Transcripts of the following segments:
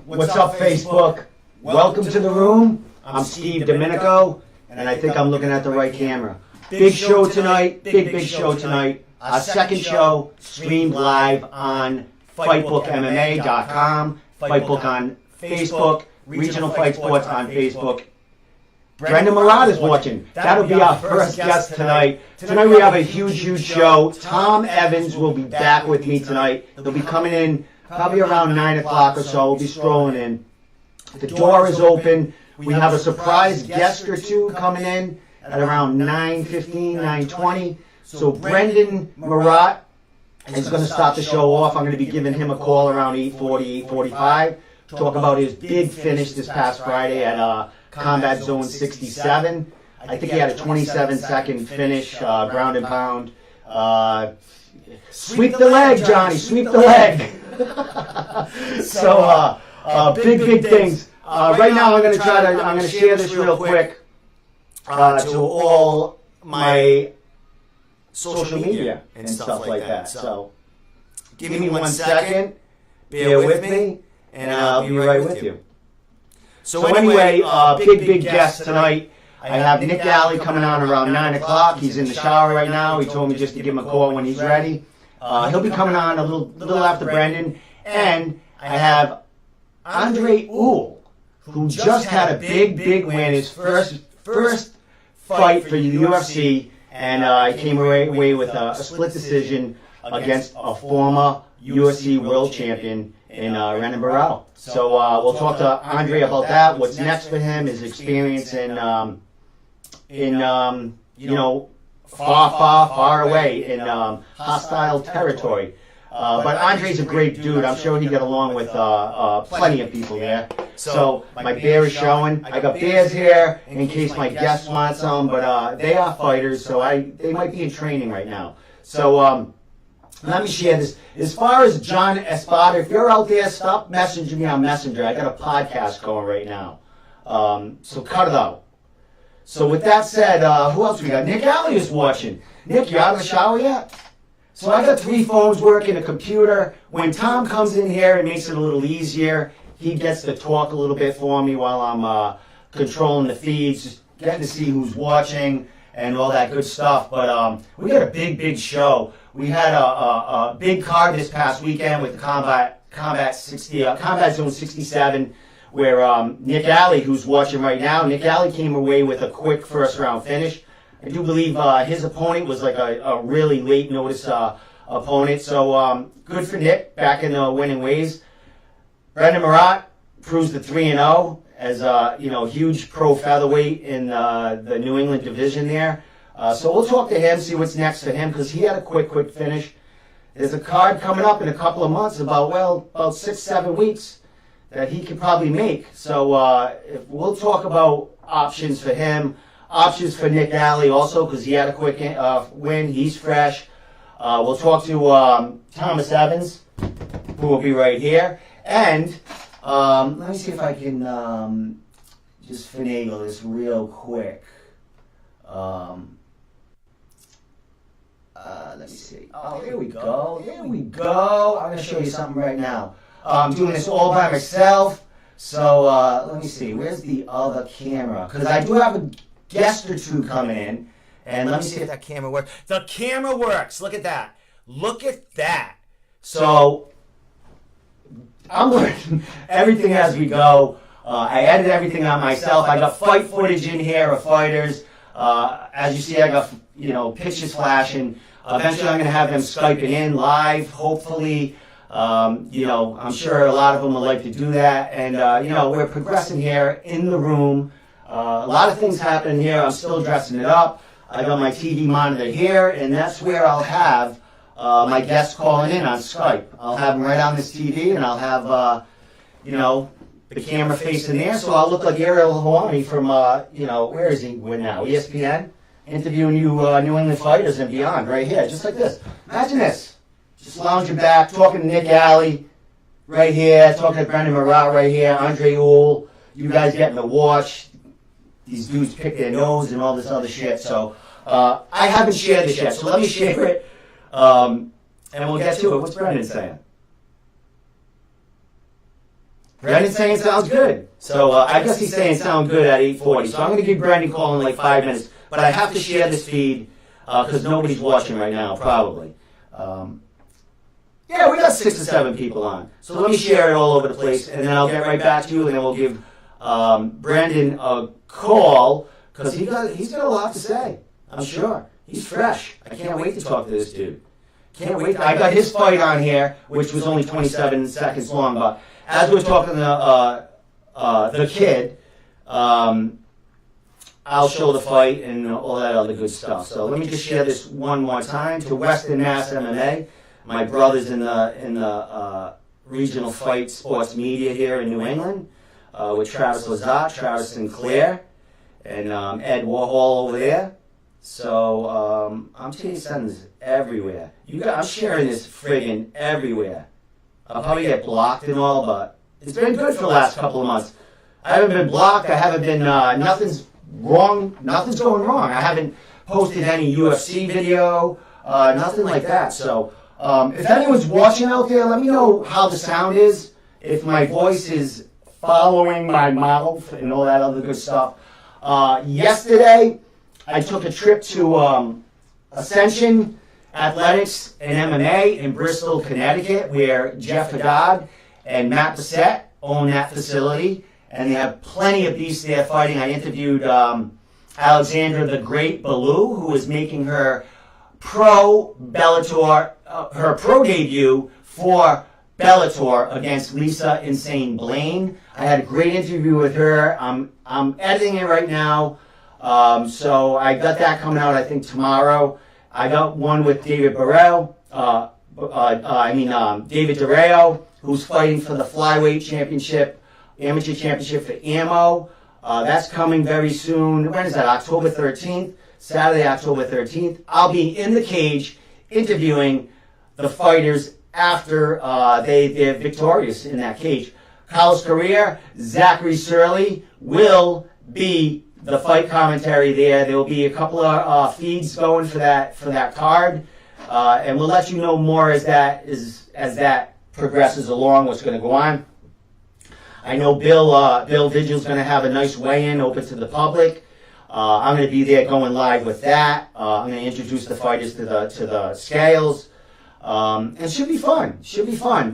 What's up, Facebook? Welcome to the room. I'm Steve Domenico, and I think I'm looking at the right camera. Big show tonight, big show tonight. Our second show streamed live on FightBookMMA.com, Fightbook on Facebook, Regional Fight Sports on Facebook. Brendon Marotte is watching. That'll be our first guest tonight. Tonight we have a huge show. Tom Evans will be back with me tonight. He'll be coming in probably around 9 o'clock or so. We'll be strolling in. The door is open. We have a surprise guest or two coming in at around 9:15, 9:20. So Brendon Marotte is going to start the show off. I'm going to be giving him a call around 8:40, 8:45. Talk about his big finish this past Friday at Combat Zone 67. I think he had a 27-second finish, ground and pound. Sweep the leg, Johnny, sweep the leg. So, big things. Right now I'm going to share this real quick to all my social media and stuff like that. So, give me 1 second, bear with me, and I'll be right with you. So anyway, big guest tonight. I have Nick Alley coming on around 9 o'clock. He's in the shower right now. He told me just to give him a call when he's ready. He'll be coming on a little after Brendon. And I have Ewell, who just had a big win, his first fight for the UFC, and he came away with a split decision against a former UFC world champion in Brendon Marotte. So we'll talk to Andre about that. What's next for him? His experience in far away in hostile territory. But Andre's a great dude. I'm sure he'd get along with plenty of people there. So my bear is showing. I got bears here in case my guests want some, but they are fighters, so they might be in training right now. So let me share this. As far as John Espada, if you're out there, stop messaging me on Messenger. I got a podcast going right now. So cut it out. So with that said, who else we got? Nick Alley is watching. Nick, you out of the shower yet? So I got 3 phones working, a computer. When Tom comes in here, it makes it a little easier. He gets to talk a little bit for me while I'm controlling the feeds, just getting to see who's watching and all that good stuff. But we got a big show. We had a big card this past weekend with the Combat Zone 67, where Nick Alley, who's watching right now, Nick Alley came away with a quick first-round finish. I do believe his opponent was like a really late notice opponent. So good for Nick, back in the winning ways. Brendon Marotte proves the 3-0 as huge pro featherweight in the New England division there. So we'll talk to him, see what's next for him, because he had a quick finish. There's a card coming up in a couple of months, about 6-7 weeks, that he could probably make. So we'll talk about options for him, options for Nick Alley also, because he had a quick win. He's fresh. We'll talk to Thomas Evans, who will be right here. And let me see if I can just finagle this real quick. Let me see. Oh, here we go. I'm going to show you something right now. I'm doing this all by myself. So let me see. Where's the other camera? Because I do have a guest or two coming in. And let me see if that camera works. The camera works. Look at that. Look at that. So I'm learning everything as we go. I edit everything on myself. I got fight footage in here of fighters. As you see, I got pictures flashing. Eventually, I'm going to have them Skyping in live. Hopefully, I'm sure a lot of them would like to do that. And we're progressing here in the room. A lot of things happening here. I'm still dressing it up. I got my TV monitor here, and that's where I'll have my guests calling in on Skype. I'll have them right on this TV, and I'll have the camera facing there, so I'll look like Kylie O'Hearn from where is he now? ESPN, interviewing you New England fighters and beyond, right here, just like this. Imagine this, just lounging back, talking to Nick Alley, right here, talking to Brendon Marotte right here, Ewell. You guys getting to watch these dudes pick their nose and all this other shit. So I haven't shared this yet, so let me share it, and we'll get to it. What's Brendon saying? Brendon's saying sounds good. So I guess he's saying sound good at 8:40. So I'm going to give Brendon a call in like 5 minutes. But I have to share this feed because nobody's watching right now, probably. Yeah, we got 6 or 7 people on. So let me share it all over the place, and then I'll get right back to you, and then we'll give Brendon a call because he's got a lot to say. I'm sure. He's fresh. I can't wait to talk to this dude. Can't wait. I got his fight on here, which was only 27 seconds long, but as we're talking to the kid, I'll show the fight and all that other good stuff. So let me just share this one more time to Western Mass MMA. My brother's in the regional fight sports media here in New England with Travis Lazat, Travis Sinclair, and Ed Warhol over there. So I'm sending this everywhere. I'm sharing this friggin' everywhere. I'll probably get blocked and all, but it's been good for the last couple of months. I haven't been blocked. I haven't been, nothing's wrong. Nothing's going wrong. I haven't posted any UFC video, nothing like that. So if anyone's watching out there, let me know how the sound is, if my voice is following my mouth and all that other good stuff. Yesterday, I took a trip to Ascension Athletics and MMA in Bristol, Connecticut, where Jeff Haddad and Matt Bissett own that facility, and they have plenty of beasts there fighting. I interviewed Alexandra the Great Ballou, who is making her pro debut for Bellator against Lisa Insane Blaine. I had a great interview with her. I'm editing it right now, so I got that coming out I think tomorrow. I got one with David David DeReo, who's fighting for the flyweight championship, amateur championship for AMO. That's coming very soon. When is that? October 13th, Saturday, October 13th. I'll be in the cage interviewing the fighters after they're victorious in that cage. Carlos Correa, Zachary Surley will be the fight commentary there. There will be a couple of feeds going for that card, and we'll let you know more as that progresses along. What's going to go on? I know Bill Vigil's going to have a nice weigh-in open to the public. I'm going to be there going live with that. I'm going to introduce the fighters to the scales. And it should be fun.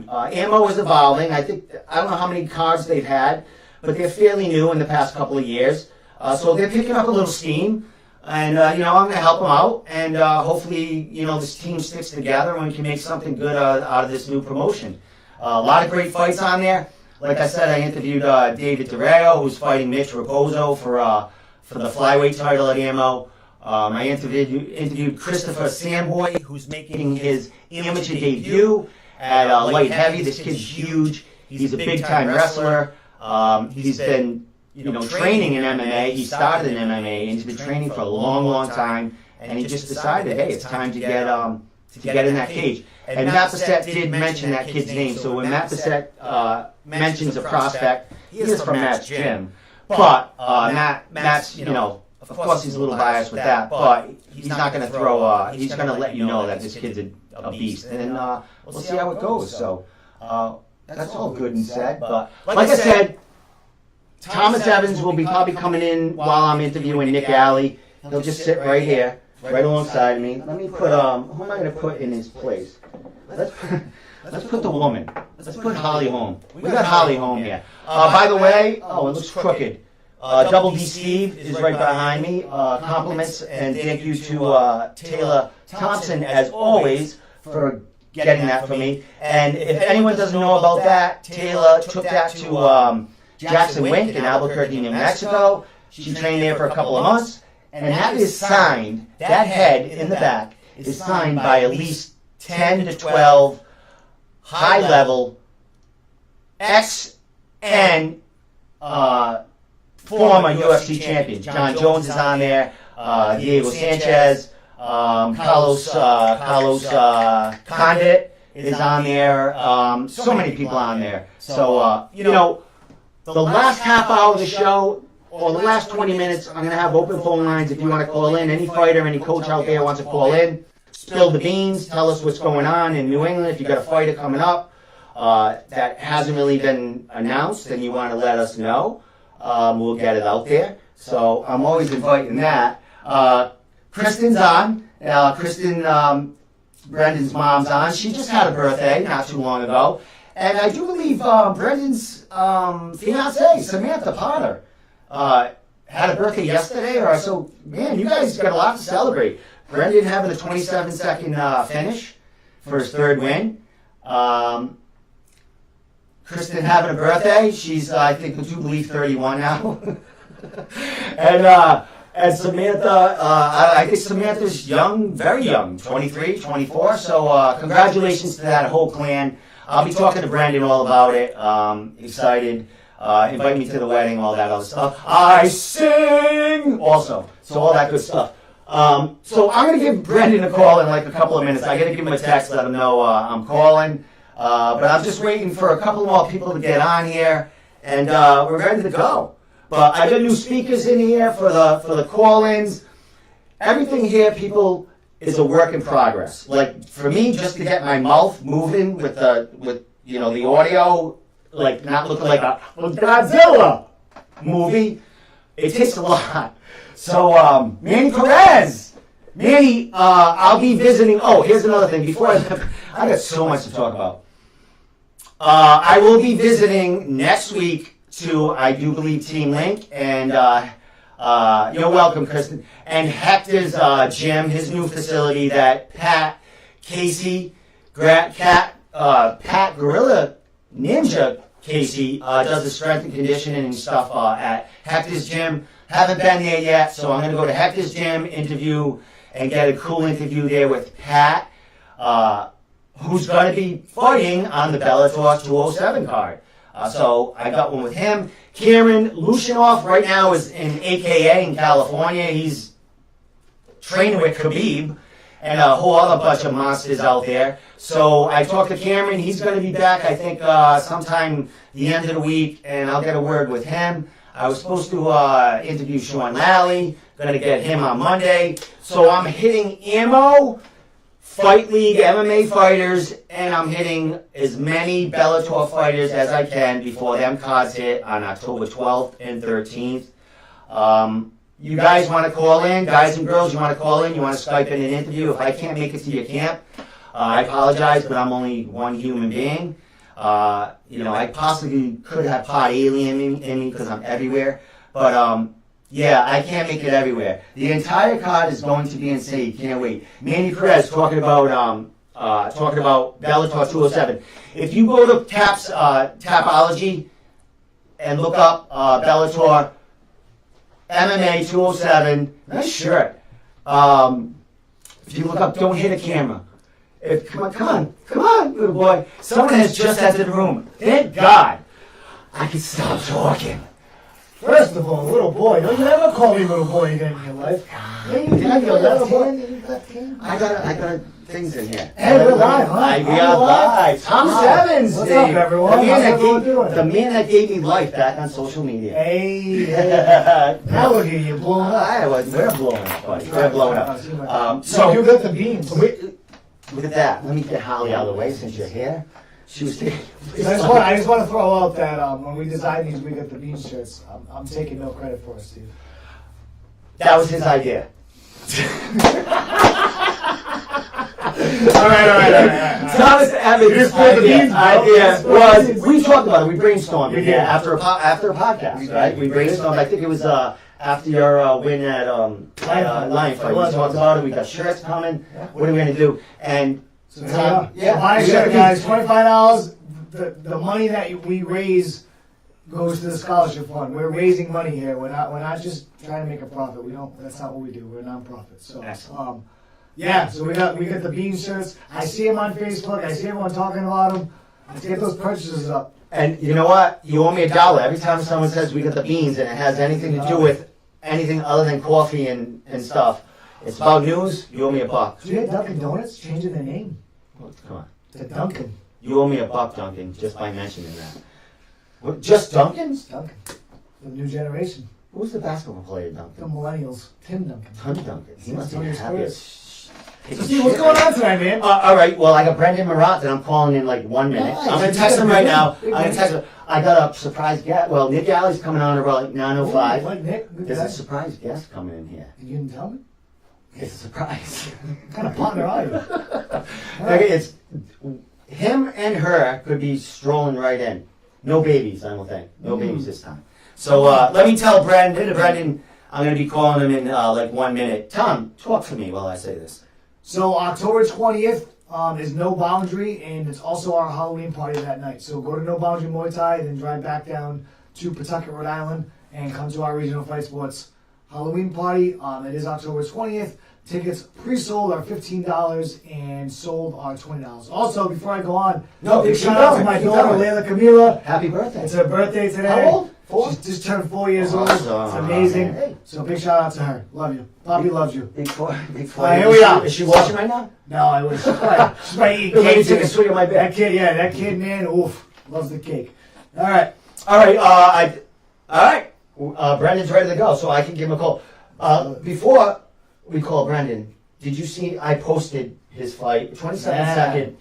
AMO is evolving. I don't know how many cards they've had, but they're fairly new in the past couple of years. So they're picking up a little steam, and I'm going to help them out, and hopefully, this team sticks together and we can make something good out of this new promotion. A lot of great fights on there. Like I said, I interviewed David DeReo, who's fighting Mitch Raposo for the flyweight title at AMO. I interviewed Christopher Samboy, who's making his amateur debut at light heavy. This kid's huge. He's a big-time wrestler. He's been training in MMA. He started in MMA, and he's been training for a long, long time. And he just decided, hey, it's time to get in that cage. And Matt Bissett did mention that kid's name. So when Matt Bissett mentions a prospect, he is from Matt's gym. But Matt's, of course he's a little biased with that, but he's not going to throw, he's going to let you know that this kid's a beast. And we'll see how it goes. So that's all good and said. But like I said, Thomas Evans will be probably coming in while I'm interviewing Nick Alley. He'll just sit right here, right alongside me. Let me put, who am I going to put in his place? Let's put the woman. Let's put Holly Holm. We got Holly Holm here. By the way, it looks crooked. Double D Steve is right behind me. Compliments and thank you to Taylor Thompson, as always, for getting that for me. And if anyone doesn't know about that, Taylor took that to Jackson Wink in Albuquerque, New Mexico. She trained there for a couple of months. And that is signed, that head in the back is signed by at least 10 to 12 high-level ex-and former UFC champions. John Jones is on there, Diego Sanchez, Carlos Condit is on there, so many people on there. So, the last half hour of the show, or the last 20 minutes, I'm going to have open phone lines if you want to call in. Any fighter, any coach out there wants to call in, spill the beans, tell us what's going on in New England if you got a fighter coming up. that hasn't really been announced and you want to let us know, we'll get it out there. So I'm always inviting that. Kristen's on. Kristen, Brendon's mom's on. She just had a birthday not too long ago. And I do believe Brendon's fiancée, Samantha Potter, had a birthday yesterday. Or so, man, you guys got a lot to celebrate. Brendon having a 27-second finish for his third win. Kristen having a birthday. She's, I think, I do believe 31 now. And Samantha, I think Samantha's young, very young, 23, 24. So congratulations to that whole clan. I'll be talking to Brendon all about it. Excited. Invite me to the wedding, all that other stuff. I sing also. So all that good stuff. So I'm going to give Brendon a call in like a couple of minutes. I got to give him a text, let him know I'm calling. But I'm just waiting for a couple more people to get on here. And we're ready to go. But I got new speakers in here for the call-ins. Everything here, people, is a work in progress. Like for me, just to get my mouth moving with the audio, like not looking like a Godzilla movie, it takes a lot. So Manny Perez, Manny, I'll be visiting. Oh, here's another thing. Before I got so much to talk about. I will be visiting next week to, I do believe, Team Link, and you're welcome, Kristen, and Hector's gym, his new facility that Pat Gorilla Ninja Casey does the strength and conditioning and stuff at Hector's gym. Haven't been there yet, so I'm going to go to Hector's gym, interview, and get a cool interview there with Pat, who's going to be fighting on the Bellator 207 card. So I got one with him. Kieran Lushinoff right now is in AKA in California. He's training with Khabib and a whole other bunch of monsters out there. So I talked to Cameron. He's going to be back, I think, sometime the end of the week, and I'll get a word with him. I was supposed to interview Sean Lally. Going to get him on Monday. So I'm hitting ammo, Fight League MMA fighters, and I'm hitting as many Bellator fighters as I can before them cards hit on October 12th and 13th. You guys want to call in, guys and girls, you want to call in, you want to Skype in an interview. If I can't make it to your camp, I apologize, but I'm only one human being. I possibly could have part alien in me because I'm everywhere, but yeah, I can't make it everywhere. The entire card is going to be insane. Can't wait. Manny Perez talking about Bellator 207. If you go to Tapology and look up Bellator MMA 207, nice shirt. If you look up, don't hit a camera. Come on, little boy. Someone has just entered the room. Thank God. I can stop talking. First of all, little boy, don't you ever call me little boy again in your life. Little boy. I got things in here. Hey, we're live, huh? We are live. Thomas Evans. What's up, everyone? The man that gave me life back on social media. Hey. Now look at you, blowing up. We're blowing up, buddy. We're blowing up. So you got the beans. Look at that. Let me get Holly out of the way since you're here. She was taking. I just want to throw out that when we designed these We Got the Beans shirts, I'm taking no credit for it, Steve. That was his idea. All right. Thomas Evans' idea was, we talked about it, we brainstormed it after a podcast, right? We brainstormed, I think it was after your win at Lion Fight. We talked about it, we got shirts coming, what are we going to do? And so buy a shirt, guys, $25. The money that we raise goes to the scholarship fund. We're raising money here. We're not just trying to make a profit. That's not what we do. We're a non-profit. So so we got the bean shirts. I see them on Facebook. I see everyone talking about them. Let's get those purchases up. And you know what? You owe me $1 every time someone says we got the beans and it has anything to do with anything other than coffee and stuff. It's about news. You owe me $1. Did you hear Dunkin' Donuts changing their name? Come on. To Dunkin'. You owe me $1, Dunkin', just by mentioning that. What, just Dunkin's? Dunkin'. The new generation. Who's the basketball player, The Dunkin'? millennials. Tim Duncan. Tim Duncan. He must be the happiest. So Steve, what's going on tonight, man? All right. Well, I got Brendon Marotte that I'm calling in like 1 minute. Nice. I'm gonna text him right now. I got a surprise guest. Well, Nick Alley's coming on around like 9:05. Like Nick, There's a surprise guest coming in here. You didn't tell me? It's a surprise. What kind of partner are you? Okay, it's him and her could be strolling right in. No babies, I don't think. No babies this time. So let me tell Brendon, I'm going to be calling him in like 1 minute. Tom, talk to me while I say this. So October 20th is No Boundary, and it's also our Halloween party that night. So go to No Boundary Muay Thai, then drive back down to Pawtucket, Rhode Island, and come to our Regional Fight Sports Halloween party. It is October 20th. Tickets pre-sold are $15 and sold are $20. Also, before I go on, big shout out to my daughter, Layla Camila. Happy birthday. It's her birthday today. How old? 4? She's just turned 4 years old. It's amazing. Hey. So big shout out to her. Love you. Bobby loves you. Big four. Here we are. Is she watching right now? No, I wish. She's probably eating Let me cake. take a swig of my bed. That kid, man, oof, loves the cake. All right. Brendon's ready to go, so I can give him a call. Before we call Brendon, did you see I posted his fight, 27-second.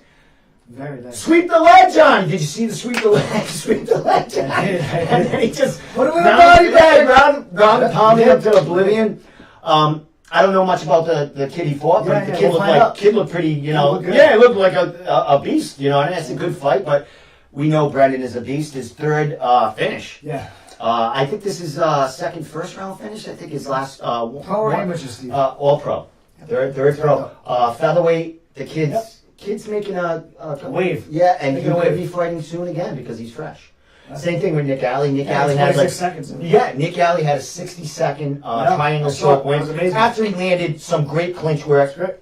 Very nice. Sweep the leg, John. Did you see the sweep the leg? Sweep the leg, John. And then he just put him in the body bag. Round pounding him to oblivion. I don't know much about the kid he fought, but the kid looked pretty, you know. It looked like a beast, you know, and it's a good fight, but we know Brendon is a beast. His third finish. Yeah. I think this is second first round finish. I think his last pro or amateur, Steve? All pro. Third pro. Featherweight. The kid's making a wave. Yeah, and he'll be fighting soon again because he's fresh. Same thing with Nick Alley. Nick Alley had like 6 seconds. Nick Alley had a 60-second triangle choke win after he landed some great clinch work.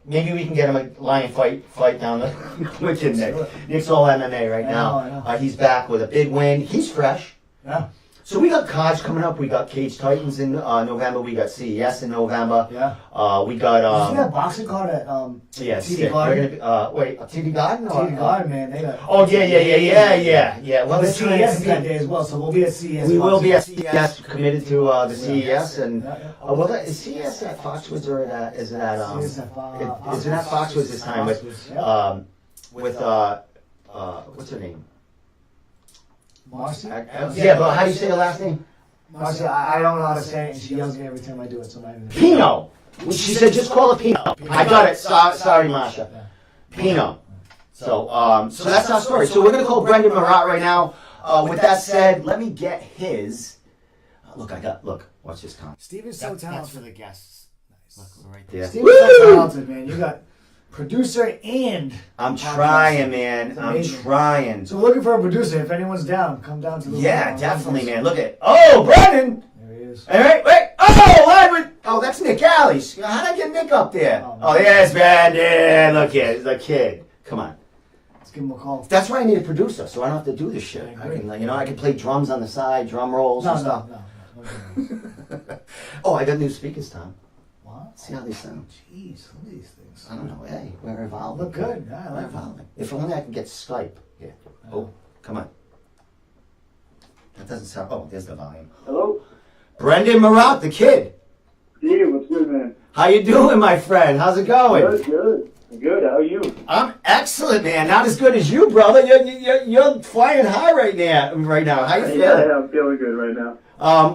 Maybe we can get him a lion fight down the with Nick. Nick's all MMA right now. He's back with a big win. He's fresh. Yeah. So we got cards coming up. We got Cage Titans in November. We got CES in November. Yeah. We got. Did you see that boxing card at TD Garden? TD Garden? TD Garden, man. They got. Oh yeah. Well, the CES is that day as well, so we'll be at CES. We will be at CES, committed to the CES, and is CES at Foxwoods or is it at is it at Foxwoods this time with what's her name? Marcy? Yeah, but how do you say her last name? Marcy, I don't know how to say it, and she yells at me every time I do it, so I'm not even... Pino! She said just call her Pino. I got it. Sorry, Masha. Pino. So that's our story. So we're going to call Brendon Marotte right now. With that said, let me get his... Look, watch this comment. Steve is so talented. That's for the guests. Nice. Look, right there. Steve is so talented, man. You got... producer and I'm trying, man. I'm trying. So we're looking for a producer. If anyone's down, come down to the definitely, man. Look at Brendon. There he is. All right, wait. That's Nick Alley's. How did I get Nick up there? There's Brendon. Look at the kid. Come on. Let's give him a call. That's why I need a producer, so I don't have to do this shit. I can play drums on the side, drum rolls and stuff. No. I got new speakers, Tom. What? See how they sound. Jeez, look at these things. I don't know. Hey, we're evolving. Look good. Yeah, I like we're evolving. If only I can get Skype here. Oh, come on. That doesn't sound... Oh, there's the volume. Hello? Brendon Marotte, the kid. Steve, what's good, man? How you doing, my friend? How's it going? Good. Good, how are you? I'm excellent, man. Not as good as you, brother. You're flying high right now. How you feeling? Yeah, I'm feeling good right now.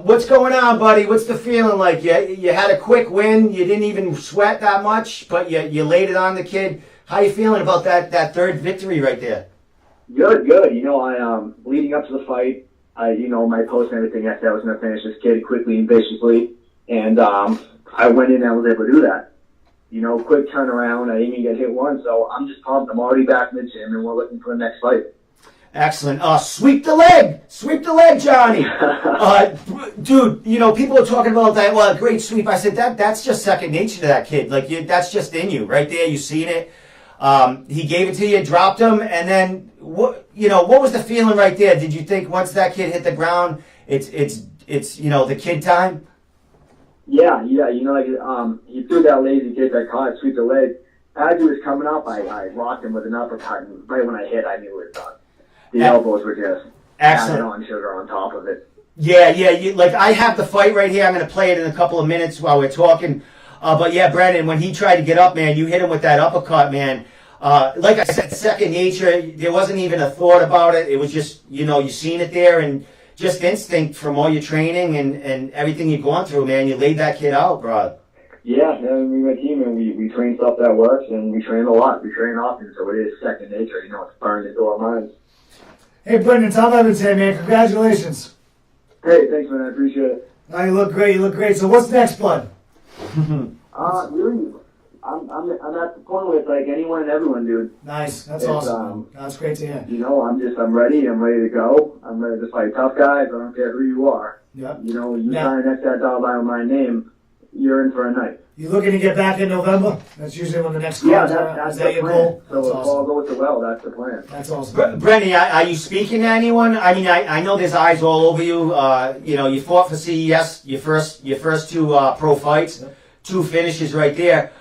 What's going on, buddy? What's the feeling like? You had a quick win. You didn't even sweat that much, but you laid it on the kid. How you feeling about that third victory right there? Good. You know, I leading up to the fight, my post and everything, I said I was going to finish this kid quickly and viciously, and I went in and I was able to do that. Quick turnaround. I didn't even get hit once, so I'm just pumped. I'm already back in the gym, and we're looking for the next fight. Excellent. Sweep the leg, Johnny. Dude, people are talking about that. Well, great sweep. I said that's just second nature to that kid. Like that's just in you, right there. You seen it. He gave it to you, dropped him, and then what was the feeling right there? Did you think once that kid hit the ground, it's the kid time? Yeah. He threw that lazy kick, that caught, sweep the leg. As he was coming up, I rocked him with an uppercut, and right when I hit, I knew it was done. The elbows were just added on sugar on top of it. Yeah. I have the fight right here. I'm going to play it in a couple of minutes while we're talking. But yeah, Brendon, when he tried to get up, man, you hit him with that uppercut, man. Like I said, second nature. There wasn't even a thought about it. It was just, you seen it there and just instinct from all your training and everything you've gone through, man. You laid that kid out, bro. Yeah, my team, and we train stuff that works, and we train a lot. We train often, so it is second nature. It's burned into our minds. Hey, Brendon, Tom Evans here, man. Congratulations. Hey, thanks, man. I appreciate it. Oh, you look great. You look great. So what's next, bud? Really, I'm at the point where it's like anyone and everyone, dude. Nice. That's awesome. That's great to hear. I'm ready. I'm ready to go. I'm ready to fight tough guys. I don't care who you are. Yep. You sign next to that dotted line with my name, you're in for a night. You looking to get back in November? That's usually when the next Yeah, card's out. that's Is that the your plan. goal? So That's if all awesome. goes well, that's the plan. That's awesome. Brendon, are you speaking to anyone? I mean, I know there's eyes all over you. You fought for CES, your first two pro fights, 2 finishes right there.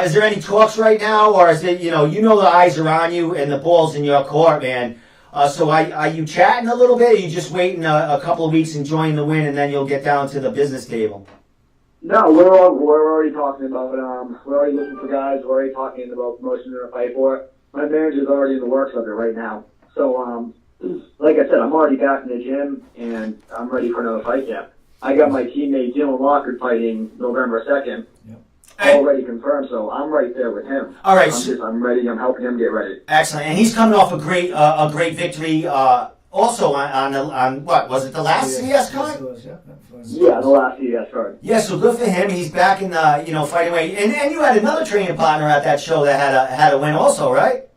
Is there any talks right now, or is it, the eyes are on you and the ball's in your court, man? So are you chatting a little bit? Or are you just waiting a couple of weeks, enjoying the win, and then you'll get down to the business table? No, we're already talking about. We're already looking for guys. We're already talking about promotion to a fight for. My manager's already in the works of it right now. So, like I said, I'm already back in the gym and I'm ready for another fight camp. I got my teammate Dylan Lockard fighting November 2nd. Yep. Already confirmed, so I'm right there with him. All right, I'm ready. I'm helping him get ready. Excellent, and he's coming off a great victory. Also on what was it, the last CES card? Yeah, the last CES card. Yeah, so good for him. He's back in the fighting weight. And you had another training partner at that show that had a win also, right?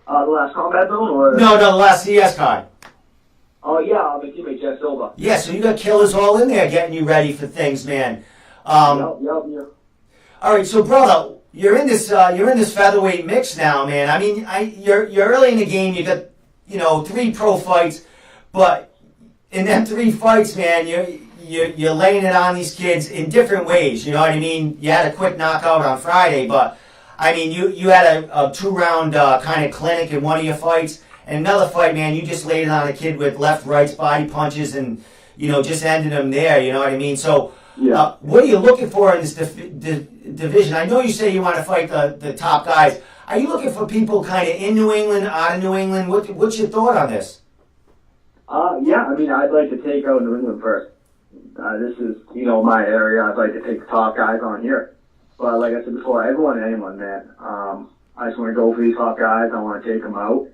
The last combat zone, or no, the last CES card. Oh yeah, my teammate Jeff Silva. Yeah, so you got killers all in there getting you ready for things, man. Yep. All right, so brother, you're in this featherweight mix now, man. I mean, you're early in the game. You got 3 pro fights, but in them 3 fights, man, you're laying it on these kids in different ways. You know what I mean? You had a quick knockout on Friday, but I mean, you had a 2-round kind of clinic in one of your fights, and another fight, man, you just laid it on a kid with left, rights, body punches, and just ended him there. You know what I mean? So, yeah. What are you looking for in this division? I know you say you want to fight the top guys. Are you looking for people kind of in New England, out of New England? What's your thought on this? Yeah, I mean, I'd like to take out New England first. This is, my area. I'd like to take the top guys on here. But like I said before, everyone and anyone, man. I just want to go for these top guys. I want to take them out.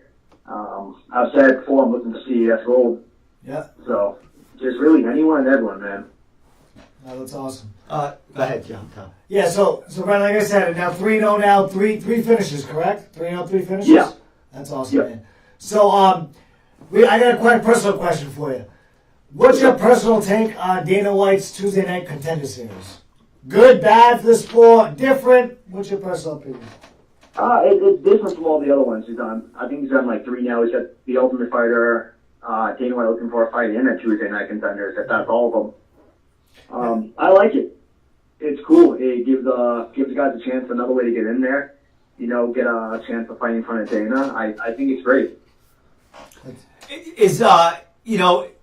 I've said before, I'm looking for CES gold. Yeah. So, just really anyone and everyone, man. Oh, that's awesome. Go ahead, John. Tom. Yeah, so Brendon, like I said, now 3-0 now, three finishes, correct? 3-0, 3 finishes? Yeah. That's awesome, man. So, I got a quite personal question for you. What's your personal take on Dana White's Tuesday Night Contender Series? Good, bad for the sport, different? What's your personal opinion? It's different from all the other ones he's done. I think he's done like 3 now. He's got The Ultimate Fighter, Dana White looking for a fight in a Tuesday Night Contenders, if that's all of them. I like it. It's cool. It gives the guys a chance, another way to get in there. Get a chance to fight in front of Dana. I think it's great.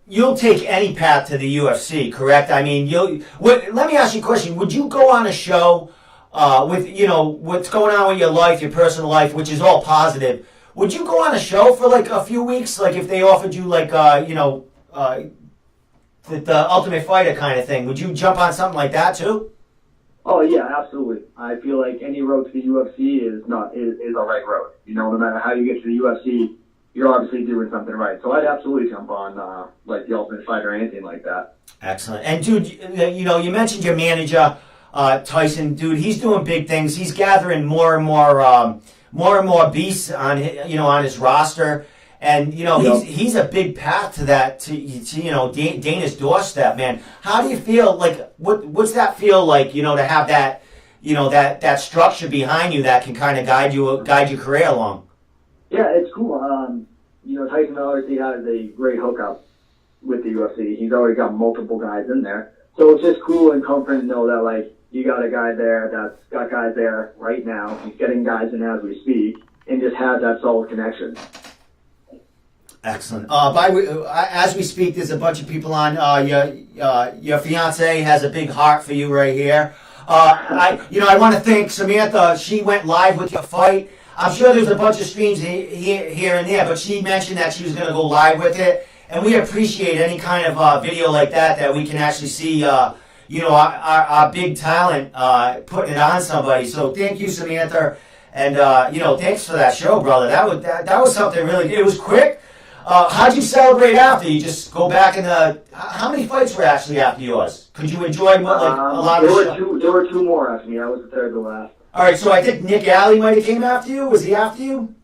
You'll take any path to the UFC, correct? I mean, let me ask you a question. Would you go on a show with what's going on with your life, your personal life, which is all positive? Would you go on a show for like a few weeks, like if they offered you like the Ultimate Fighter kind of thing? Would you jump on something like that too? Oh yeah, absolutely. I feel like any road to the UFC is a right road. No matter how you get to the UFC, you're obviously doing something right. So I'd absolutely jump on like the Ultimate Fighter or anything like that. Excellent. And dude, you mentioned your manager, Tyson. Dude, he's doing big things. He's gathering more and more beasts on his roster. And he's a big path to that to Dana's doorstep, man. How do you feel? Like what's that feel like? To have that that structure behind you that can kind of guide your career along. Yeah, it's cool. Tyson obviously has a great hookup with the UFC. He's already got multiple guys in there, so it's just cool and comforting to know that like you got a guy there that's got guys there right now. He's getting guys in as we speak, and just have that solid connection. Excellent. As we speak, there's a bunch of people on. Your fiance has a big heart for you right here. I want to thank Samantha. She went live with your fight. I'm sure there's a bunch of streams here and there, but she mentioned that she was going to go live with it. And we appreciate any kind of video like that we can actually see, our big talent putting it on somebody. So thank you, Samantha. And, thanks for that show, brother. That was something really, it was quick. How'd you celebrate after? You just go back and, how many fights were actually after yours? Could you enjoy a lot of There were two more after me. I was the third to last. All right, so I think Nick Alley might have came after you. Was he after you?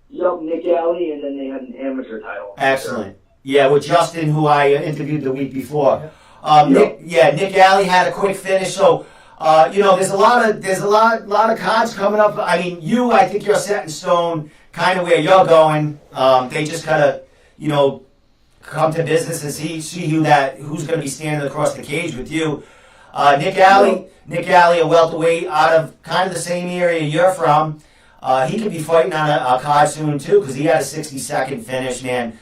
Yep, Nick Alley, and then they had an amateur title. Excellent. Yeah, with Justin, who I interviewed the week before. Yep. Nick Alley had a quick finish. So, there's a lot of cards coming up. I mean, I think you're set in stone, kind of where you're going. They just gotta, come to business and see who's going to be standing across the cage with you. Nick Alley, a welterweight out of kind of the same area you're from. He could be fighting on a card soon too, because he had a 60-second finish, man.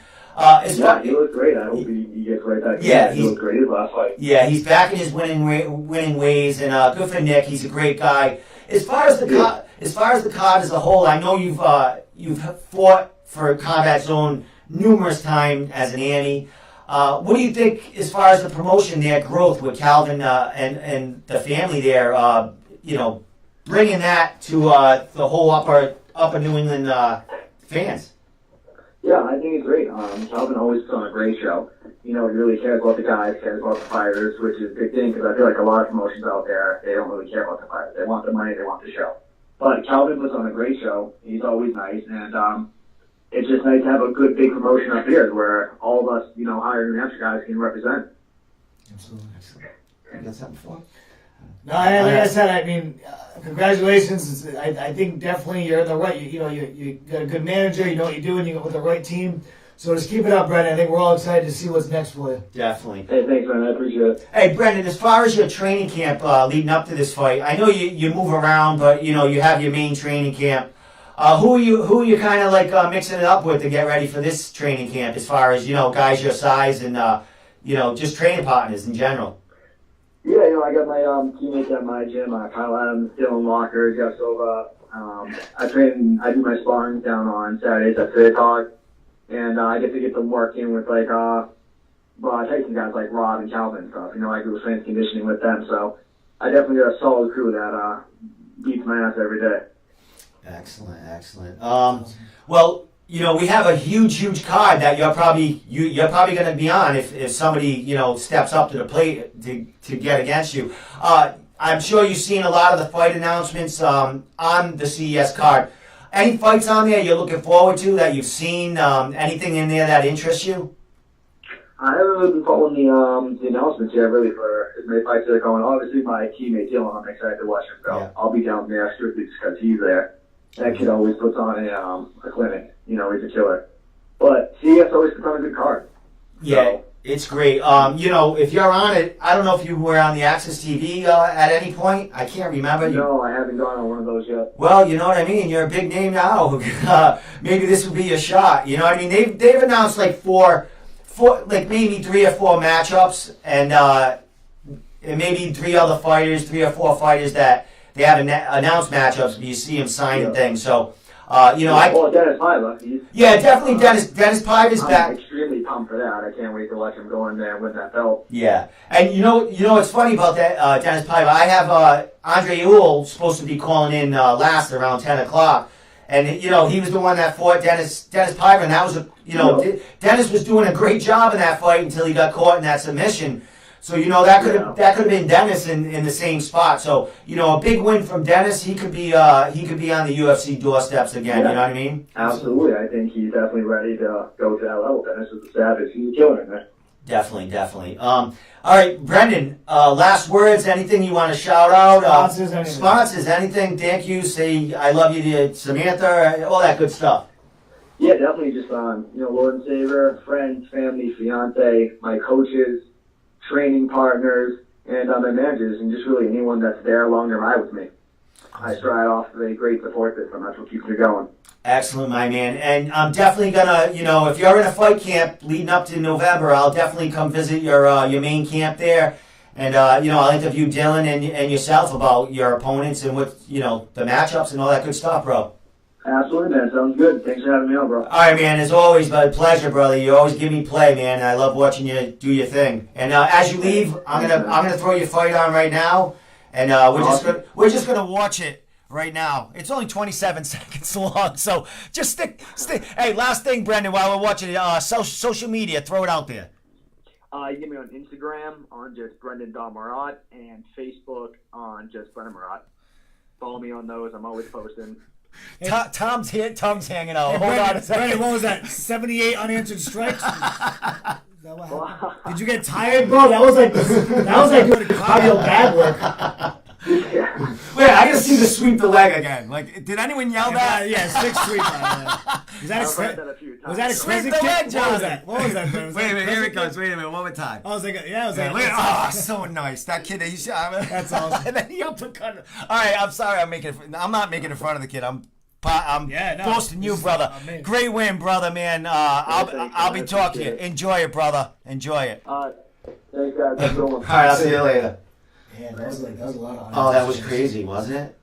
He looked great. I hope he gets right back. Yeah, he looked great last fight. Yeah, he's back in his winning ways, and good for Nick. He's a great guy. As far as the card as a whole, I know you've fought for Combat Zone numerous times as an Annie. What do you think as far as the promotion there, growth with Calvin and the family there? Bringing that to the whole upper New England fans. Yeah, I think it's great. Calvin always puts on a great show. He really cares about the guys, cares about the fighters, which is a big thing because I feel like a lot of promotions out there, they don't really care about the fighters. They want the money, they want the show. But Calvin puts on a great show. He's always nice, and it's just nice to have a good big promotion up here where all of us, higher New Hampshire guys can represent. Absolutely. You got something for? No, like I said, I mean, congratulations. I think definitely you're in the right. You got a good manager. You know what you're doing. You got with the right team. So just keep it up, Brendon. I think we're all excited to see what's next for you. Definitely. Hey, thanks, man. I appreciate it. Hey, Brendon, as far as your training camp leading up to this fight, I know you move around, but you have your main training camp. Who are you kind of like mixing it up with to get ready for this training camp? As far as guys your size and just training partners in general. Yeah, I got my teammates at my gym, Kyle Adams, Dylan Walker, Jeff Silva. I do my sparring down on Saturdays at Fairtalk, and I get them working with Tyson guys like Rob and Calvin and stuff. I do strength conditioning with them, so I definitely got a solid crew that beats my ass every day. Excellent. Well, we have a huge card that you're probably going to be on if somebody steps up to the plate to get against you. I'm sure you've seen a lot of the fight announcements on the CES card. Any fights on there you're looking forward to that you've seen? Anything in there that interests you? I haven't really been following the announcements yet, really, for as many fights that are going. Obviously, my teammate Dylan, I'm excited to watch him go. Yeah. I'll be down there strictly just because he's there. That kid always puts on a clinic. He's a killer. But CES always puts on a good card. Yeah, so, it's great. If you're on it, I don't know if you were on the Access TV at any point. I can't remember. No, I haven't gone on one of those yet. Well, you know what I mean. You're a big name now. Maybe this would be your shot. You know what I mean? They've announced like maybe 3 or 4 matchups, and maybe 3 or 4 fighters that they haven't announced matchups, but you see them signing things. So, Dennis Paiva. Yeah, definitely Dennis Paiva is back. I'm extremely pumped for that. I can't wait to watch him go in there and win that belt. Yeah, and you know what's funny about that, Dennis Paiva? I have Andre Ewell supposed to be calling in last around 10 o'clock. And, he was the one that fought Dennis Paiva, and that was, Dennis was doing a great job in that fight until he got caught in that submission. So, that could have been Dennis in the same spot. So, a big win from Dennis. He could be on the UFC doorsteps again. Yeah. You know what I mean? Absolutely. I think he's definitely ready to go to that level. Dennis is a savage. He's a killer in there. Definitely. All right, Brendon, last words, anything you want to shout out? Sponsors, anything. Thank you. Say I love you to Samantha, all that good stuff. Yeah, definitely just Lord and Savior, friends, family, fiance, my coaches, training partners, and my managers, and just really anyone that's there along the ride with me. I stride off a great support system. That's what keeps me going. Excellent, my man. And I'm definitely gonna, if you're in a fight camp leading up to November, I'll definitely come visit your main camp there. And I'll interview Dylan and yourself about your opponents and what the matchups and all that good stuff, bro. Absolutely, man. Sounds good. Thanks for having me on, bro. All right, man. As always, my pleasure, brother. You always give me play, man. And I love watching you do your thing. And as you leave, I'm gonna throw your fight on right now, and we're just gonna watch it right now. It's only 27 seconds long, so just stick. Hey, last thing, Brendon. While we're watching it, social media, throw it out there. You can get me on Instagram on just Brendon Marotte and Facebook on just Brendon Marotte. Follow me on those. I'm always posting. Tom's hanging out. Hey, Hold on a second. Brendon, what was that? 78 unanswered strikes? Did you get tired, bro? That was like doing cardio bag work. Yeah. Wait, I gotta see the sweep the leg again. Like, did anyone yell that? Yeah, 6 sweep. Was that I've read that a few times. Was that a Sweep crazy the leg, kick? Johnny. What was that? Wait a minute, here it goes. Wait a minute, one more time. I was like, yeah, I was like, Oh, so nice. That kid, That's awesome. And then he uppercut. All right, I'm sorry. I'm not making it fun of the kid. I'm boasting you, brother. Amazing. Great win, brother, man. I'll be talking to you. Enjoy it, brother. Enjoy it. Thanks, guys. Have a good one. All right, I'll see you later. Yeah, that was a lot of. Oh, that was crazy, wasn't it?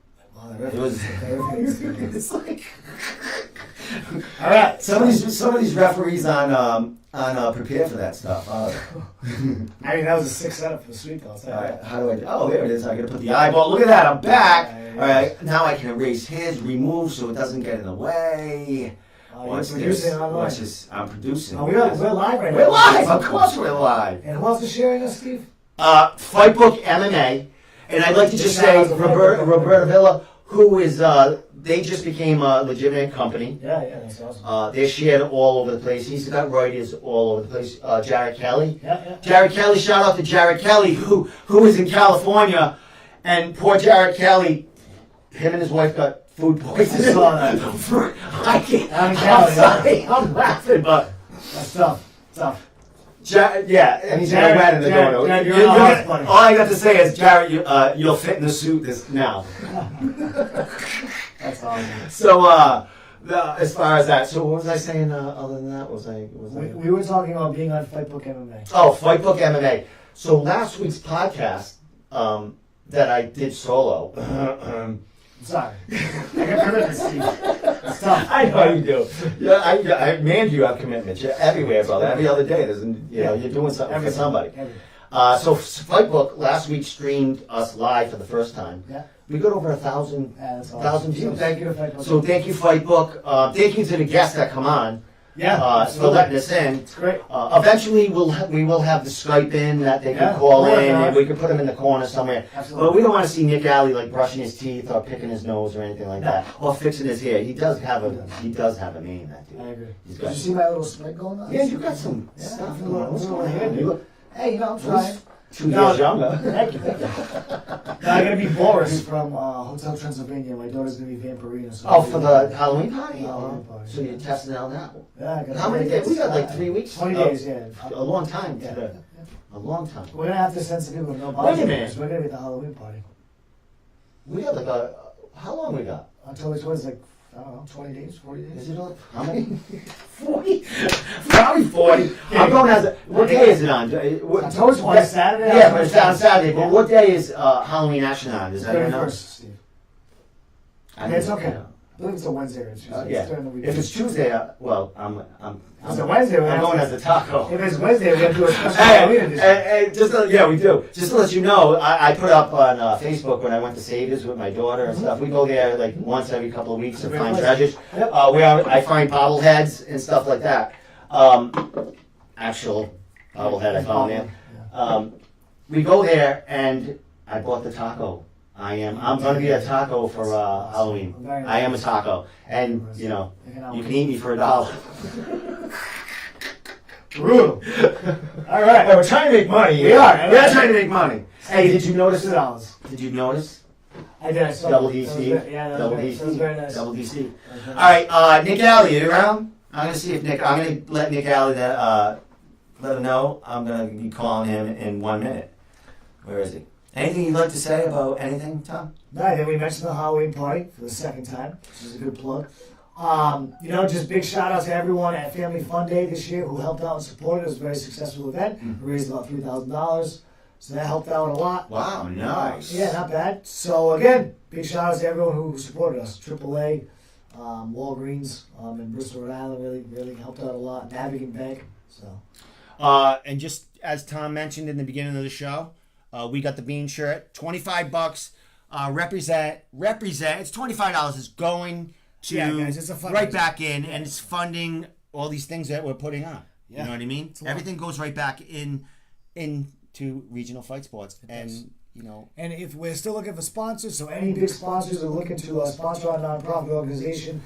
It was. It's like. All right. Some of these referees on prepare for that stuff. I mean, that was a 6 setup for the sweep, though. All right, how do I do? Oh, there it is. I gotta put the eyeball. Look at that. I'm back. All right, now I can erase his, remove, so it doesn't get in the way. You're producing online. Watch this. I'm producing. Oh, we're live right now. We're live. Of course, we're live. And who else is sharing us, Steve? Fightbook MMA, and I'd like to just say Roberta Villa, who is they just became a legitimate company. Yeah, that's awesome. They're shared all over the place. He's got writers all over the place. Jared Kelly. Yeah. Jared Kelly, shout out to Jared Kelly, who is in California, and poor Jared Kelly, him and his wife got food poisoning. I saw that. I can't. I'm sorry. I'm laughing, but That's tough. and he's got a wedding to go to. All I got to say is, Jared, you'll fit in the suit now. That's awesome. So, as far as that, so what was I saying? Other than that, We were talking about being on Fightbook MMA. Oh, Fightbook MMA. So last week's podcast that I did solo. Sorry. I got commitments, Steve. It's tough. I know you do. Yeah, man, you have commitments. You're everywhere, brother. Every other day, you're doing something for somebody. So Fightbook last week streamed us live for the first time. Yeah. We got over 1,000 views. So thank you to Fightbook. So thank you, Fightbook. Thank you to the guests that come on. Yeah. For letting us in. It's great. Eventually, we will have the Skype in that they can call in, and we can put them in the corner somewhere. Absolutely. But we don't want to see Nick Alley like brushing his teeth or picking his nose or anything like that, or fixing his hair. He does have a mane, that dude. I agree. He's Did got. you see my little split going on? Yeah, you got some stuff going on. What's going on? You look Hey, I'm trying. 2 years younger. Thank you. Now, I'm going to be Boris from Hotel Transylvania. My daughter's going to be Vampirina. So Oh, for the Halloween party? Halloween party. So you're testing out now? Yeah, I got How many days? We got like 3 weeks. 20 days, yeah. A long time. Yeah. A long time. We're going to have to send some people with no Wait a bodies. minute. We're going to be at the Halloween party. We got like how long we got? Until it's like, I don't know, 20 days, 40 days. Is it like, how many? 40? Probably 40. I'm going as what day is it on? October's one, Saturday? Yeah, but it's on Saturday. But what day is Halloween Action on? Is that 31st, Steve. I Yeah, it's don't okay. know. I believe it's a Wednesday or Tuesday. Yeah. It's during the week. If it's Tuesday, It's a Wednesday. I'm going as a taco. If it's Wednesday, we have to do a special Halloween edition. Hey, we do. Just to let you know, I put up on Facebook when I went to Savers with my daughter and stuff. We go there like once every couple of weeks to find treasures. Yep. Where I find bobbleheads and stuff like that. Actual bobblehead I found there. We go there and I bought the taco. I'm going to be a taco for Halloween. I am a taco. And, you can eat me for $1. Brutal. All right. We're trying to make money. We are. We're trying to make money. Hey, did you notice $2. Did you notice? I did. I saw Double that. DC. Yeah, Double that was very DC. nice. Double DC. All right, Nick Alley, you around? I'm going to see if I'm going to let Nick Alley let him know. I'm going to be calling him in 1 minute. Where is he? Anything you'd like to say about anything, Tom? No, I think we mentioned the Halloween party for the second time, which is a good plug. Just big shout out to everyone at Family Fun Day this year who helped out and supported. It was a very successful event. We raised about $3,000. So that helped out a lot. Wow, nice. Yeah, not bad. So again, big shout out to everyone who supported us. AAA, Walgreens, in Bristol, Rhode Island really helped out a lot. Navigant Bank. So. And just as Tom mentioned in the beginning of the show, we got the Bean shirt, $25. Represent. It's $25. It's going to guys, it's a right back in, and it's funding all these things that we're putting on. Yeah. You know what I mean? Everything goes right back into regional fight sports, and And if we're still looking for sponsors, so any big sponsors are looking to sponsor our nonprofit organization,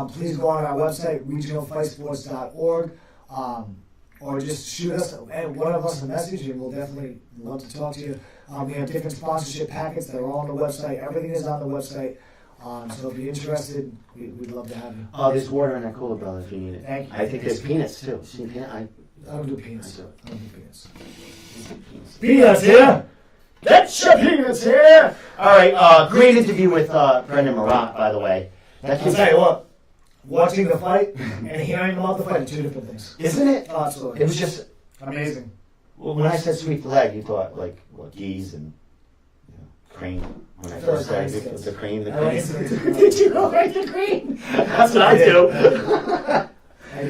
please go on our website, regionalfightsports.org, or just shoot us, one of us, a message, and we'll definitely love to talk to you. We have different sponsorship packets that are all on the website. Everything is on the website. So if you're interested, we'd love to have you. Oh, there's water in that cooler, brother, if you need it. Thank you. I think there's peanuts, too. See peanut? I don't do peanuts. I I don't do peanuts. Peanuts here! Get your peanuts here! All right, great interview with Brendon Marotte, by the way. I'll tell you what, watching the fight and hearing about the fight are two different things. Isn't it? Oh, absolutely. It was just amazing. Well, when I said sweep the leg, you thought like geese and crane. When I first said the crane, Did you know like the crane? That's what I do.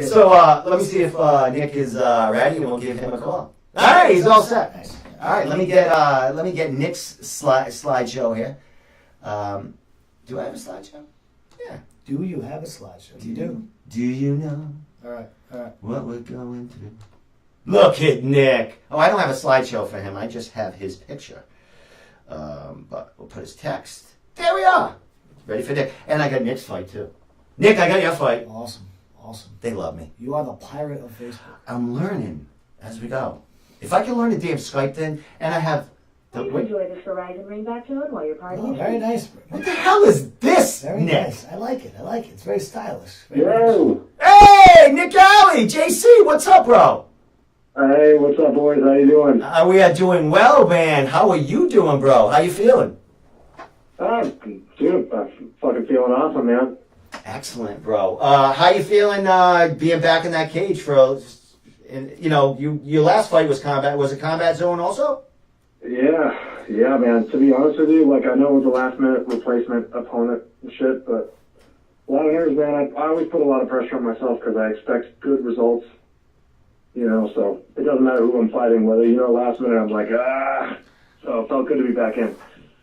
So let me see if Nick is ready, and we'll give him a call. All right, he's all set. Nice. All right, let me get Nick's slideshow here. Do I have a slideshow? Yeah. Do you have a slideshow? You do. Do you know? All right. What we're going to do? Look at Nick. Oh, I don't have a slideshow for him. I just have his picture. But we'll put his text. There we are. Ready for Nick. And I got Nick's fight, too. Nick, I got your fight. Awesome. They love me. You are the pirate of Facebook. I'm learning as we go. If I can learn the damn Skype thing, and I have... Please enjoy this Verizon ringback tone while you're partying. Oh, very nice. What the hell is this, Very Nick? nice. I like it. It's very stylish. Yo! Hey, Nick Alley, JC, what's up, bro? Hey, what's up, boys? How you doing? We are doing well, man. How are you doing, bro? How you feeling? Dude, I'm fucking feeling awesome, man. Excellent, bro. How you feeling being back in that cage for? Your last fight was combat. Was it combat zone also? Yeah, man. To be honest with you, like I know it was a last-minute replacement opponent and shit, but a lot of nerves, man. I always put a lot of pressure on myself because I expect good results. So it doesn't matter who I'm fighting, whether last minute I'm like So it felt good to be back in.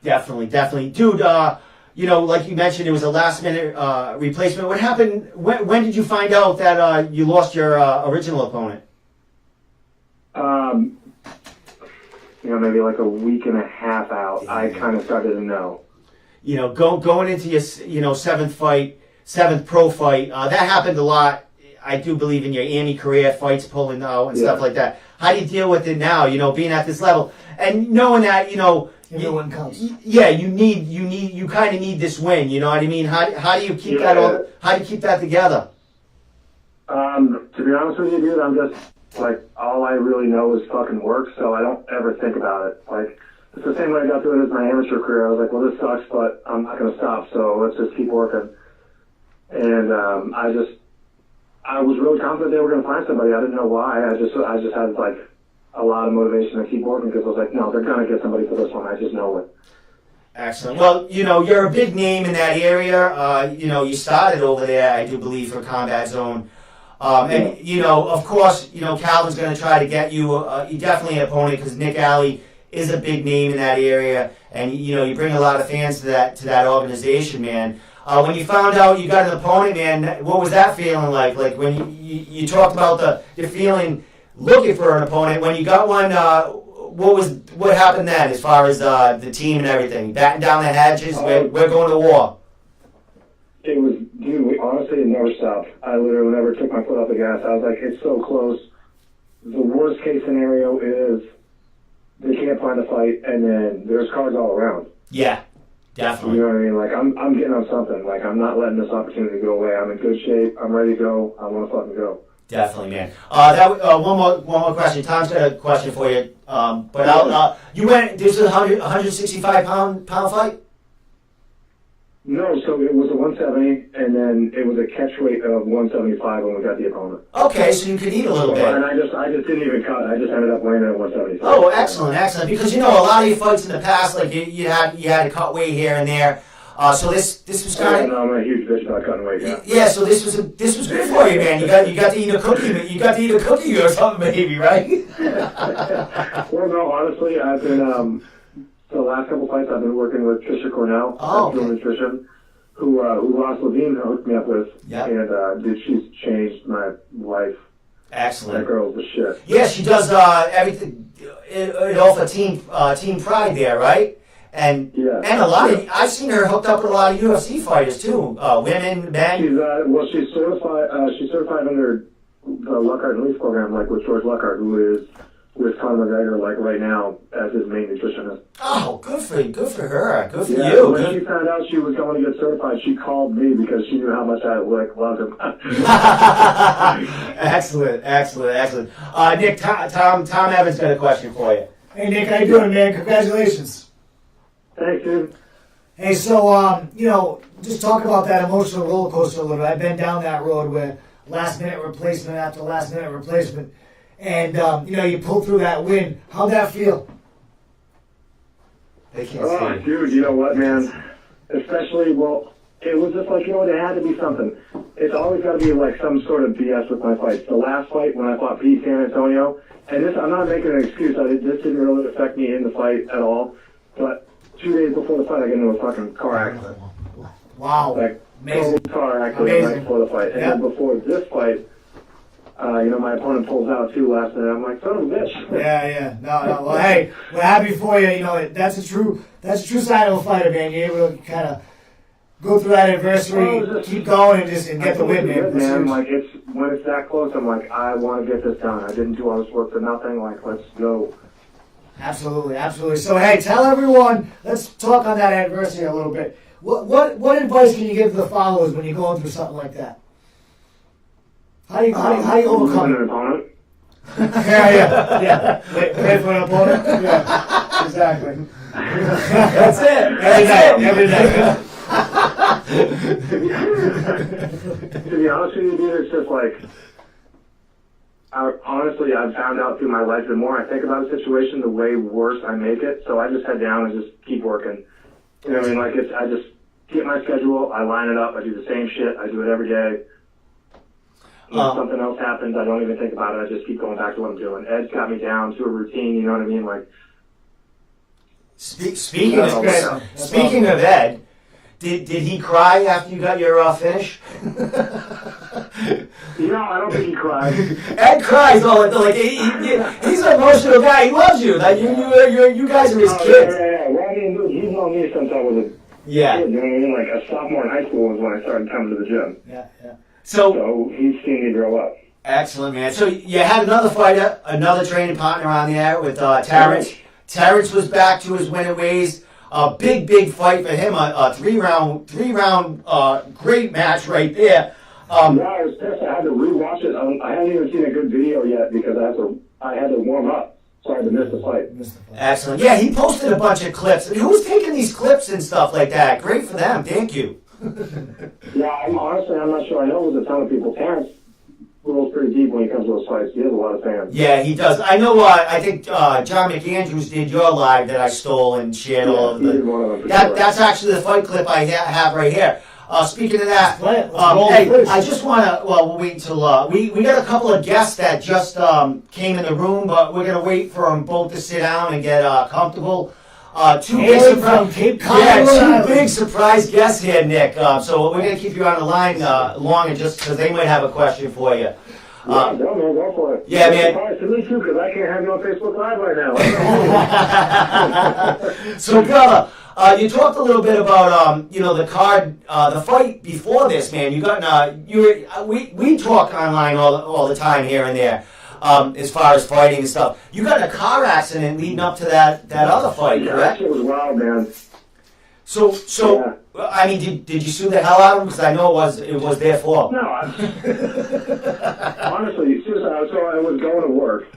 Definitely, dude. Like you mentioned, it was a last-minute replacement. What happened? When did you find out that you lost your original opponent? Maybe like a week and a half out, I kind of started to know. Going into your seventh pro fight, that happened a lot. I do believe in your Annie career, fights pulling out and stuff like that. How do you deal with it now? Being at this level and knowing that Everyone comes. Yeah, you kind of need this win. You know what I mean? How do you keep that all? How do you keep that together? To be honest with you, dude, I'm just like all I really know is fucking work, so I don't ever think about it. Like it's the same way I got through it as my amateur career. I was like, well, this sucks, but I'm not gonna stop, so let's just keep working. And I was really confident they were gonna find somebody. I didn't know why. I just had like a lot of motivation to keep working because I was like, no, they're gonna get somebody for this one. I just know it. Excellent. Well, you're a big name in that area. You started over there, I do believe, for Combat Zone. And, of course, Calvin's going to try to get you definitely an opponent because Nick Alley is a big name in that area. And, you bring a lot of fans to that organization, man. When you found out you got an opponent, man, what was that feeling like? Like when you talked about the feeling looking for an opponent, when you got one, what happened then as far as the team and everything? Batting down the hatches, we're going to war. It was, dude, honestly, it never stopped. I literally never took my foot off the gas. I was like, it's so close. The worst case scenario is they can't find a fight, and then there's cards all around. Yeah, definitely. You know what I mean? Like, I'm getting on something. Like, I'm not letting this opportunity go away. I'm in good shape. I'm ready to go. I want to fucking go. Definitely, man. One more question. Tom's got a question for you. But you went. This was a 165 pound fight. No, so it was a 170, and then it was a catch weight of 175 when we got the opponent. Okay, so you could eat a little bit. And I just didn't even cut. I just ended up weighing at 175. Oh, excellent, excellent. Because a lot of your fights in the past, like you had to cut weight here and there. So this was kind of. No, I'm a huge bitch about cutting weight. Yeah. Yeah, so this was good for you, man. You got to eat a cookie. You got to eat a cookie or something, maybe, right? Well, no, honestly, I've been the last couple fights I've been working with Trisha Cornell, nutrition, who Ross Levine hooked me up with. Yep. And dude, she's changed my life. Excellent. That girl's the shit. Yeah, she does everything. It all for Team Pride there, right? And a lot of I've seen her hooked up with a lot of UFC fighters too, women, men. She's certified. She's certified under the Lockhart and Leaf program, like with George Lockhart, who is with Conor McGregor, like right now as his main nutritionist. Oh, good for her. Good for Yeah, you. When she found out she was going to get certified, she called me because she knew how much I loved him. Excellent. Nick, Tom Evans got a question for you. Hey, Nick, how you doing, man? Congratulations. Thanks, dude. Hey, so, just talk about that emotional roller coaster a little bit. I've been down that road where last-minute replacement after last-minute replacement. And, you pulled through that win. How'd that feel? They can't see it. Dude, you know what, man? Especially, it was just like, there had to be something. It's always got to be like some sort of BS with my fights. The last fight when I fought Pete San Antonio, and this, I'm not making an excuse. This didn't really affect me in the fight at all. But 2 days before the fight, I got into a fucking car accident. Wow. Like, amazing. Car accident right before the fight. And then before this fight, my opponent pulls out too last minute. I'm like, son of a bitch. Yeah. No. Well, hey, we're happy for you. That's a true side of a fighter, man. You're able to kind of go through that adversity, keep going, and get the win, man. Like, when it's that close, I'm like, I want to get this done. I didn't do all this work for nothing. Like, let's go. Absolutely. So, hey, tell everyone, let's talk on that adversity a little bit. What advice can you give to the followers when you're going through something like that? How do you overcome an opponent? Yeah. Wait for an opponent? Yeah, exactly. That's it. Every day. To be honest with you, dude, it's just like, honestly, I've found out through my life, the more I think about a situation, the way worse I make it. So I just head down and just keep working. You know what I mean? Like, I just get my schedule, I line it up, I do the same shit, I do it every day. If something else happens, I don't even think about it. I just keep going back to what I'm doing. Ed's got me down to a routine, you know what I mean? Like, speaking of Ed, did he cry after you got your finish? I don't think he cried. Ed cries all the time. He's an emotional guy. He loves you. Like you guys are his kids. Yeah. Well, I mean, he's known me since I was a kid. You know what I mean? Like a sophomore in high school was when I started coming to the gym. Yeah. So he's seen me grow up. Excellent, man. So you had another fighter, another training partner on there with Terrence. Terrence was back to his winning ways. A big fight for him. A three round great match right there. I was pissed. I had to rewatch it. I hadn't even seen a good video yet because I had to warm up, so I had to miss the fight. Excellent. Yeah, he posted a bunch of clips. Who's taking these clips and stuff like that? Great for them. Thank you. Yeah, I'm not sure. I know there's a ton of people. Terrence rolls pretty deep when he comes to those fights. He has a lot of fans. Yeah, he does. I know. I think John McAndrews did your live that I stole and shared all of them. That's actually the fight clip I have right here. Speaking of that, hey, I just want to. Well, we'll wait until we got a couple of guests that just came in the room, but we're gonna wait for them both to sit down and get comfortable. Two big surprise guests here, Nick. So we're gonna keep you on the line longer, just because they might have a question for you. Go for it. Yeah, man. To me too, because I can't have you on Facebook Live right now. So, brother, you talked a little bit about the card, the fight before this, man. You got we talk online all the time here and there. As far as fighting and stuff, you got in a car accident leading up to that other fight, correct? It was wild, man. So yeah. I mean, did you sue the hell out of them? Because I know it was their fault. No, honestly, seriously, I was going to work,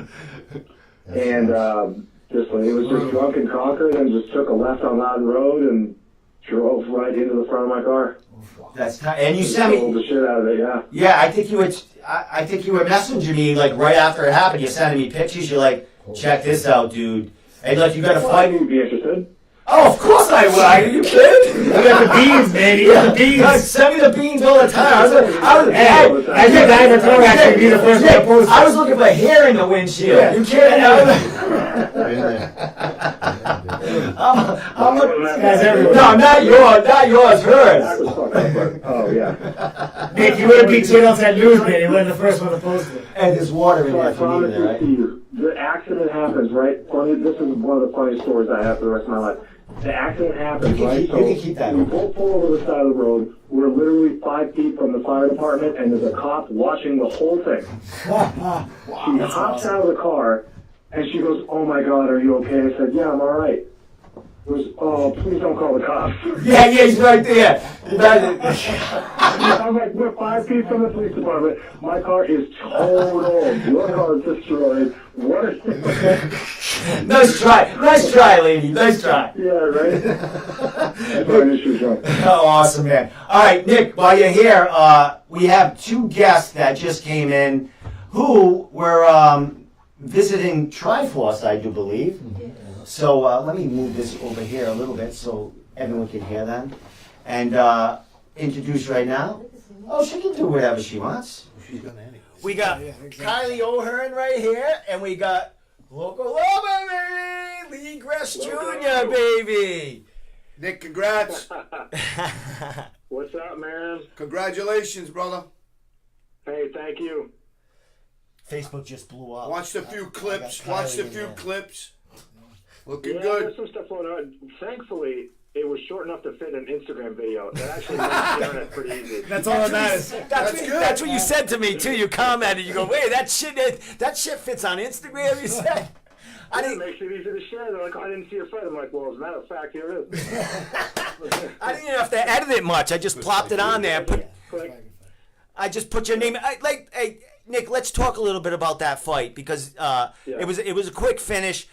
and it was just drunk and conquered, and just took a left on Loudon Road and drove right into the front of my car. That's and you sent Pulled me. the shit out of it, yeah. Yeah, I think you were. I think you were messaging me like right after it happened. You're sending me pictures. You're like, check this out, dude. And like, you got to fight. You'd be interested. Oh, of course I would. Are you kidding? You got the beans, man. You got the beans. God, send me the beans all the time. I was Hey, I think I had to throw actually be the first one to post. I was looking for hair in the windshield. Yeah. You kidding? I'm Guys everywhere. no, not yours, That hers. was fucked up, but, oh, yeah. Nick, you would have beat Channel 10 News, man. You would have the first one to post it. And there's water in So there I if you need promise it, you, right? Steve, the accident happens, right? Funny, this is one of the funniest stories I have for the rest of my life. The accident happens, You can right? keep- you can keep that. we both pull over the side of the road. We're literally 5 feet from the fire department, and there's a cop watching the whole thing. She hops out of the car, and she goes, "Oh my God, are you okay?" I said, "Yeah, I'm all right." It was, "Oh, please don't call the cops." Yeah, he's right there. I'm like, we're 5 feet from the police department. My car is totaled. Your car is destroyed. What is Nice try, lady. Nice try. Yeah, right? That's my issue, John. Oh, awesome, man. All right, Nick, while you're here, we have 2 guests that just came in who were visiting Triforce, I do believe. So let me move this over here a little bit so everyone can hear them. And introduce right now. Oh, she can do whatever she wants. She's gonna anyway. We got Kylie O'Hearn right here, and we got Local Loba, baby! Lee Gresh Jr., baby! Nick, congrats. What's up, man? Congratulations, brother. Hey, thank you. Facebook just blew up. Watched a few clips. Kylie Watched a in few there. clips. Looking Yeah, good. there's some stuff going on. Thankfully, it was short enough to fit in an Instagram video. That actually made the internet pretty easy. That's all that matters. That's good. That's what you said to me too. You commented. You go, wait, that shit fits on Instagram. You said. I It didn't. makes it easy to share. They're like, "Oh, I didn't see your fight." I'm like, "Well, as a matter of fact, here it is." I didn't even have to edit it much. I just plopped it on there. Click. I just put your name. Hey, Nick, let's talk a little bit about that fight because it was a quick finish.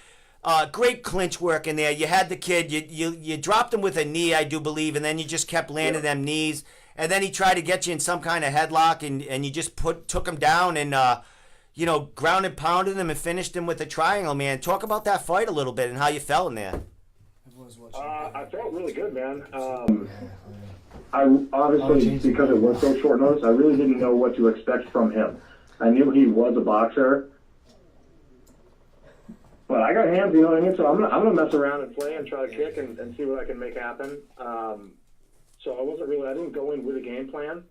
Great clinch work in there. You had the kid. You dropped him with a knee, I do believe, and then you just kept landing them knees. And then he tried to get you in some kind of headlock, and you just took him down and ground and pounded him and finished him with a triangle. Man, talk about that fight a little bit and how you felt in there. I felt really good, man. I obviously, because it was so short notice, I really didn't know what to expect from him. I knew he was a boxer, but I got hands, you know what I mean? So I'm gonna mess around and play and try to kick and see what I can make happen. So I didn't go in with a game plan.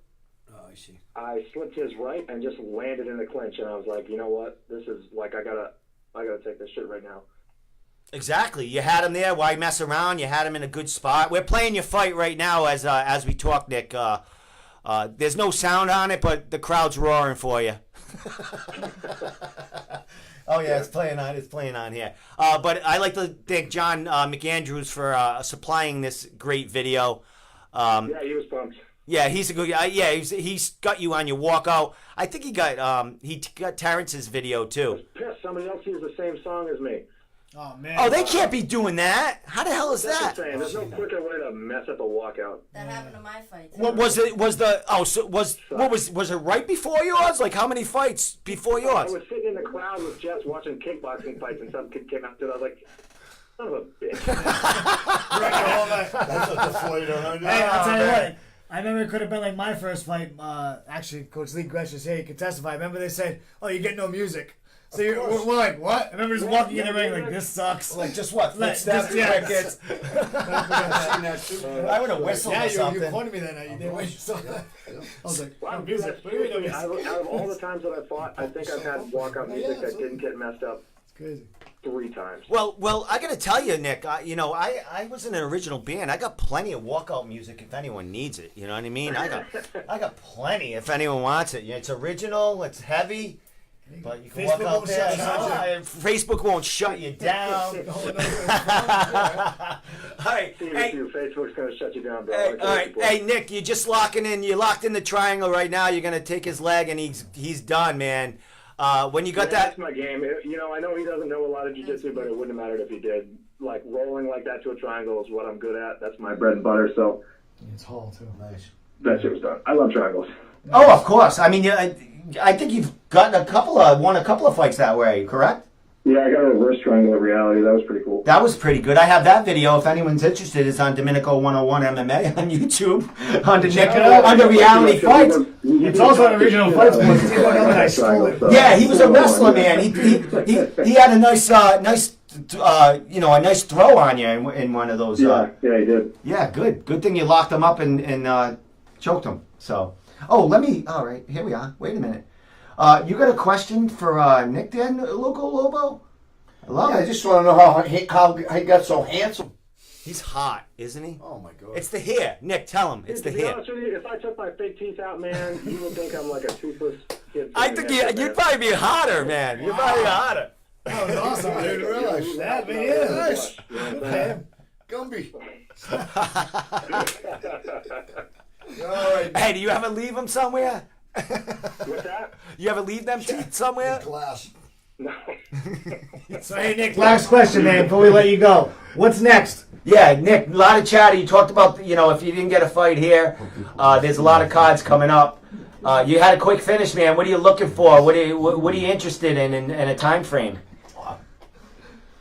Oh, I see. I slipped his right and just landed in the clinch, and I was like, you know what? This is like I gotta take this shit right now. Exactly. You had him there. Why mess around? You had him in a good spot. We're playing your fight right now as we talk, Nick. There's no sound on it, but the crowd's roaring for you. Oh yeah, it's playing on. It's playing on here. But I like to thank John McAndrews for supplying this great video. Yeah, he was pumped. Yeah, he's a good guy. Yeah, he's got you on your walkout. I think he got Terrence's video too. Pissed. Somebody else used the same song as me. Oh, man. Oh, they can't be doing that. How the hell is That's that? insane. There's no quicker way to mess up a walkout. That happened to my fight. What was it? Was it right before yours? Like how many fights before I yours? was sitting in the crowd with Jets watching kickboxing fights, and some kid came out to it. I was like, son of a bitch. That's a deflator, huh? Hey, I'll tell you what. I remember it could have been like my first fight. Actually, Coach Lee Gresh is here. He could testify. I remember they said, "Oh, you get no music." So we're like, "What?" I remember just walking in the ring like, "This sucks." Like, just what? Like, Footsteps, just- crickets. I've seen that too. I would have whistled Yeah, or you something. pointed me that night. You did what you saw. I was like, Wow, "No dude, music." that's What do you mean no seriously, music? out of all the times that I fought, I think I've had walkout music that didn't get messed up It's crazy. 3 times. Well, I gotta tell you, Nick. I was in an original band. I got plenty of walkout music if anyone needs it. You know what I mean? I got plenty if anyone wants it. It's original. It's heavy. But you can walk Facebook out won't there. shut you down. Facebook won't shut you down. All right, See hey, you. Facebook's going to shut you down, bro. hey, all right, hey, Nick, you're just locking in. You're locked in the triangle right now. You're gonna take his leg, and he's done, man. When you got Yeah, that, that's my game. I know he doesn't know a lot of jiu-jitsu, but it wouldn't have mattered if he did. Like, rolling like that to a triangle is what I'm good at. That's my bread and butter, so. It's Hall too. Nice. that shit was done. I love triangles. Oh, of course. I mean, I think you've gotten won a couple of fights that way, correct? Yeah, I got a reverse triangle at reality. That was pretty cool. That was pretty good. I have that video. If anyone's interested, it's on Domenico 101 MMA on YouTube under reality fights. It's also an original fight. I stole it. Yeah, he was a wrestler, man. He had a nice a nice throw on you in one of those. Yeah, he did. Yeah, good. Good thing you locked him up and choked him. So, all right, here we are. Wait a minute. You got a question for Nick then, Loco Lobo? I love I it. just want to know how he got so handsome. He's hot, isn't he? Oh my God. It's the hair. Nick, tell him. It's the To be hair. honest with you, if I took my fake teeth out, man, you would think I'm like a toothless kid. I think you'd probably be hotter, man. You'd probably be hotter. That was awesome. I didn't realize that. Man, yeah. Nice. Okay. Gumby. All right. Hey, do you ever leave them somewhere? What's that? You ever leave them teeth somewhere? Glass. No. So, hey, Nick, last question, man, before we let you go. What's next? Yeah, Nick, a lot of chatter. You talked about, if you didn't get a fight here, there's a lot of cards coming up. You had a quick finish, man. What are you looking for? What are you interested in a time frame?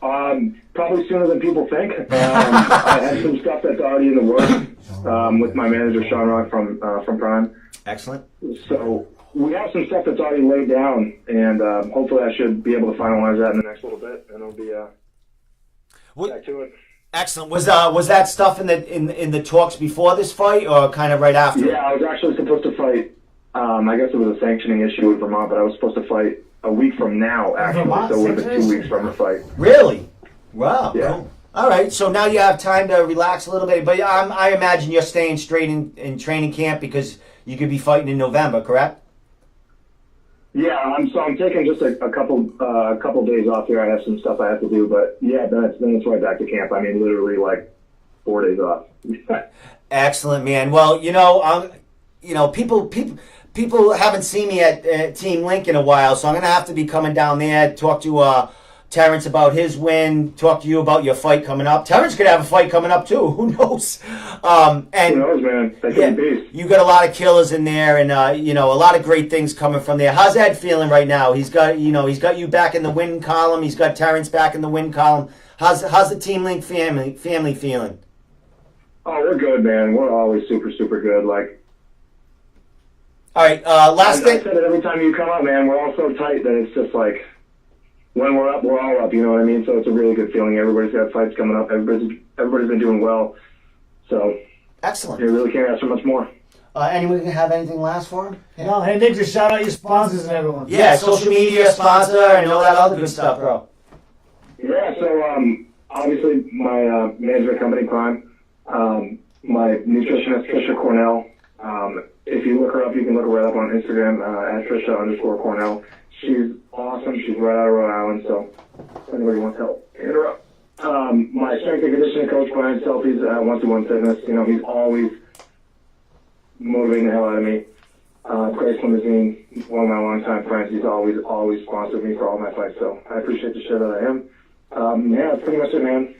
Probably sooner than people think. I have some stuff that's already in the works with my manager Sean Rock from Prime. Excellent. So we have some stuff that's already laid down, and hopefully I should be able to finalize that in the next little bit, and it'll be back to it. Excellent. Was that stuff in the talks before this fight, or kind of right after? Yeah, I was actually supposed to fight. I guess it was a sanctioning issue with Vermont, but I was supposed to fight a week from now, actually. Vermont So it would have been 2 sanctions? weeks from the fight. Really? Wow. Yeah. Cool. All right. So now you have time to relax a little bit, but I imagine you're staying straight in training camp because you could be fighting in November, correct? Yeah, I'm taking just a couple days off here. I have some stuff I have to do, but yeah, then it's right back to camp. I mean, literally like 4 days off. Excellent, man. Well, people haven't seen me at Team Link in a while, so I'm gonna have to be coming down there, talk to Terrence about his win, talk to you about your fight coming up. Terrence could have a fight coming up too. Who knows? Who knows, man? That could be beast. You got a lot of killers in there, and a lot of great things coming from there. How's Ed feeling right now? He's got you back in the win column. He's got Terrence back in the win column. How's the Team Link family feeling? Oh, we're good, man. We're always super, super good. Like, all right, last I thing. said it every time you come up, man. We're all so tight that it's just like, when we're up, we're all up. You know what I mean? So it's a really good feeling. Everybody's got fights coming up. Everybody's been doing well. So Excellent. you really can't ask for much more. Anyone have anything last for him? No, hey, Nick, just shout out your sponsors and everyone. Yeah, social media sponsor and all that other good stuff, bro. Yeah. So obviously my management company, Prime. My nutritionist, Trisha Cornell. If you look her up, you can look her right up on Instagram at Trisha_Cornell. She's awesome. She's right out of Rhode Island, so if anybody wants help, hit her up. My strength and conditioning coach, Brian Selfies at 121 Fitness. He's always motivating the hell out of me. Grace Limousine, one of my longtime friends. He's always sponsored me for all my fights, so I appreciate the shit out of him. Yeah, that's pretty much it, man.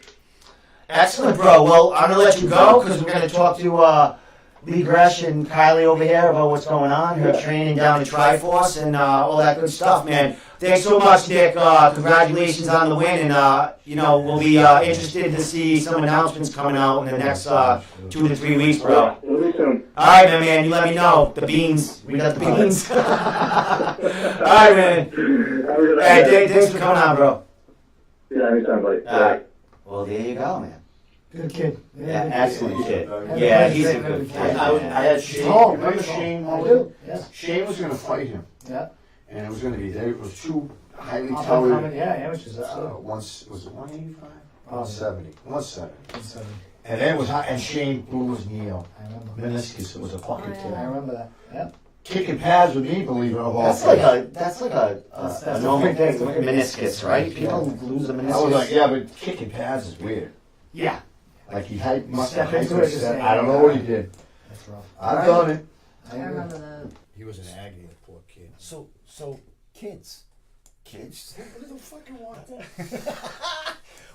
Excellent, bro. Well, I'm going to let you go because we're going to talk to Lee Gresh and Kylie over here about what's going on, her training down at Triforce and all that good stuff, man. Thanks so much, Dick. Congratulations on the win, and we'll be interested to see some announcements coming out in the next 2 to 3 weeks, bro. We'll be soon. All right, man. You let me know. The beans. We got the beans. All right, man. Have a good night. Hey, thanks for coming on, bro. Yeah, anytime, buddy. All right. Well, there you go, man. Good kid. Yeah, excellent kid. Yeah, Yeah, he's a good kid. I had Shane. Oh, Remember Shane? I do. Yeah. Shane was going to fight him, Yeah. and it was going to be there. It was two highly Up and touted. coming, yeah, amateurs. Was it 185? Oh, 170. 170. So, And then it was hot, and Shane blew his knee out. I remember. Meniscus. It was a fucking I kid. remember that. Yeah. Kicking pads with me, believe it or not. That's like a That's normal a thing. thing. Meniscus, right? People lose a meniscus. I was like, yeah, but kicking pads is weird. Yeah. Like must Step have into hyper it, just step. saying, I don't know what he did. That's rough. I've done it. I remember that. He was in agony, the poor kid. So kids. What the fuck you want?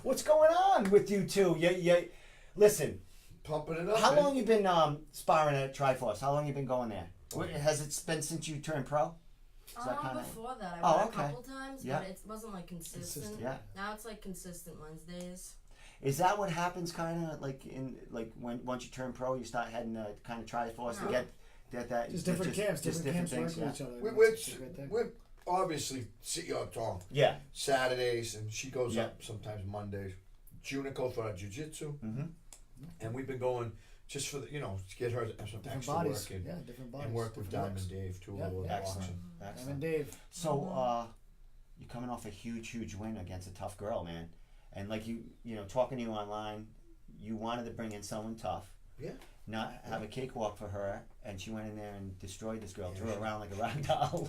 What's going on with you two? You listen. pumping it up. How man. long you been sparring at Triforce? How long you been going there? Has it been since you turned pro? Before that, I Oh, went okay. a couple times, Yeah. but it wasn't like consistent. Yeah. Now it's like consistent Wednesdays. Is that what happens kind of like when once you turn pro, you start heading to kind of Triforce to get that Just different camps, different camps things, working yeah. with each other. We're obviously Tom. Yeah. Saturdays, and she goes Yeah. up sometimes Mondays. Juniko for our jiu-jitsu. Mm-hmm. And we've been going just for the, to get her some Different extra bodies. work in. Yeah, different bodies. And work with different Diamond looks. Dave too. Yeah, a little yeah. boxing. Diamond Dave. So you're coming off a huge win against a tough girl, man. And like you talking to you online, you wanted to bring in someone tough. Yeah. Not have a cakewalk for her, and she went in there and destroyed this girl, threw her around like a rag doll.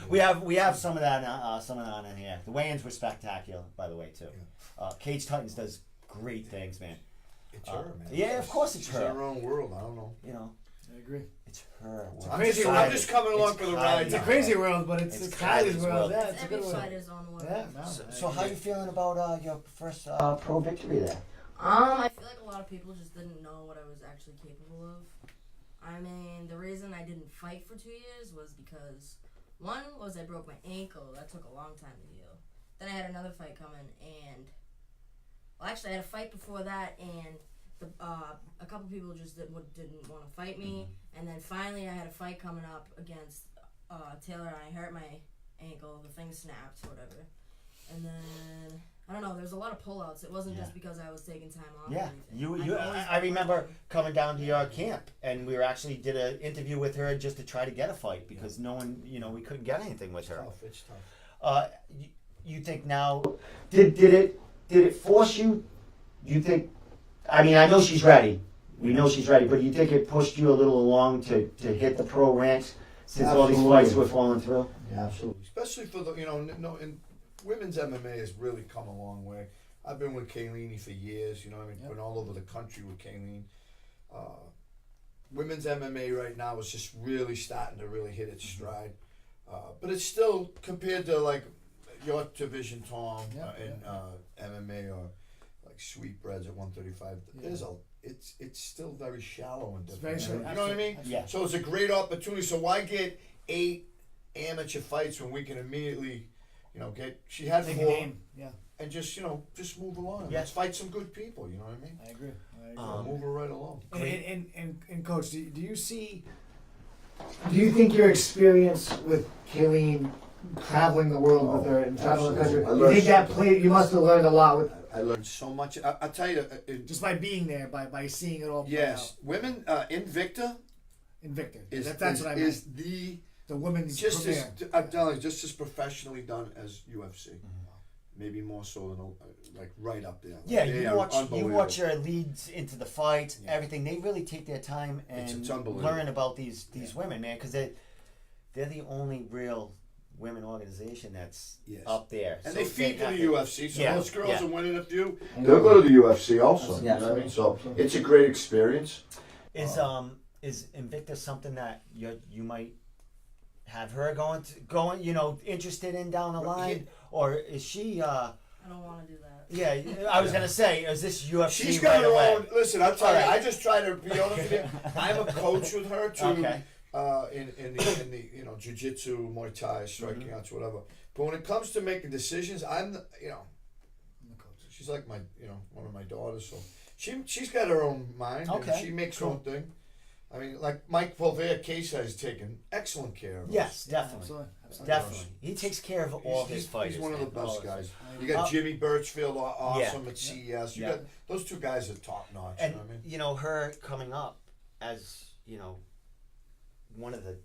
we have some of that on in here. The weigh-ins were spectacular, by the way, too. Cage Titans does great things, man. It's her, man. Yeah, of course it's She's her. in her own world. I don't know. I agree. It's her. I'm just coming along for the ride. It's a crazy world, but it's Kylie's world. Yeah, it's a Every good world. fighter's on one. Yeah, no, So how you feeling about your first pro victory there? I feel like a lot of people just didn't know what I was actually capable of. I mean, the reason I didn't fight for 2 years was because one was I broke my ankle. That took a long time to heal. Then I had another fight coming, and actually I had a fight before that, and a couple people just didn't want to fight me. And then finally I had a fight coming up against Taylor, and I hurt my ankle. The thing snapped, whatever. And then I don't know. There's a lot of pullouts. It wasn't just because I was taking time off. Yeah, or anything. I remember coming down to your camp, and we did an interview with her just to try to get a fight because no one, we couldn't get anything with her. It's tough. You think now? Did it force you? Do you think? I mean, I know she's ready. We know she's ready, but you think it pushed you a little along to hit the pro ranks since all these fights were falling through? Yeah, absolutely. Especially for the in women's MMA has really come a long way. I've been with Kayleen for years. Been all over the country with Kayleen. Women's MMA right now is just really starting to really hit its stride. But it's still compared to like your division, Tom, in MMA or like Sweetbreads at 135. There's it's still very shallow and different. It's very shallow. You know what I mean? Yeah. So it's a great opportunity. So why get 8 amateur fights when we can immediately, get? She had Big 4. name. Yeah, And just move along. Yeah. Let's fight some good people. You know what I mean? I agree. Move her right along. And coach, do you see? Do you think your experience with Kayleen, traveling the world with her and traveling the country, you think that played? You must have learned a lot with. I learned so much. I'll tell you. Just by being there, by seeing it all play Yes, out. women Invicta Invicta. is That's what I meant. is the women's just premiere. I'm telling you, just as professionally done as UFC. Maybe more so than like right up there. Yeah, They you are watch unbelievable. your leads into the fights, everything. They really take their time and It's unbelievable. learn about these women, man, because they're the only real women organization that's up there. And So they feed to have the UFC, so those girls are winning a few. They'll go to the UFC also. Yeah. You know what I mean? So it's a great experience. Is Invicta something that you might have her going interested in down the line, or is she? I don't want to do that. Yeah, I was gonna say, is this UFC She's got right her away? own. Listen, I'll tell you. Alright. I just try to be honest with you. I'm a coach with her too. Okay. In the jiu-jitsu, Muay Thai, striking arts, whatever. But when it comes to making decisions, I'm the coach. She's like my one of my daughters, so she's got her own mind. Okay, And she makes her own thing. I mean, like Mike Polvea Case has taken excellent care of us. Yes, definitely. Absolutely. Definitely. He takes care of all his fighters. He's one of the man. All best his guys. fighters. You got Jimmy Birchfield, awesome at CES. You Yeah. got those two guys are top notch. And you know what I mean? her coming up as one of the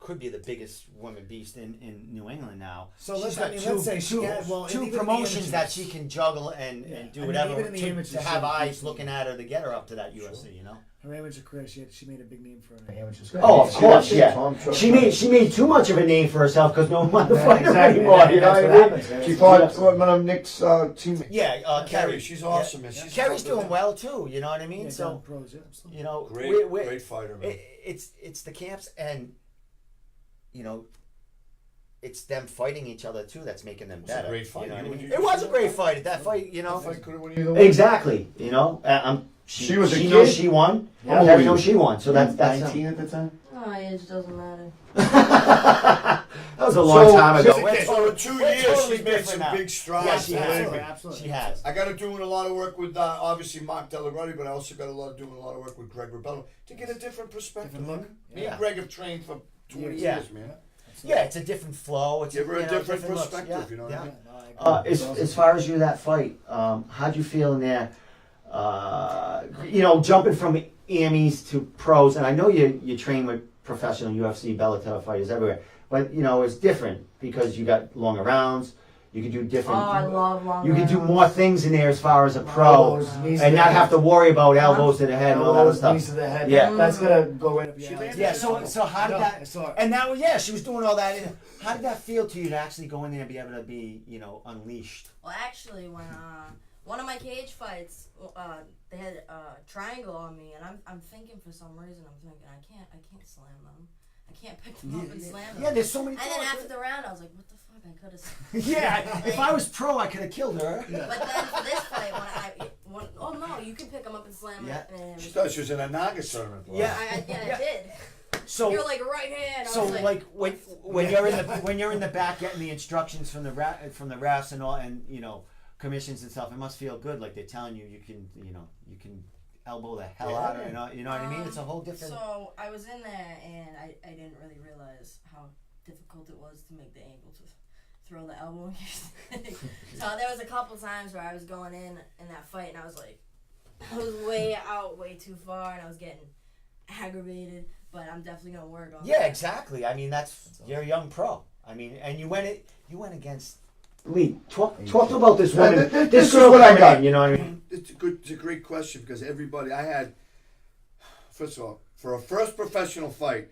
could be the biggest woman beast in New England now. So She's let's got say she had two even in the promotions that amateurs. she can juggle and do I mean, whatever even in the amateurs, to have she- eyes looking at her to get her up to that UFC. Her amateur career, she made a big name for her amateurs. Oh, of course, yeah. Tom, trust She me. made too much of a name for herself because no one wanted to Yeah, fight her exactly. anymore. You know That's what what I mean? happens. She fought one of Nick's teammates. Yeah, Kerry. She's awesome. Man. Yeah. She's Kerry's top of doing well too. You know what I mean? Yeah, So down pros, yeah, absolutely. great fighter, man. it's the camps and it's them fighting each other too that's making them It was a better. great fight. You know what I Would mean? you It was say a great that? fight. That fight, That fight could have won either way. Exactly. I'm She was a She kid? knows she won. How Yeah, old I were know you? she won. So that's 19 at the time? Oh, age doesn't matter. That was a long time ago. So in 2 we're years, totally she's made some different now. big strides. Yeah, she has. Absolutely, absolutely. She has. I got her doing a lot of work with obviously Mark Delagrotti, but I also got doing a lot of work with Greg Rebello to get a different perspective. Different look. Me Yeah. and Greg have trained for 20 Yeah. years, man. Yeah, it's a different flow. It's Give her a different looks. perspective, Yeah, you know what yeah. I mean? No, I agree. As far as you that fight, how'd you feel in there? Jumping from amies to pros, and I know you train with professional UFC, Bellator fighters everywhere, but it's different because you got longer rounds. You can do different. Oh, I love long You can do rounds. more things in there as far as a pro, Elbows, knees to and the not head. have to worry about elbows to the head and all that other Elbows, knees to stuff. the head. Yeah. That's gonna go right up your She alley. landed Yeah. So how did No, I that? saw it. And now, yeah, she was doing all that. How did that feel to you to actually go in there and be able to be, unleashed? Well, actually, when one of my cage fights, they had a triangle on me, and I'm thinking for some reason, I can't slam them. I can't pick them up and slam them. Yeah, there's so many. And then after the round, I was like, what the fuck? I could have. Yeah, if I was pro, I could have killed her. But then for this fight, oh no, you can pick them up and slam Yeah. them. And She thought she was in a Naga tournament. bro. Yeah. I did. So You're like right hand. I So was like when you're in the back getting the instructions from the refs and all and commissions and stuff, it must feel good. Like they're telling you can elbow the hell out of her. You know what I mean? It's a whole different. So I was in there and I didn't really realize how difficult it was to make the angle to throw the elbow. So there was a couple times where I was going in that fight and I was way out, way too far, and I was getting aggravated. But I'm definitely gonna work on. Yeah, that. exactly. I mean, you're a young pro. I mean, and you went against. Lee, talk about this woman. This girl what I coming got. in, you know what I mean? It's a great question because everybody I had. First of all, for a first professional fight,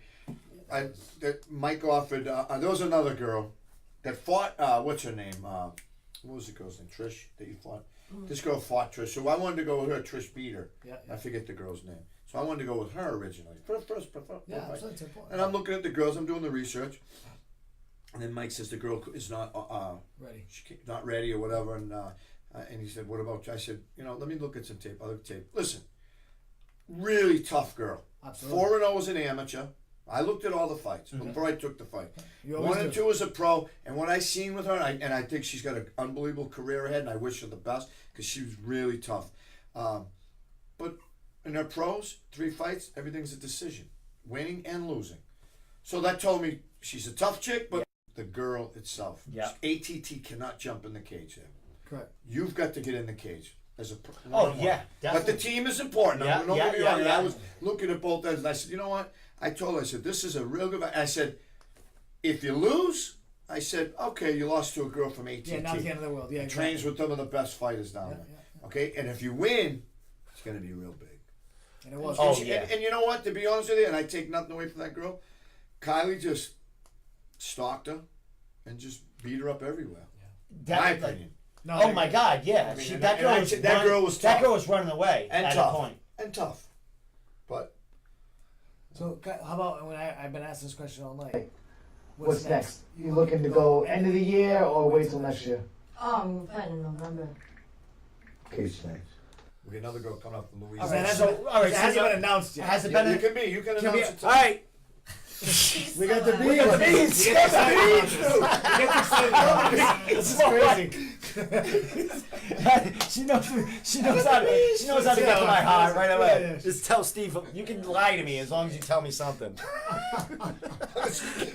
that Mike offered. There was another girl that fought. What's her name? What was the girl's name? Trish that you fought. This girl fought Trish, so I wanted to go with her. Trish beat her. Yeah. I forget the girl's name. So I wanted to go with her originally for the first fight. Yeah, absolutely. It's important. And I'm looking at the girls. I'm doing the research, and then Mike says the girl is not Ready. not ready or whatever. And he said, "What about?" I said, "Let me look at some tape. Other tape. Listen, really tough girl. Absolutely. 4-0 as an amateur. I looked at all the fights before I took the fight. You always 1 and do. 2 as a pro, and what I seen with her, and I think she's got an unbelievable career ahead, and I wish her the best because she was really tough. But in her pros, 3 fights, everything's a decision, winning and losing. So that told me she's a tough chick, but the girl itself, ATT cannot jump in the cage there. Correct. You've got to get in the cage as a. Oh yeah, But definitely. the team is important. Yeah, Don't get me wrong. And yeah. I was looking at both ends, and I said, you know what? I told her, I said, this is a real good. I said, if you lose, I said, okay, you lost to a girl from ATT. Yeah, not the end of the world. Yeah, exactly. Trains with some of the best fighters down there. Yeah. Okay, and if you win, it's going to be real big. And it was. Oh, And she- yeah. and you know what? To be honest with you, and I take nothing away from that girl, Kylie just stalked her and just beat her up everywhere. My opinion. No, Oh my God, yeah. I mean, She, and that I- girl and was that running- girl was That tough. girl was running away And at tough. a point. And tough. But So how about when I've been asked this question all night? What's next? You looking to go end of the year or wait till next year? I'm fighting in November. Case thanks. we got another girl coming up from All Louisiana. right, So, all right, it so hasn't you- been announced yet. Has it Yeah, been? you can be. You can Can we- announce it. all right. We got the beans. We got the beans. We got the beans, dude. This is crazy. she knows how to get to my heart right away. Yeah, yeah. Just tell Steve you can lie to me as long as you tell me something.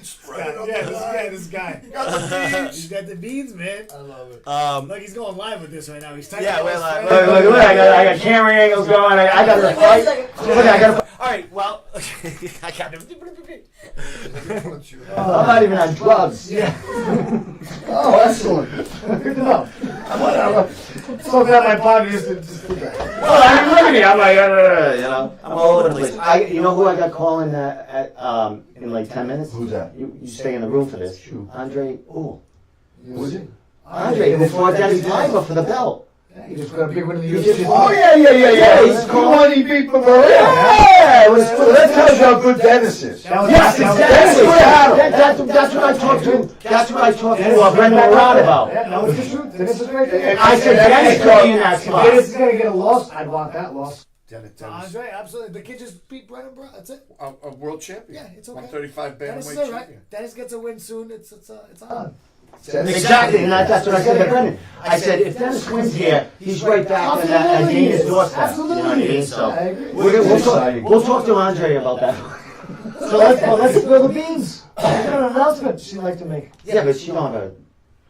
Spread it on the This guy. Got the beans. He's got the beans, man. I love it. Like he's going live with this right now. He's typing. Yeah, all we're his live. friends. Look, I got camera angles going. I got to fight. Look, I got to. All right, well, I got to. I'm not even on drugs. Yeah. Oh, excellent. Good to know. So glad my partner used to just do that. Well, I mean, look at me. I'm like, I'm all over the place. You know who I got calling in like 10 minutes? Who's that? You stay in the room for this. Who? Andre. Ooh. Who is it? Andre, who fought Dennis Piper for the belt. Yeah, he just got a big one in the He UFC. just- Oh, yeah. He's The calling. one he beat Marotte. Yeah, it was So that tells you how good Dennis is. That was- Yes, that was- exactly. That's That's what I talked to. That's what I talked to Brendon Marotte about. Yeah, that was the truth. Dennis is right there. I said Dennis could be in that spot. If Dennis is gonna get a loss, I'd want that loss. Dennis, Andre, absolutely. The kid just beat Brendon Marotte. That's it. a world champion. Yeah, it's okay. 135 Dennis is bantamweight all right. champion. Dennis gets a win soon. It's on. Exactly, and that's what I said to Brendan. I said, if Dennis wins here, he's right back at Dana's doorstep. Absolutely. You know what I mean? So I agree. we'll talk to Andre about that. So let's spill the beans. She's got an announcement she'd like to make. Yeah, but she don't have a.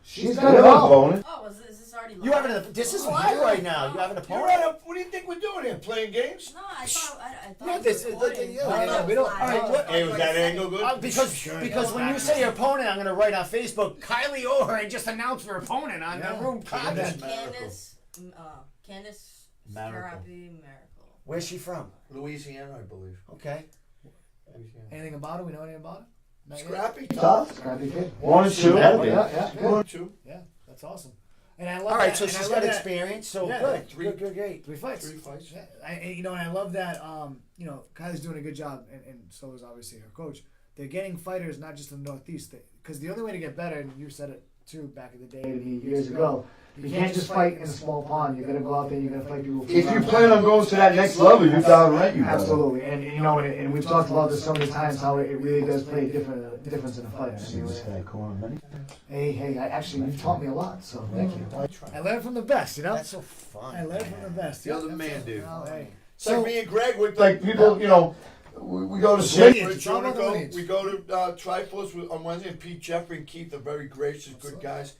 She's got it all. Oh, is this already live? You having a? This is live right now. You having a You're opponent? right. What do you think we're doing here? Playing games? No, I thought Yeah, it was this is- recording. yeah, I thought yeah, it we was don't- live. all right, what- Hey, was that angle good? Because when you say your opponent, I'm gonna write on Facebook. Kylie O'Hearn just announced her opponent on the room comment. Candace Miracle. Scrappy Miracle. Where's she from? Louisiana, I believe. Okay. Anything about it? We know anything about it? Not yet? Scrappy, Tough. Scrappy kid. 1 and 2. Oh, yeah, good. 1-2. Yeah, that's awesome. And I love All right, that. so and I she's love got that- experience. So Yeah, good. three- Good. Great. 3 fights. 3 fights. Yeah, and I love that. Kylie's doing a good job, and so is obviously her coach. They're getting fighters not just in the Northeast, because the only way to get better, and you said it too back in the day, years ago, you can't just fight in a small pond. You got to go out there. You got to fight people. If you plan on going to that next level, you're down right. You better. Absolutely, and we've talked about this so many times how it really does play a difference in a fight. See this guy calling me? Hey, you've taught me a lot, so thank you. I learned from the best, you know. That's so fun. I learned from the best. The other Yeah, man, that's dude. it. Well, hey. It's like me and Greg would Like people, we go to sleep. It's all about the lineage. We go to Triforce on Wednesday, and Pete Jeffrey and Keith are very gracious, good guys.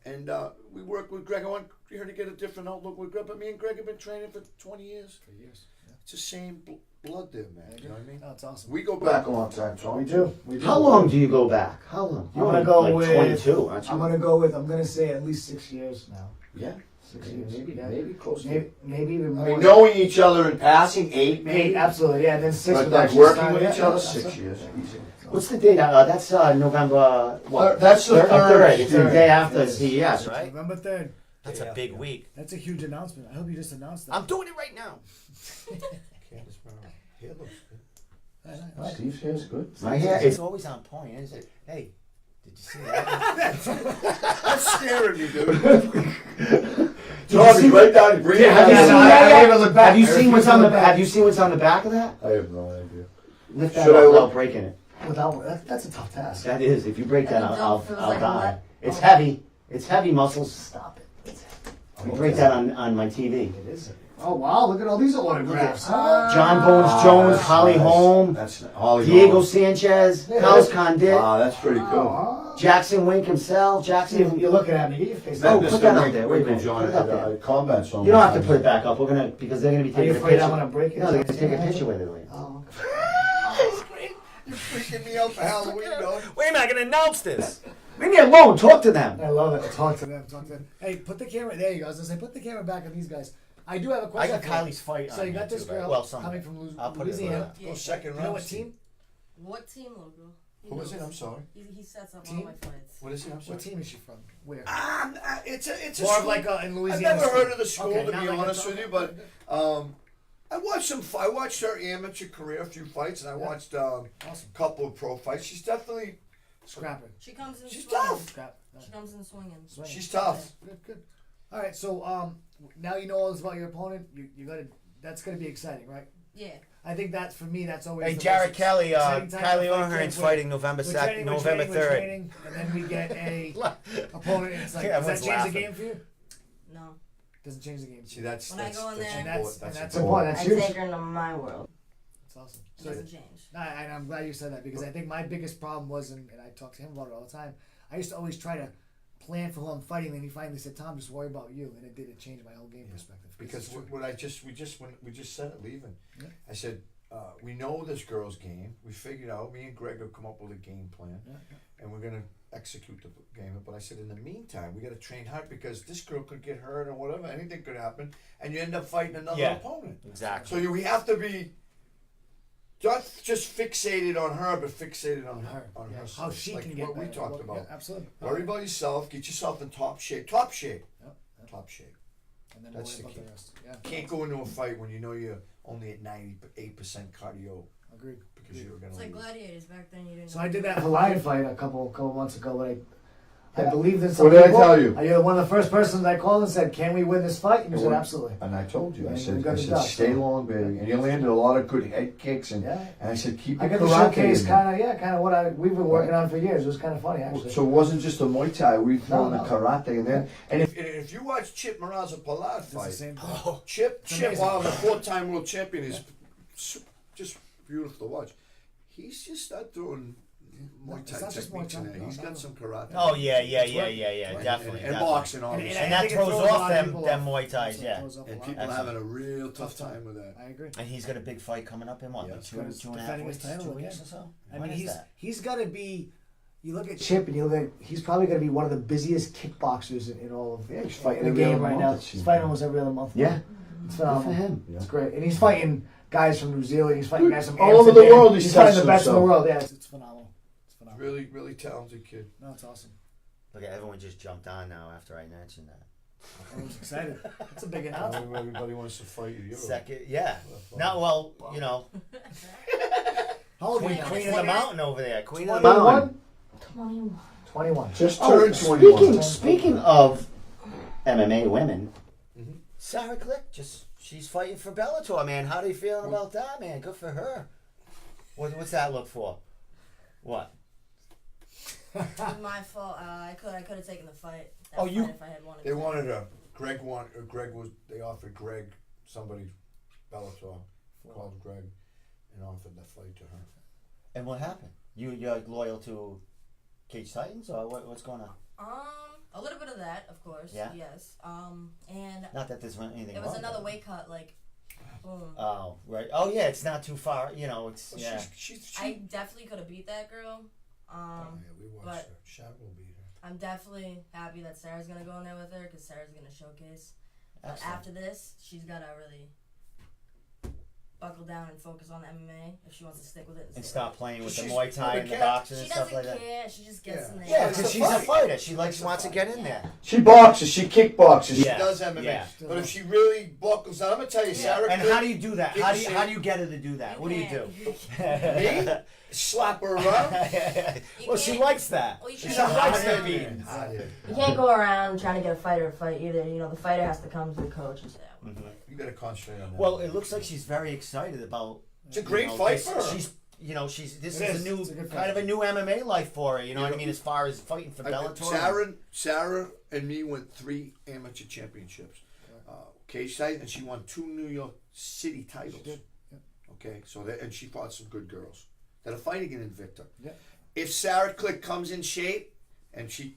And we work with Greg. I want her to get a different outlook with Greg, but me and Greg have been training for 20 years. For years. Yeah. It's the same blood there, man. You know what I mean? Oh, it's awesome. We go Back back a long time, Tom. We do. How long do you go back? How long? I'm gonna go like with 22, aren't you? I'm gonna say at least 6 years now. Yeah. 6 years. Yeah. Maybe close. Maybe even I more. mean, knowing each other in passing, 8 maybe. 8, absolutely, yeah. And then 6 But with like actually working starting- with each yeah, other, that's 6 it. years. Easy. What's the date? That's November. What? That's the third. It's the day after CES, right? November 3rd. That's a big week. That's a huge announcement. I hope you just announced that. I'm doing it right now. Candace Marotte. Hair looks good. Steve's hair's good. My hair It's is. always on point, isn't it? Hey, did you see that? That's scaring me, dude. Tom, you right down. Bring it Have you down. seen I that gave yet? him the back. Have you seen what's on the? Have you seen what's on the back of that? I have no idea. Lift that Should I up look? without breaking it. That's a tough task. That is. If you break that, And you I'll don't feel die. like what? It's heavy. It's heavy muscles. Stop it. You Okay. break that on my TV. It is. Oh wow! Look at all these autographs. Huh? John Bones Jones, Holly Nice. Holm, That's Holly Diego Holm. Sanchez, Carlos Condit, Ah, that's pretty cool. Oh, Jackson Wink himself. Jackson. you're looking at me. Get your face. Oh, up. put that up there. Wait a minute. John Put it up there. comments on. You don't have to put it back up. We're gonna because they're gonna be Are you taking a afraid picture. I'm gonna break it? No, they're gonna take a picture with it later. Oh, You're freaking me out for Halloween, dog. Wait a minute, I can announce this. Leave me alone. Talk to them. I love it. Talk to them. Talk to them. Hey, put the camera. There you go. I was gonna say, put the camera back on these guys. I do have a I question. got for you. Kylie's fight. So on you got here this too, right? girl Well, some coming from I'll put it Louisiana. Yeah. Go second You round. know what Steve. team? What team logo? He Who was it? knows. I'm sorry. He sets up Team? all my fights. What is it? I'm sorry. What team is she from? Where? It's a More of school. like in I've Louisiana. never heard of the school, Okay, to not be like honest a- with you, but I watched I watched her amateur career, a few fights, and I watched a Awesome. couple of pro fights. She's definitely Scrapper. She comes in She's swinging. tough. Scrap. She comes in swinging. Swinging. She's tough. Good, good. All right, so now you know all this about your opponent. You got to. That's gonna be exciting, right? Yeah. I think that for me, that's always. Hey, the Jared most Kelly, exciting time Kylie to fight O'Hearn's kids. fighting November We're 2nd, training, November we're 3rd. training, and then we get a opponent. It's like, Yeah, does that everyone's change laughing. the game for you? No. Doesn't change the game. See, that's When I go in there- And important. that's That's important. important. That's I huge. take her into my world. That's awesome. It So, doesn't change. and I'm glad you said that because I think my biggest problem was, and I talk to him about it all the time. I used to always try to plan for who I'm fighting, and he finally said, "Tom, just worry about you," and it did. It changed my whole game perspective. Because it's true. when we just said it leaving, Yeah. I said we know this girl's game. We figured out. Me and Greg have come up with a game plan, Yeah, yeah. and we're gonna execute the game. But I said in the meantime, we got to train hard because this girl could get hurt or whatever. Anything could happen, and you end up fighting another Yeah. opponent. Exactly. So we have to be not just fixated on her, but fixated on her. On Yeah, her. how she like can get what we better. talked Well, about. yeah, absolutely. Worry about yourself. Get yourself in top shape. Top shape. Yep, yep. Top shape. And then That's worry the about key. the rest. Yeah, Can't go into a fight when you know you're only at 98% cardio agreed. because you're gonna It's like lose. gladiators back then. You didn't. So know I did what that to do. Lion fight a couple months ago, but I believed in some What did I people. tell you? You're one of the first persons I called and said, "Can we win this fight?" And you said, "Absolutely." And I told you, I And said, you got it done. stay long, baby. And you landed a lot of good head kicks, and Yeah. and I said, keep I your got to karate showcase in kind of what we've been working on for years. It was kind of funny there. actually. So it wasn't just a Muay Thai. We threw in No, the no. karate, and then and If you watch Chip Maraza-Palad It's the fight, same thing. Chip, amazing. while the 4-time world champion, is just beautiful to watch. He's just not doing Muay It's Thai not just techniques Muay in Thai, there. no, He's no, got no. some karate. Oh yeah, And definitely. boxing, obviously. And I that think it throws throws a off lot of them people them off. Muay Thais, yeah. Throws off a And lot. people are Excellent. having a real tough time with that. I agree. And he's got a big fight coming up in what, Yeah. like He's got his two and a half defending his weeks, title 2 weeks again. or so? I When mean, is that? he's got to be. You look at Chip, and you look at he's probably going to be one of the busiest kickboxers in all of he's fighting the every game other right month, now. it He's seems fighting like. almost every other month. yeah, It's good phenomenal. for him. It's great, and he's fighting guys from New Zealand. He's fighting Dude, guys from all over Amsterdam. the world he's He's fighting the testing best in the himself. world. Yeah, it's phenomenal. It's phenomenal. Really, really talented kid. No, it's awesome. Look at everyone just jumped on now after I mentioned that. I was excited. It's a big announcement. Everybody wants to fight you. Second, yeah. Not well, you know, How old are you? Queen of the Mountain over there. Queen of the Mountain. 21. 21. 21. Just Oh, turned 21. speaking of MMA women, Sarah Click, she's fighting for Bellator, man. How do you feeling about that, man? Good for her. What's that look for? What? My fault. I could have taken the fight. That Oh, fight you- if I had wanted They to. wanted a they offered Greg, somebody, Bellator, called Greg, and offered that fight to her. And what happened? You're loyal to Cage Titans, or what's going on? A little bit of that, of course. Yeah. Yes. And Not that there's anything it was wrong another with it. weight cut. Like, boom. Oh, right. Oh, yeah, it's not too far. You know, it's, Well, yeah. she I definitely could have beat that girl. yeah, we watched but- her. Shaq will beat her. I'm definitely happy that Sarah's gonna go in there with her because Sarah's gonna showcase. But Excellent. after this, she's gotta really buckle down and focus on the MMA if she wants to stick with it. And stop playing with the She's- Muay Thai and the boxing She and stuff doesn't like that. care. She just gets in there. Yeah, It's because a she's a fight. fighter. She It's a wants to fight. get in there. She boxes. She kickboxes. She Yeah. does MMA. Yeah. But if she really buckles down, I'm gonna tell you, Sarah. And Click, how do you do that? Give How a do you, shit. how do you get her to do that? What do you do? Me? Slap her around? Well, she can't- likes that. Well, you She can't- likes Hot to head, be. hot head. You can't go around trying to get a fighter to fight either. You know, the fighter has to come to the coach and say, "I want to fight." You gotta concentrate on that. Well, it looks like she's very excited about. It's a great you know, fight this- for her. She's, you know, this It is is. a new It's a good kind fight. of a new MMA life for her. You know what I mean? As far as fighting for Bellator. Sarah and me won 3 amateur championships. Cage Fight, and she won 2 New York City titles. did, yeah. Okay, so and she fought some good girls that are fighting in Invicta. Yeah. If Sarah Click comes in shape, and she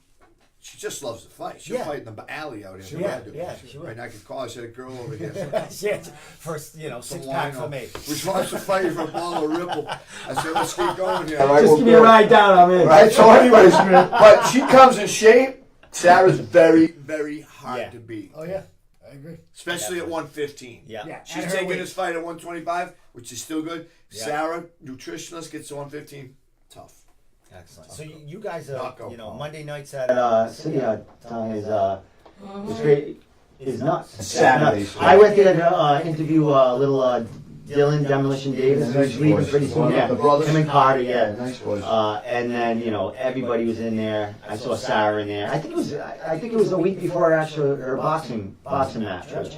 just loves to fight, she'll Yeah. fight in the alley out here. Yeah, I do. yeah, she will. Right, and I could call. I said, a girl over here. Yeah, first, you know, Some 6-pack wino. for me. Which wants to fight for a ball of Ripple. I said, let's keep going here. All right, just well, give me a good. ride down. I'm in. Right. So, anyways, but she comes in shape. Sarah's very. Very hard Yeah. to beat. Oh yeah, I agree. Especially at 115. Yeah. Yeah, She's and her taking weight. this fight at 125, which is still good. Yeah. Sarah, nutritionist, gets to 115. Tough. Excellent. So you guys are, Knockout you know, power. Monday nights at City time is great. Is nuts. Saturdays. I went there to interview little Dylan Demolition Davis, Nice who's leaving boys. pretty soon. One of Yeah, the brothers? him and Carter. Yeah. Nice boys. And then everybody was in there. I saw Sarah in there. I think it was a week before her boxing match. Which,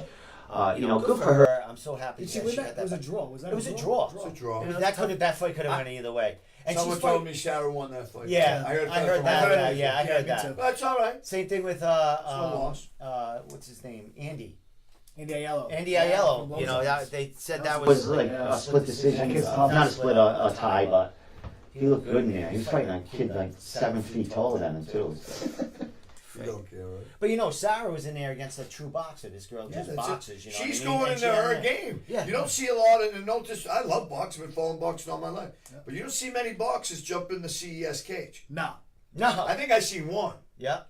good for her. I'm so happy. Did she that win she that? got It was a draw. Was that It was a draw. It's a draw. That fight could have went either way. And Someone she's told fighting. me Sarah won that fight. Yeah, I heard that. Yeah, I heard me that. too. That's all right. Same thing with loss. what's his name? Andy Aiello. Aiello. You know, they said that It was was like a split decision. That kid's tough. Not a split, a tie, but he looked good in there. He was fighting a kid like 7 feet taller than him too. You don't care, right? But Sarah was in there against a true boxer. This girl Yeah, just that's it. boxes. You know She's what I mean? going And she into had her that- game. Yeah. You don't see a lot of, and I love boxing, been following boxing all my life. But you don't see many boxers jump in the CES cage. No. No. I think I seen one. Yeah.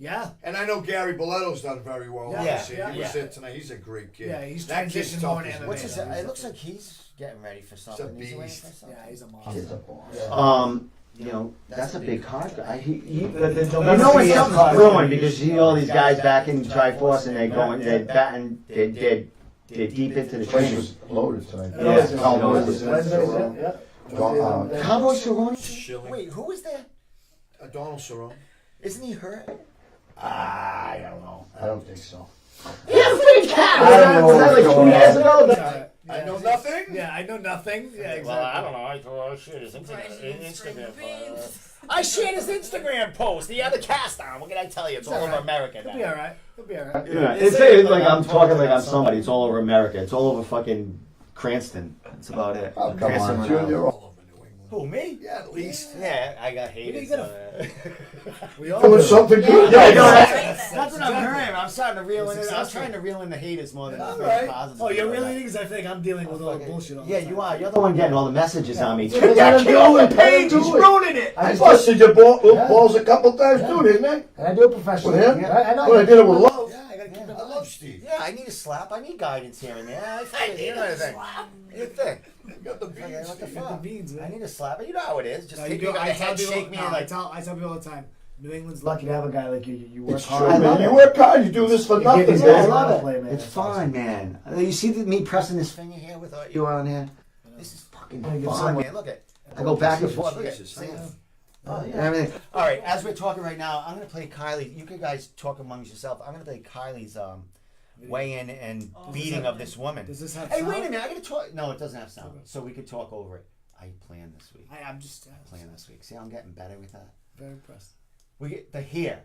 Yeah. And I know Gary Boletto's done very well. Yeah. Obviously. Yeah. He was Yeah. there tonight. He's a great kid. Yeah, he's that kid's transitioned tough more to as MMA. well. What's his? Yeah, It looks like he's getting ready for something. a He's waiting beast. for something. Yeah, he's a monster. That's a big card. You The know when CS something's card. brewing because you see all these guys back in Triforce and they're deep into the Place training. was loaded tonight. Yeah. Wednesday, Cowboys was in it, Wednesday, so, yeah. Cowboys Cowboy Cerrone? Shilling. Wait, who was there? Donald Cerrone. Isn't he hurt? I don't know. I don't think so. He had a fake cat. I don't know Was that like what's 2 going years on. ago? I know nothing. Yeah, I know nothing. Yeah, exactly. Well, I don't know. I thought, shit, his Surprising Instagram. beans. I shared his Instagram post. He had a cast on. What can I tell you? It's all over America He'll now. be all right. He'll be all right. Yeah, it's like I'm talking like I'm somebody. It's all over America. It's all over fucking Cranston. That's about it. Oh, come Cranston, on, Rhode Island. Junior. All over New England. Who, me? Yeah, at least. Yeah, I got hated. We all Doing do. something good. Yeah, That's what I'm hearing. I'm starting to reel in. I'm trying to reel in the haters more than All the right. positives. Oh, you're really because I think I'm dealing with all the bullshit all the Yeah, time. you are. You're the one getting all the messages on me. Yeah, Take let that him kid do off it. the Let him page. do He's it. ruining it. I busted your balls a couple times too, didn't I? And I do it professionally. With him? I know. But I did it with love. Yeah, I gotta keep it I love Steve. Yeah, I need a slap. I need guidance here and there. You know what I think? You think? You got the beans. Okay, what the Steve. fuck? the beans, man. I need a slap. You know how it is. Just No, take you me do. by the I tell head, people. shake me, No, and I like. tell people all the time. New England's lucky to have a guy like you. You work It's hard. true, man. You work hard. You do this for You give nothing, these guys I a man. lot love of it. play, man. It's fun, man. You see me pressing this finger here with you on here? This is fucking Yeah, give fun. someone- Man, look at. I go back and forth. Look at. Jesus. See? Oh, yeah. Everything. All right, as we're talking right now, I'm going to play Kylie. You guys talk amongst yourself. I'm going to play Kylie's weigh-in and beating of this woman. Does this have Hey, sound? wait a minute. I got to talk. No, it doesn't have sound. So we could talk over it. I planned this week. I'm just Playing this week. See, I'm getting better with that. very impressed. We get the hair.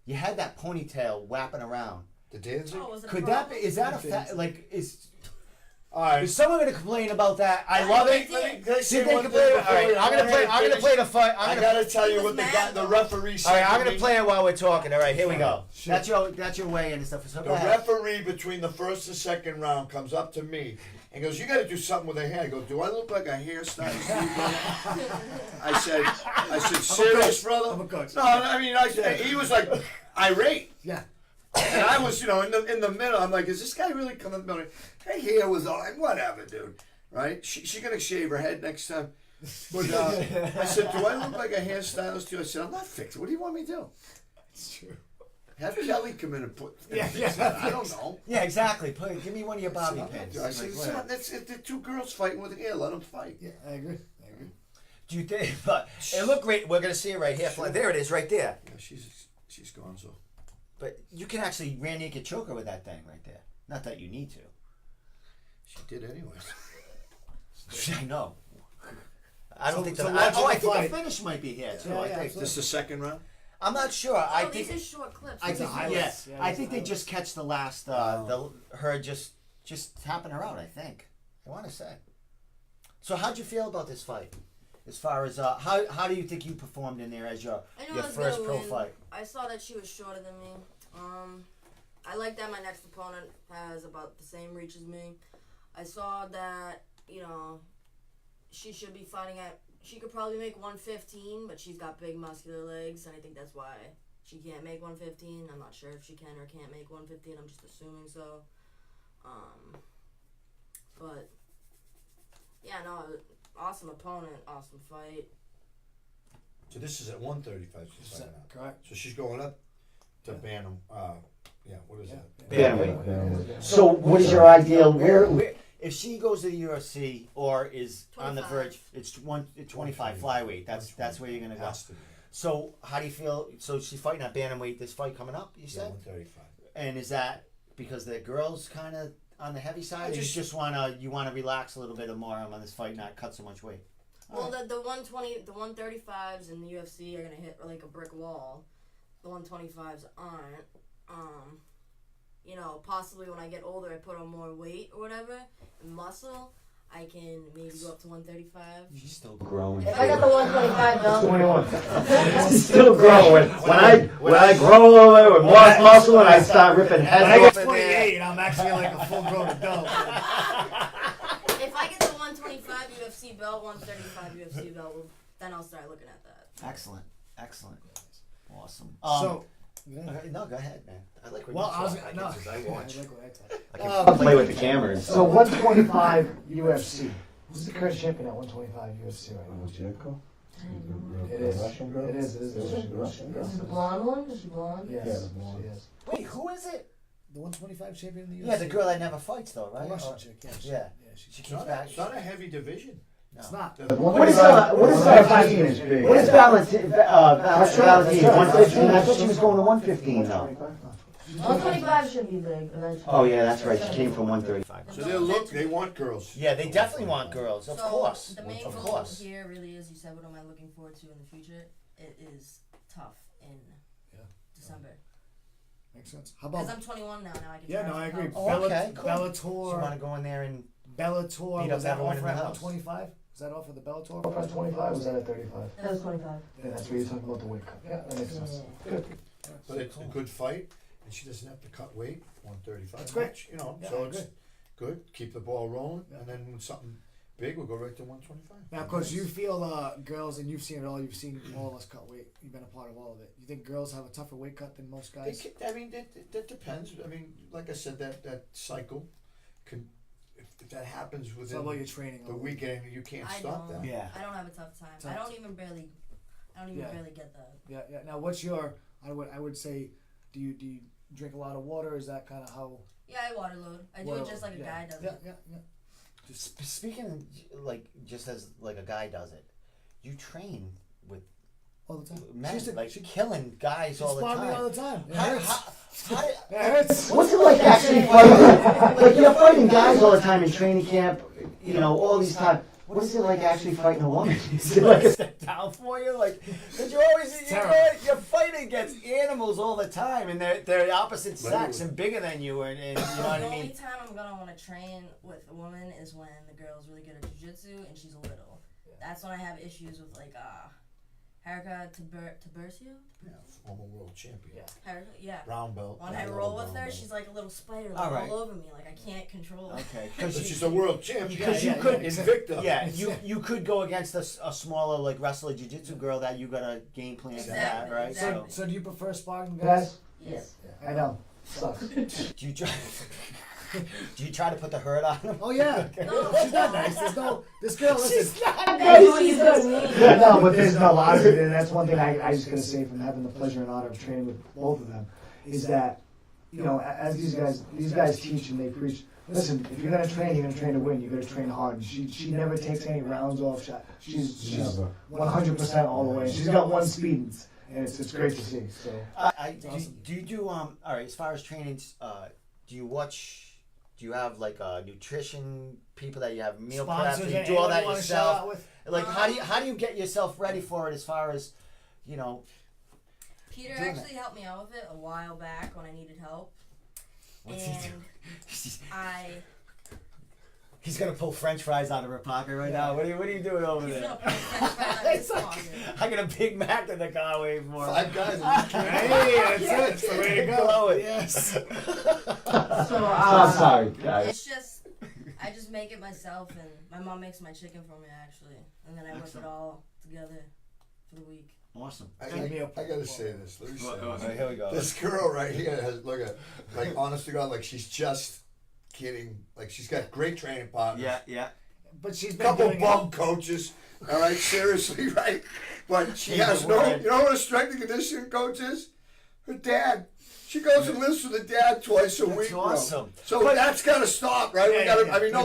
You had that ponytail wrapping around. The dancing. Oh, was it a Could that be? problem? Is that a fact? Like, All right. is someone going to complain about that? I I love think it. they did. Can I say Did they one complain? thing All right, before I'm going to play. I'm going to play the fight. I I'm going gotta tell He you was what the mad, guy, the though. referee said. All right, I'm to going me. to play it while we're talking. All right, here we go. Sure. That's your way in and stuff. So The go ahead. referee between the first and second round comes up to me and goes, "You got to do something with the hair." I go, "Do I look like a hairstylist?" I said, "Serious, brother?" I'm a coach. No, I mean, he was like irate. Yeah. And I was, in the middle. I'm like, is this guy really coming in the middle? Her hair was all like, whatever, dude. Right? She's gonna shave her head next time. But I said, do I look like a hairstylist to you? I said, I'm not fixed. What do you want me to do? It's true. Have Kelly come in and put. Yeah. I don't know. Yeah, exactly. Give me one of your bobby pins. I said, Like, whatever. it's the two girls fighting with the hair. Let them fight. Yeah, I agree. Do you think? But it looked great. We're gonna see it right here. Sure. There it is, right there. Yeah, she's gone. So But you can actually rear naked choke her with that thing right there. Not that you need to. she did anyways. I know. I don't So- think so the. watching I the think fight. the finish might be here too. Yeah, I yeah, think. This is the second round. I'm not sure. I Oh, these think. are short clips. I These think. are highlights. Yes. Yeah, I these think they highlights. just catch the last. Her just tapping her out. I think. I want to say. So how'd you feel about this fight? As far as how do you think you performed in there as your I knew your I was first gonna pro win. fight? I saw that she was shorter than me. I like that my next opponent has about the same reach as me. I saw that, she should be fighting at. She could probably make 115, but she's got big muscular legs, and I think that's why she can't make 115. I'm not sure if she can or can't make 115. I'm just assuming so. But yeah, no, awesome opponent, awesome fight. So this is at 135. She's fighting out. Correct. So she's going up to Bantam. Yeah. What is that? Bantamweight. So what is your ideal? Where? If she goes to the UFC or is on the 25. verge, it's 25 flyweight. That's where you're gonna go. Has to be. So how do you feel? So she's fighting at bantamweight. This fight coming up, you Yeah, said? 135. And is that because the girls kind of on the heavy side? Or just- you wanna relax a little bit more on this fight, not cut so much weight? Well, the 120, the 135s in the UFC are gonna hit like a brick wall. The 125s aren't. Possibly when I get older, I put on more weight or whatever, and muscle. I can maybe go up to 135. She's still growing. If I got the 125, though. 21. She's still growing. When I grow a little bit with more muscle and I start ripping I heads get off. 28 and I'm actually like a full-grown adult. If I get the 125 UFC belt, 135 UFC belt, then I'll start looking at that. Excellent. Awesome. So, Okay, no, go ahead, man. I like when well, you I was talk. no. Because I watch. I like what I talk. I can play with the cameras. So 125 UFC. Who's the current champion at 125 UFC right now? Lomachenko? It is. The Russian girl? It is. Is she the Russian girl? Is it the blonde one? Is she blonde? Yes, Yeah, she is. Wait, who is it? The 125 champion in the UFC. Yeah, the girl that never fights though, The right? Russian Or- chick. Yeah. She She It's comes not, back. it's not a heavy division. It's not. What is Valentine? is big? What is Valentine? Valentine 115. I thought she was going to 115 though. 125 should be big eventually. Oh yeah, that's right. She came from 135. So they want girls. Yeah, they definitely want girls, of course. The main Of goal course. here really is, you said, what am I looking forward to in the future? It is tough in December. Makes sense. How about? Because I'm 21 now. Now I can. Yeah, try no, I for agree. help. Oh, okay, cool. Bellator. So you want to go in there and Bellator. beat up Was that everyone in offer the at house? 125? Was that offer the Bellator offer at 25? Was that at 35? That was 25. Yeah, that's what you're talking about the weight cut. Yeah, that makes sense. Good. But it's a good fight, and she doesn't have to cut weight. 135. That's great. Much, you know, Yeah, so I it's agree. good. Keep the ball rolling, Yeah. and then when something big, we'll go right to 125. Now, of course, you feel girls, and you've seen it all. You've seen all of us cut weight. You've been a part of all of it. You think girls have a tougher weight cut than most guys? I mean, that depends. I mean, like I said, that cycle can, if that happens It's within all about your training. the weekend, you can't I stop don't. that. Yeah. I don't have a tough time. Tough. I don't even barely get that. Yeah. Now, what's your? I would say, do you drink a lot of water? Is that kind of how? Yeah, I water load. I do it just like a guy does it. Yeah. Speaking like just as like a guy does it, you train with All the time. men, She's like killing guys all the spot time. me all the time. It How- hurts. how- It hurts. What's it like actually fighting? Like you're fighting guys all the time in training camp. You know, all these times. What is it like actually fighting a woman? Is it like a step down for you, like, cause you always you're fighting against animals all the time, and they're opposite sex and bigger than you, and you know what I The mean. only time I'm gonna want to train with a woman is when the girl's really good at jiu-jitsu and she's little. That's when I have issues with like Erica Tiburcio. Yeah, former world champion. Yeah. Brown belt. When I roll with her, she's like a little spider All right. all over me. Like I can't control her. Okay, But because she's a world champion. Because you could Invicta. Yeah, you could go against a smaller like wrestler jiu-jitsu girl that you got a game plan for that, Exactly, right? exactly. So do you prefer sparring guys? Yes. I know. Sucks. So do you try? Do you try to put the hurt on him? Oh yeah. She's not nice. This girl. Listen. No, but there's no honestly. That's one thing I just gotta say from having the pleasure and honor of training with both of them is that, you know, as these guys teach and they preach. Listen, if you're gonna train to win. You gotta train hard. And she never takes any rounds off. She's 100% all the way. She's got one speed, and it's great to see. So Do you do all right? As far as training, do you watch? Do you have like nutrition people that you have meal prep? Do you do all that yourself? Like how do you get yourself ready for it? As far as you know. Peter actually helped me out with it a while back when I needed help. What's and he doing? He's gonna pull French fries out of her pocket right now. What are you doing over He's there? gonna pull French fries out of his pocket. I got a Big Mac in the car waiting for him. 5 guys. hey, that's it. That's the way to go. Blow it. Yes. So I'm sorry, guys. it's just I just make it myself, and my mom makes my chicken for me actually, and then I whip it all together for the week. Awesome. I gotta say this. Let me say this. Right, here we go. This girl right here has like honest to God, like she's just kidding. Like she's got great training partners. Yeah. But she's been Couple doing bum coaches. All right, seriously, right? But she has no. You know what a strength and conditioning coach is? Her dad. She goes and lives with her dad twice a week. Awesome. Bro. So that's gotta stop, right? We gotta. I mean, no.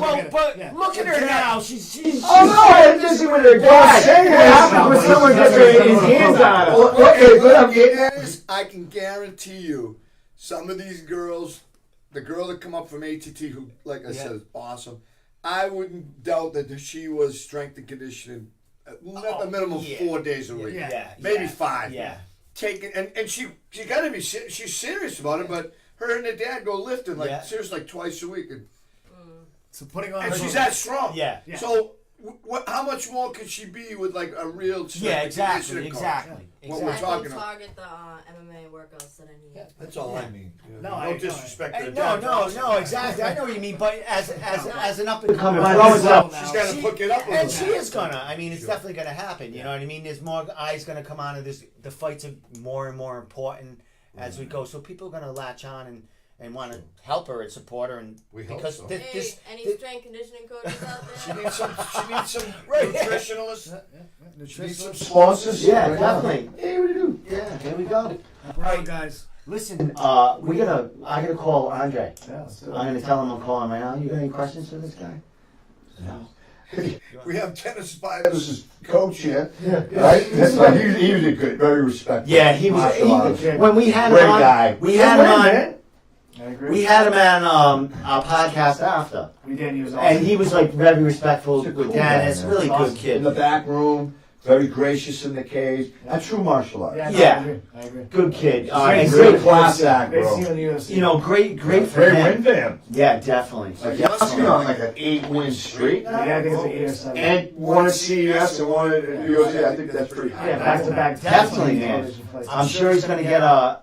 Look at her now. She's Oh no, I'm busy with her dad. What happened when someone gets his hands on her? Okay, what I'm getting at is, I can guarantee you, some of these girls, the girl that come up from ATT, who, like I said, is awesome. I wouldn't doubt that she was strength and conditioning at a minimum 4 days a week. Maybe 5. Yeah. Taking and she got to be she's serious about it, but her and her dad go lifting seriously like twice a week, and so putting on. And she's that strong. Yeah. So how much more could she be with like a real strength and conditioning coach? What we're talking about. Target the MMA workouts that I need. That's all I mean. You know, No, no disrespect to the No, dad. exactly. I know what you mean, but as an up and coming She's got to hook it up a little and she bit. is gonna. I mean, it's definitely gonna happen. You know what I mean? There's more eyes gonna come on, and the fights are more and more important as we go. So people are gonna latch on and want to help her and support her, and We hope because so. Any strength conditioning coaches out She there? needs some nutritionalists. She needs some Sponsors? Yeah, definitely. Hey, what do you do? Yeah, here we go. All right, guys. Listen, I gotta call Andre. Yeah, let's do it. I'm gonna tell him I'm calling right now. You got any questions for this guy? No. We have tennis This spiders. is coach here, right? That's like, he was a good, very respectful. Yeah, he was. martial artist. When we had Great him on, guy. we had him on. I agree. We had him on our podcast after, We did. He was awesome. and he was like very respectful He's a with cool Dennis. guy, man. Really good In the kid. back room, very gracious in the cage. A true martial art. Yeah, no, Yeah. I agree. I agree. Good kid. Great And Real great. class act, Great bro. seeing the UFC. You know, great for Great win him. for him. Yeah, definitely. Like, he must be on like an 8-win streak. Yeah, I think it's an 8 or 7. And one at CES and one at UFC. I think that's pretty high. Yeah, back to back. Definitely, man. I'm sure he's going to get a,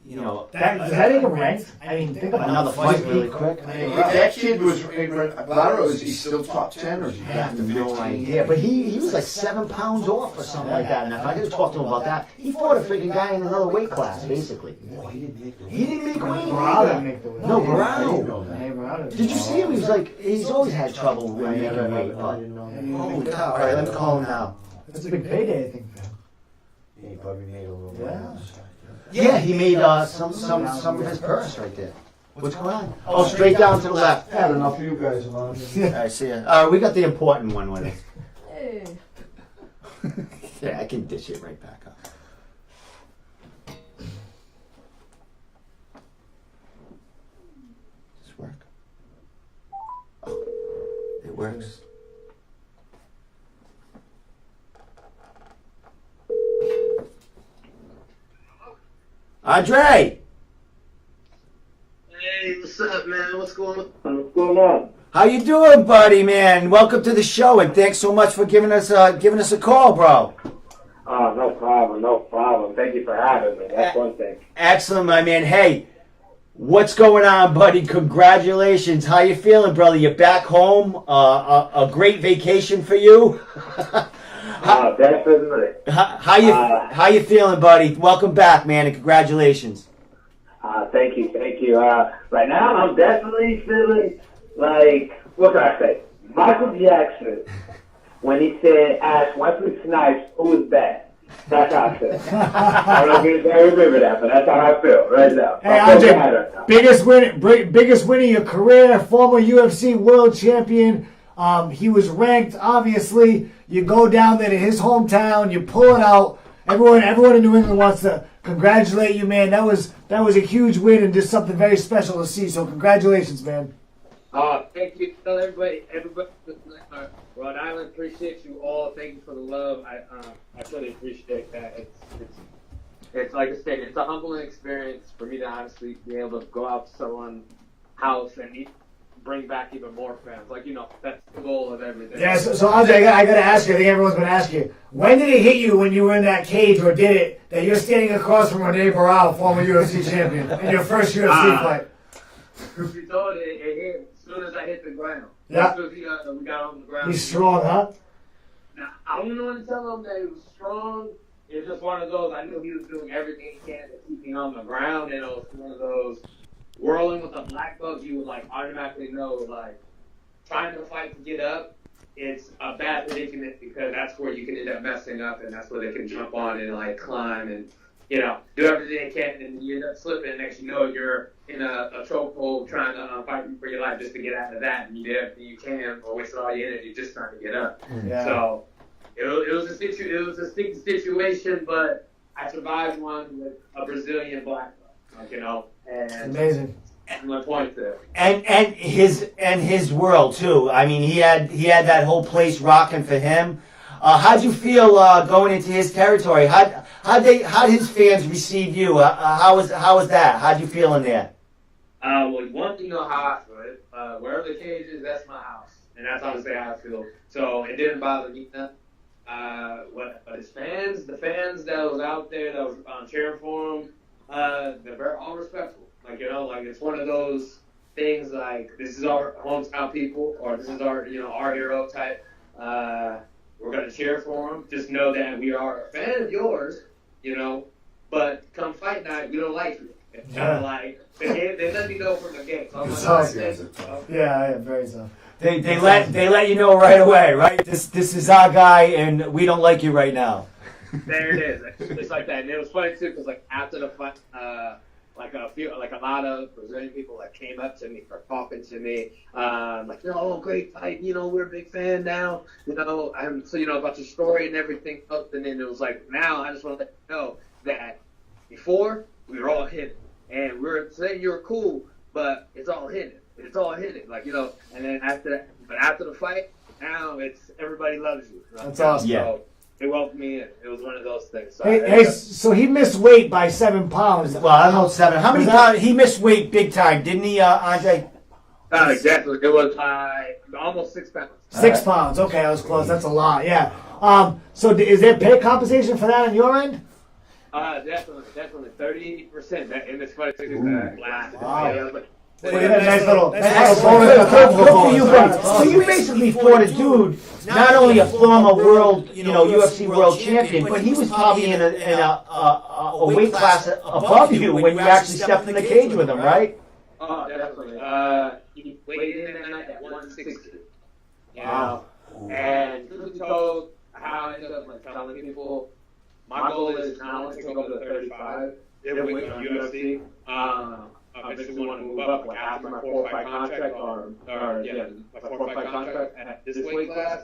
you know, Does that even ranked? I mean, think about another it. fight really quick. If that kid was, I don't know, is he still top 10 or is he back to No 15? idea, but he was like 7 pounds off or something like that. And if I could talk to him about that, he fought a freaking guy in another weight class, basically. He didn't make weight. Barao didn't make the weight. No, Barao. Yeah, Barao didn't. Did you see him? He was like, he's always had trouble with making weight. But holy cow! All right, let me call him now. That's a big payday, I think. He probably made a little Yeah. Yeah, he made some of his purse right there. What's going on? Oh, straight down to the left. Had enough of you guys along. All right, see ya. All right, we got the important one with us. Hey. Yeah, I can dish it right back up. Does this work? Oh, it works. Andre, Hey, what's up, man? What's going on? how you doing, buddy, man? Welcome to the show, and thanks so much for giving us a call, bro. Oh, no problem. Thank you for having me. That's one thing. Excellent, my man. Hey, what's going on, buddy? Congratulations. How you feeling, brother? You back home? A great vacation for you? Definitely. How you feeling, buddy? Welcome back, man, and congratulations. Thank you. Right now, I'm definitely feeling like, what can I say? Michael Jackson, when he said, ask Wesley Snipes, who is that? That's how I feel. I don't know if you remember that, but that's how I feel right now. Hey, Andre, biggest win of your career, former UFC world champion. He was ranked, obviously. You go down there to his hometown, you pull it out. Everyone in New England wants to congratulate you, man. That was a huge win and just something very special to see. So congratulations, man. Thank you. Tell everybody, Rhode Island, appreciate you all. Thank you for the love. I really appreciate that. It's like I said, it's a humbling experience for me to honestly be able to go out to someone's house and bring back even more fans. Like, that's the goal of everything. Yeah, so Andre, I got to ask you, I think everyone's going to ask you, when did it hit you when you were in that cage, or did it, that you're standing across from Rene Barao, former UFC champion, in your first UFC fight? You told it hit as soon as I hit the ground. Yeah. As soon as we got on the ground. He's strong, huh? Now, I don't know when to tell him that he was strong. It's just one of those, I knew he was doing everything he can to keep me on the ground, and it was one of those, whirling with a black belt, you would automatically know, trying to fight to get up, it's a bad predicament because that's where you can end up messing up, and that's where they can jump on and climb and do everything they can, and you end up slipping. Next, you're in a chokehold trying to fight for your life just to get out of that, and you did everything you can, or wasted all your energy just trying to get up. Yeah. So it was a sticky situation, but I survived one with a Brazilian black belt, and Amazing. my point there. And his world too. I mean, he had that whole place rocking for him. How'd you feel going into his territory? How'd his fans receive you? How was that? How'd you feel in there? Well, one thing, how I feel. Wherever the cage is, that's my house, and that's honestly how I feel. So it didn't bother me. But his fans, the fans that was out there that was cheering for him, they're very all respectful. It's one of those things this is our hometown people, or this is our our hero type. We're gonna cheer for him. Just know that we are a fan of yours, but come fight night, we don't like you. It's kind of they let me know from the game. So Yeah, very tough. They let you know right away, right? This is our guy, and we don't like you right now. There it is. It's like that. And it was funny too, because after the fight, like a lot of Brazilian people that came up to me for talking to me, like, great fight, we're a big fan now, I'm so about your story and everything else, and then it was like, now I just want to let you know that before we were all hidden, and we were saying you were cool, but it's all hidden, like, and then after the fight, now it's everybody loves you. That's awesome. So, Yeah. they welcomed me in. It was one of those things. So So he missed weight by 7 pounds. Well, I don't know 7. How many pounds? He missed weight big time, didn't he, Andre? not exactly. It was almost 6 pounds. 6 pounds. Okay, I was close. That's a lot. Yeah. So is there pay compensation for that on your end? Definitely 30%. And it's funny because that lasted. Wow. But Well, nice little bonus. So you basically fought a dude, not only a former world, UFC world champion, but he was probably in a weight class above you when you actually stepped in the cage with him, right? Oh, definitely. He weighed in that night at 160. Wow. And truth be told, how I ended up telling people, my goal is now to go to the 35. If we go to UFC, I basically want to move up after my 4-fight contract, my 4-fight contract at this weight class.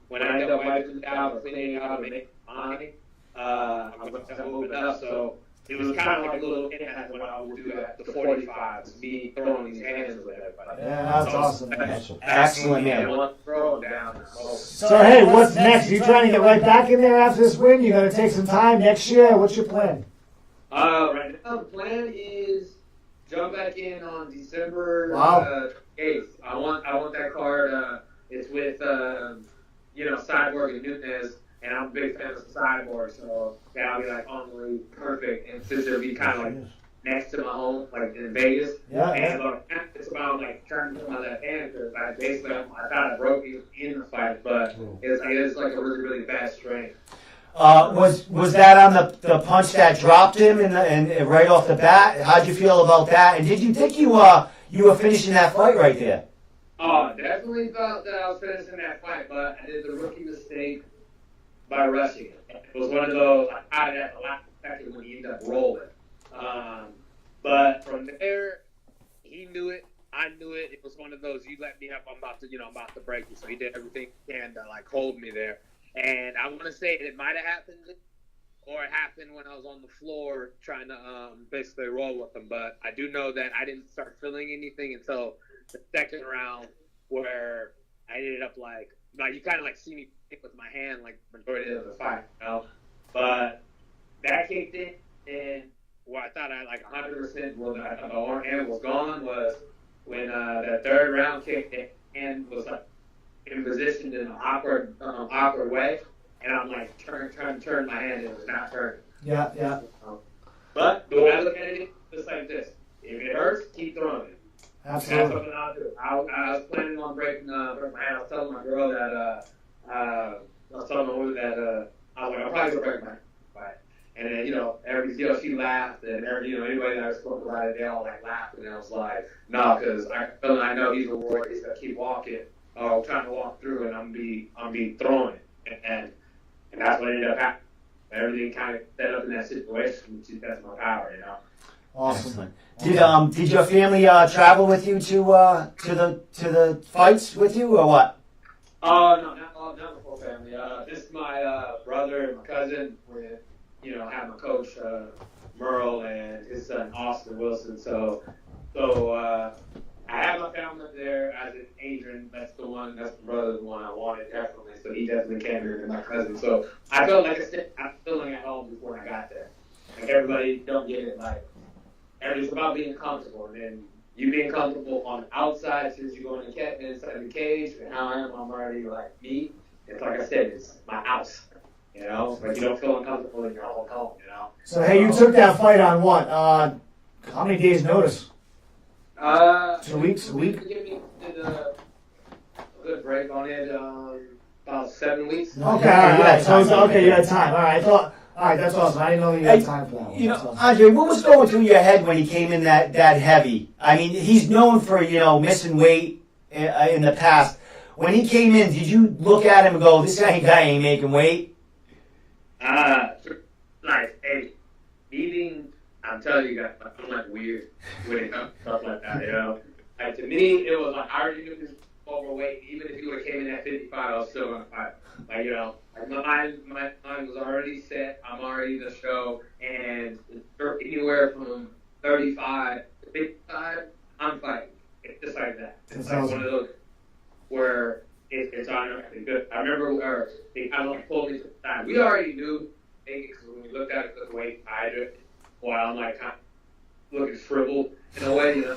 When I end up wiping out or cleaning out or making money, I'm going to move it up. So it was kind of like a little impact when I would do that, the 45s, me throwing these hands with everybody. Yeah, that's awesome. Excellent, man. One throw down. So hey, what's next? You trying to get right back in there after this win? You got to take some time next year. What's your plan? Right now the plan is jump back in on December 8th. I want that card. It's with Cyborg and Nunez, and I'm a big fan of Cyborg, so that'll be like only perfect. And since it'll be kind of like next to my home, like in Vegas, and it's about like trying to put my left hand because I thought I broke it in the fight, but it's like a really really bad strain. Was that on the punch that dropped him and right off the bat? How'd you feel about that? And did you think you were finishing that fight right there? Oh, definitely thought that I was finishing that fight, but I did the rookie mistake by rushing it. It was one of those, I had that the last second when he ended up rolling. But from there, he knew it. I knew it. It was one of those, you let me up, I'm about to break you. So he did everything he can to hold me there. And I want to say it might have happened, or it happened when I was on the floor trying to basically roll with him. But I do know that I didn't start feeling anything until the second round, where I ended up you kind of see me pick with my hand majority of the fight, But that kicked in, and what I thought I 100% was the hand was gone was when that third round kicked in and was in position in an awkward way, and I'm trying to turn my hand, and it was not turning. Yeah. But the way I look at it, just like this: if it hurts, keep throwing it. Absolutely. That's something I'll do. I was planning on breaking my hand. I was telling my girl that I was telling my woman that I was I'm probably gonna break my hand. And then she laughed, and anybody that I spoke about it, they all laughed, and I was like, no, because I know he's a warrior. He's gonna keep walking. Trying to walk through, and I'm be throwing it, and that's what ended up happening. Everything kind of set up in that situation. That's my power, Awesome. Did your family travel with you to the fights with you or what? No, not the whole family. This is my brother and my cousin. Have my coach Merle and his son Austin Wilson. So I have my family there, as in Adrian. That's the brother, the one I wanted, definitely. So he definitely came here, and my cousin. So I felt like I'm feeling at home before I got there. Everybody don't get it. It's about being comfortable, and then you being comfortable on the outside since you're going inside the cage. And how I am, I'm already me. It's like I said, it's my house. But you don't feel uncomfortable in your own home. So hey, you took that fight on what? How many days notice? 2 weeks, a week? Give me a good break on it, about 7 weeks. Okay, you had time. All right, that's awesome. I didn't know you had time for that one. Awesome. Andre, what was going through your head when he came in that heavy? I mean, he's known for, missing weight in the past. When he came in, did you look at him and go, this guy ain't making weight? Hey, beating a I'm telling you guys, I'm like weird when it comes to stuff like that, you know. Like to me, it was like I already knew this was overweight. Even if you would have came in at 55, I was still gonna fight. Like, you know, like my mind was already set. I'm already the show, and anywhere from 35 to 55, I'm fighting. It's just like that. It's like one of those where it's automatically good. I remember they kind of like pulled me to the side. We already knew because when we looked at it the way I did it, well, I'm like kind of looking shriveled in a way, you know.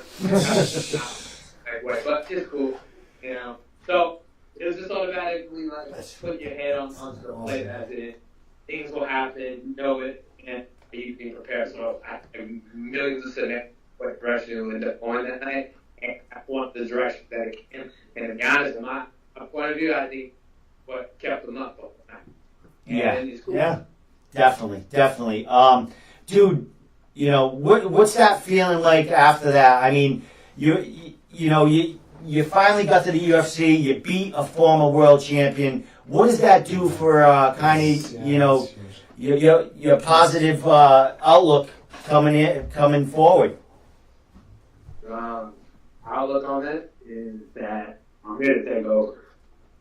But it's cool, you know. So it was just automatically like put your head on the plate as it is. Things will happen, you know it, and you can prepare. So I have millions of scenarios what direction will end up going that night, and I want the direction that it can. And to be honest, in my point of view, I think what kept them up all the time. And cool. Yeah, definitely. Dude, you know, what's that feeling like after that? I mean, you finally got to the UFC, you beat a former world champion. What does that do for kind of, you know, your positive outlook coming forward? Outlook on it is that I'm here to take over.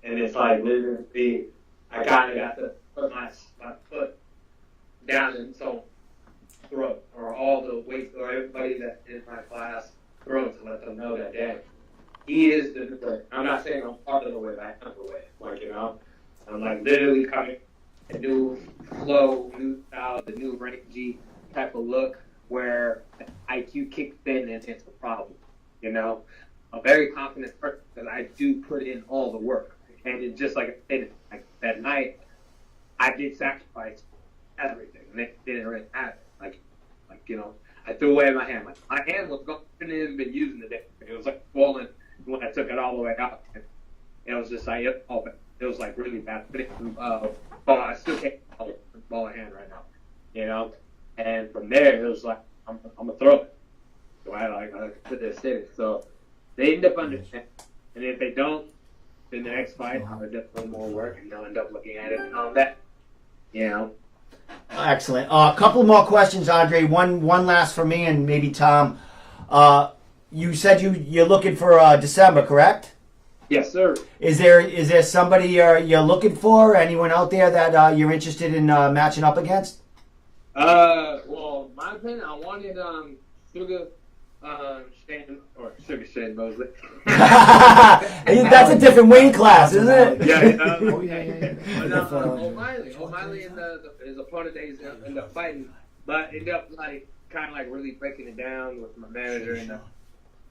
And it's like literally, I kind of got to put my foot down in someone's throat, or all the weights, or everybody that's in my class throat, to let them know that, damn, he is the way. I'm not saying I'm part of the way, but I'm the way. Like, you know, I'm like literally coming a new flow, new style, the new rangy type of look where IQ kicks in and it's a problem. You know, a very confident person because I do put in all the work. And it's just like I said, like that night, I did sacrifice everything. And they didn't really have it. Like, you know, I threw away my hand. Like, my hand was gone. I couldn't even been using the day. It was like swollen when I took it all the way out. And it was just like, it was like really bad. But I still can't ball a hand right now. You know? And from there, it was like, I'm going to throw it. So I put this in. So they end up understanding. And if they don't, in the next fight, I'll do a little more work and they'll end up looking at it and all that. You know? Excellent. A couple more questions, Andre. One last for me and maybe Tom. You said you're looking for December, correct? Yes, sir. Is there somebody you're looking for? Anyone out there that you're interested in matching up against? Well, my opinion, I wanted Sugar Shane Mosley. That's a different weight class, isn't it? Yeah. O'Malley and his opponent, they ended up fighting, but ended up like kind of like really breaking it down with my manager and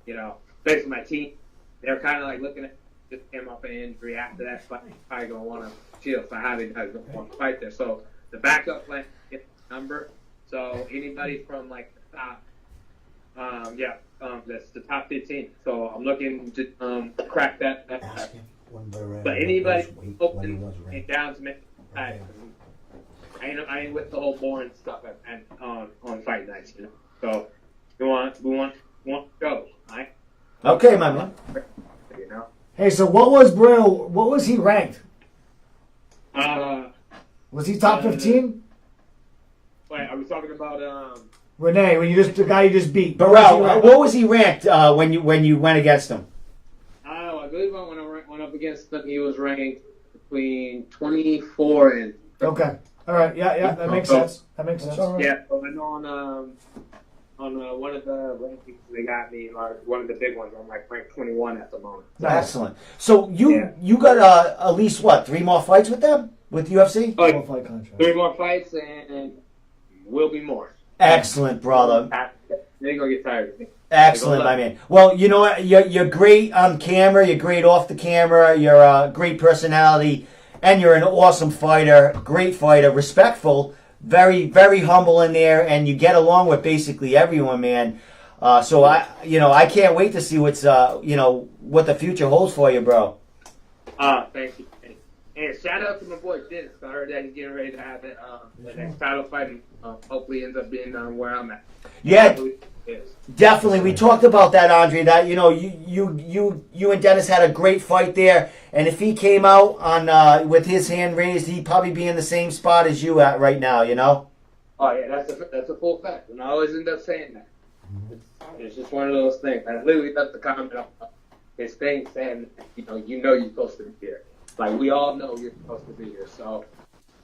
you know, basically my team. They're kind of like looking at just came off an injury after that fight. He's probably gonna want to chill, so highly doesn't want to fight there. So the backup plan is number. So anybody from like the top. That's the top 15. So I'm looking to crack that. But anybody open and down to make I ain't with the whole boring stuff on fight nights, you know. So we want to go, right? Okay, my man. You know. Hey, so what was he ranked? Was he top 15? Wait, are we talking about Renee, the guy you just beat. Burrell, what was he ranked when you went against him? I believe when I went up against him, he was ranked between 24 and. Okay. All right. Yeah. That makes sense. Right. Yeah. So I know on one of the rankings they got me, one of the big ones, I'm like ranked 21 at the moment. So. Excellent. So you got at least 3 more fights with them with UFC? Oh, 3 more fights and will be more. Excellent, brother. You ain't gonna get tired of me. Excellent, my man. Well, you know what? You're great on camera. You're great off the camera. You're a great personality, and you're an awesome fighter. Great fighter, respectful, very, very humble in there, and you get along with basically everyone, man. So I can't wait to see what's what the future holds for you, bro. Thank you. And shout out to my boy Dennis. I heard that he's getting ready to have it. The next title fight hopefully ends up being where I'm at. Yeah, definitely. We talked about that, Andre. That you and Dennis had a great fight there, and if he came out on with his hand raised, he'd probably be in the same spot as you at right now. You know. Oh yeah, that's a full fact, and I always end up saying that. It's just one of those things. I literally left the comment on his thing saying, you know you're supposed to be here. Like we all know you're supposed to be here. So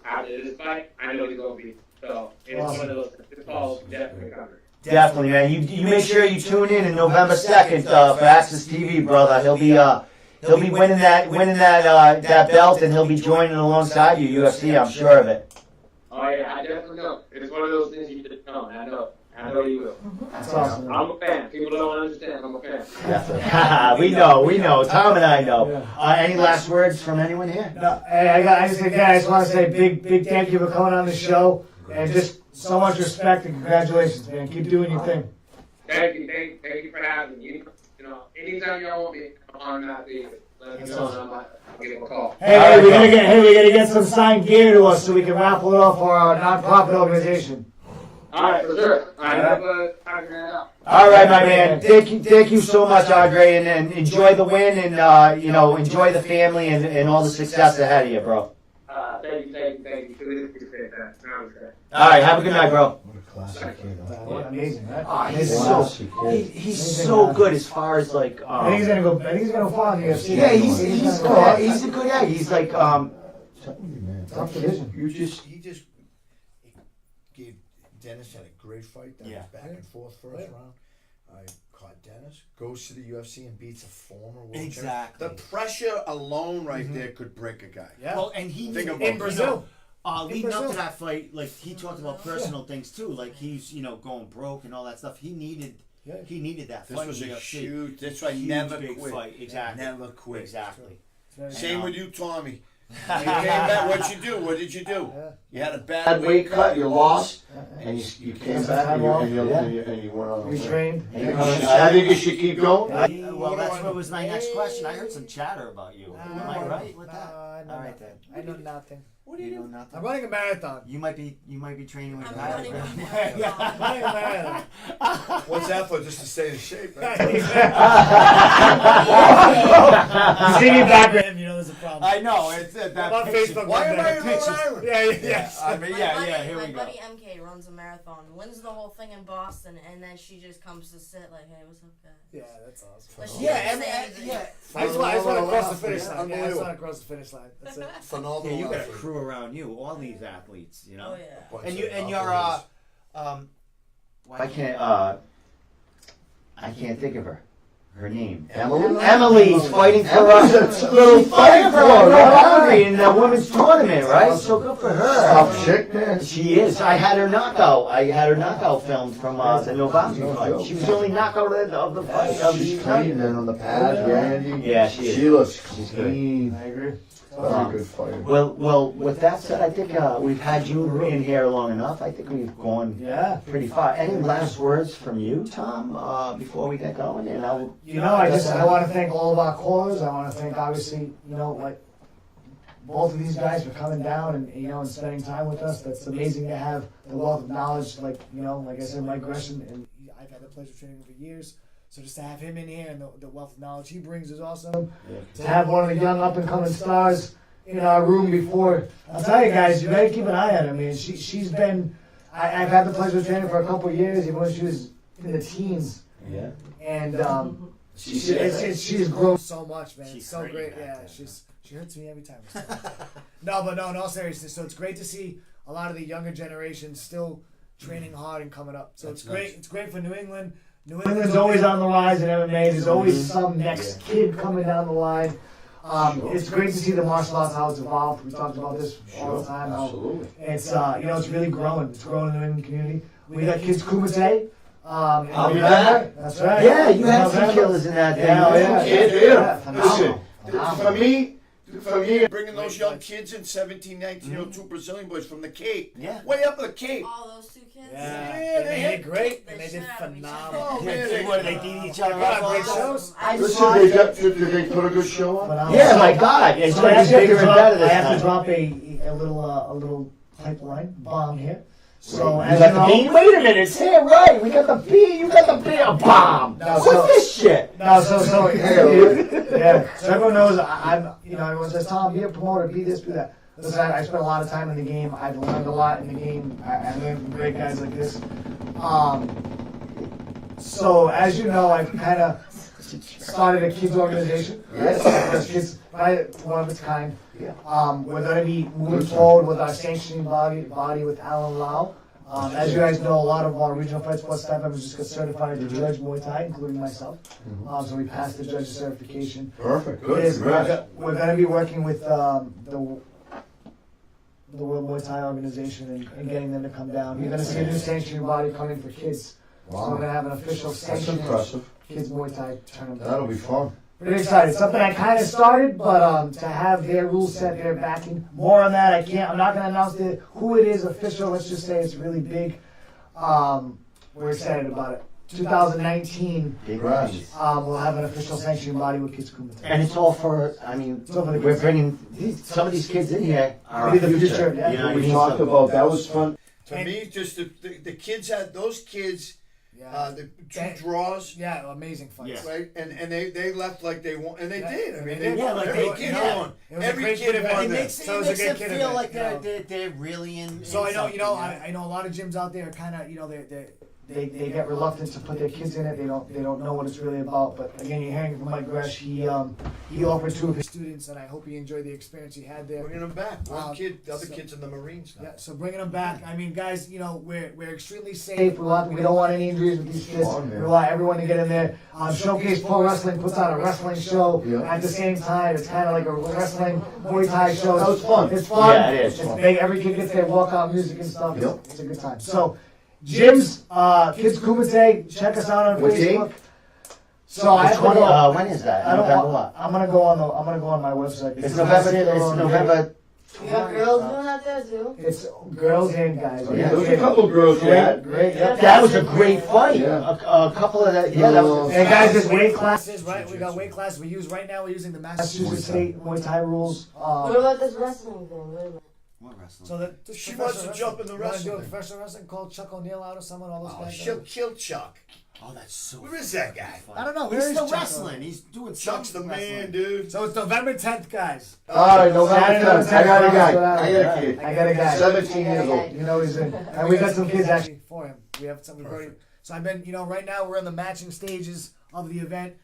after this fight, I know he's gonna be. So it's one of those. It's all definitely coming. Definitely, man. You make sure you tune in November 2nd for Access TV, brother. He'll be winning that belt, and he'll be joining alongside you, UFC. I'm sure of it. Oh yeah, I definitely know. It's one of those things you just know, and I know you will. That's awesome. I'm a fan. People don't understand. I'm a fan. we know. Tom and I know. Any last words from anyone here? No, hey, I just want to say big thank you for coming on the show, and just so much respect and congratulations, man. Keep doing your thing. Thank you for having me. Anytime y'all want me, I'm happy. Let me know, and I'll give a call. Hey, we gotta get some signed gear to us so we can raffle it off for our nonprofit organization. All right, for sure. I have a figure it out. All right, my man. Thank you so much, Andre, and enjoy the win, and enjoy the family and all the success ahead of you, bro. Thank you. Really appreciate that. Sounds good. All right, have a good night, bro. What a classic kid. Amazing, right? Oh, he's so good as far as like. I think he's gonna fall in the UFC. Yeah, he's good. He's a good egg. He's like tough division. He just gave Dennis had a great fight. That was back and forth first round. I caught Dennis, goes to the UFC and beats a former world champion. Exactly. The pressure alone there could break a guy. Yeah. Well, and he Think about in Brazil. leading up to that fight, like he talked about personal things too, like he's going broke and all that stuff. He needed that This fight. was in a UFC. huge. That's why Huge, never big quit. fight. Exactly. Never quit. Exactly. Same with you, Tommy. You came back. What'd you do? What did you do? You had a bad Bad weight cut, you lost, and you came back and you went on. We trained. I think you should keep going. Well, that's what was my next question. I heard some chatter about you. Am I right with that? No, All right then. I know nothing. What do you know? Nothing. I'm running a marathon. You might be training with I'm Kylie. running right? a marathon. I'm running a marathon. What's that for? Just to stay in shape, right? You see me back with him, there's a problem. I know. It's that I'm on picture. Facebook. Why am I in Rhode pictures. Island? Yeah. I mean, here we My go. buddy MK runs a marathon, wins the whole thing in Boston, and then she just comes to sit like, hey, what's up, guys? Yeah, that's awesome. But she Yeah, doesn't say anything. I just want to cross the finish line. Yeah, I just Unbelievable. want to cross the finish line. That's it. Phenomenal. Yeah, you got a athlete. crew around you. All these athletes, Oh yeah. Bunch And of you're operators. I can't think of her. Her name. Emily's fighting for us. Little fight for her. In the women's tournament, right? So good for her. Tough chick, man. She is. I had her knockout filmed from the November fight. She was the only knockout of the fight. She's clean, man, on the pads, Randy. Yeah, she is. She looks She's good. clean. I agree. Very good fighter. Well, with that said, I think we've had you in here long enough. I think we've gone pretty far. Any last words from you, Tom, before we get going? And I want to thank all of our callers. I want to thank, obviously, both of these guys for coming down and spending time with us. That's amazing to have the wealth of knowledge, like I said, Mike Gresham, and I've had the pleasure of training him for years. So just to have him in here and the wealth of knowledge he brings is awesome. Yeah. To have one of the young up-and-coming stars in our room before, I'll tell you guys, you gotta keep an eye on her. I mean, she's been, I've had the pleasure of training for a couple of years, even when she was in the teens. Yeah. And she's grown so much, man. She's so great. Yeah, she hurts me every time. No, in all seriousness, so it's great to see a lot of the younger generation still training hard and coming up. So it's great. It's great for New England. New England's always on the rise in MMA. There's always some next kid coming down the line. It's great to see the martial arts, how it's evolved. We talked about this all the time. Absolutely. It's it's really growing. It's growing in the New England community. We got Kids Kumite. I'll be back. That's right. Yeah, you had some killers in that thing. Listen, for me, bringing those young kids in, 17, 19-year-old, two Brazilian boys from the Cape. Yeah. Way up in the Cape. All those two kids. Yeah, they did great, and they did shit out of each phenomenal. other. Oh, man, What, they beat each other Got up? great shows. listen, did they put a good show on? Yeah, my God. It's So going to be bigger and better this I have to time. drop a little pipeline bomb here. So You as got you the know, bean? Wait a minute, it's here, right? We got the bean, you got the bean, a bomb. No, What's so- this shit? No, so everyone knows I'm everyone says, Tom, be a promoter, be this, be that. listen, I spent a lot of time in the game. I've learned a lot in the game. I learned from great guys like this. So as you know, I've kind of started a kids organization. Right? There's kids, probably one of its kind. We're going to be moving forward with our sanctioning body with Alan Lau. As you guys know, a lot of our regional fight sports staff members just got certified to judge Muay Thai, including myself. So we passed the judge certification. Perfect. Good. We're going to be working with the World Muay Thai organization and getting them to come down. You're going to see a new sanctioning body coming for kids. So we're going to have an official sanctioning kids Muay Thai tournament. That'll be fun. Pretty excited. Something I kind of started, but to have their rule set, their backing. More on that, I'm not going to announce who it is official. Let's just say it's really big. We're excited about it. 2019, we'll have an official sanctioning body with Kids Kumite. And it's all for, we're bringing some of these kids in here are the future. You know, we talked about, that was fun. To me, just the kids had, those kids, the two draws. Yeah, amazing fights. Right? And they left like they won, and they did. I mean, they Yeah, won. like Every they kid did. won. It was a Every great kid event. won. It makes So it was a them good kid feel event, like they're really in. So I know, something, I know a lot of gyms out there kind of, they get reluctant to put their kids in it. They don't know what it's really about. But again, you're hearing from Mike Gresh. He offered 2 of his students, and I hope he enjoyed the experience he had there. Bringing them back. One kid, the other kid's in the Marines now. Yeah, so bringing them back. I mean, guys, we're extremely safe. We don't want any injuries with these kids. We want everyone to get in there. Showcase Pro Wrestling puts on a wrestling show at the same time. It's kind of like a wrestling Muay Thai show. That was fun. It's fun. Yeah, it is It's fun. big. Every kid gets their walkout music and stuff. It's a good time. So, gyms, Kids Kumite, check us out on What Facebook. date? So I have to go. when is that? I don't November want, what? I'm gonna go on my website. It's November. You got girls doing that there too? It's girls and guys. Yeah, there was a couple girls that. Great. Yep. That was a great fight. Yeah. A couple of that. Yeah, that was. And guys, there's weight classes, right? We got weight classes. We're using the Massachusetts State Muay Thai rules. What about this wrestling thing? Wait a minute. What wrestling? So She wants to jump in the You wanna do a wrestling. professional wrestling called Chuck O'Neal out or someone? All those guys. She'll kill Chuck. Oh, that's so. Where is that guy? I don't know. He's Where is still Chuck wrestling. He's doing Chuck's the some man, wrestling. dude. So it's November 10th, guys. All right, November 10th. I got a guy. I got a kid. I got a guy. 17 years old. You know he's in. And we got some kids actually for him. We have some already. So I've been, right now we're in the matching stages of the event.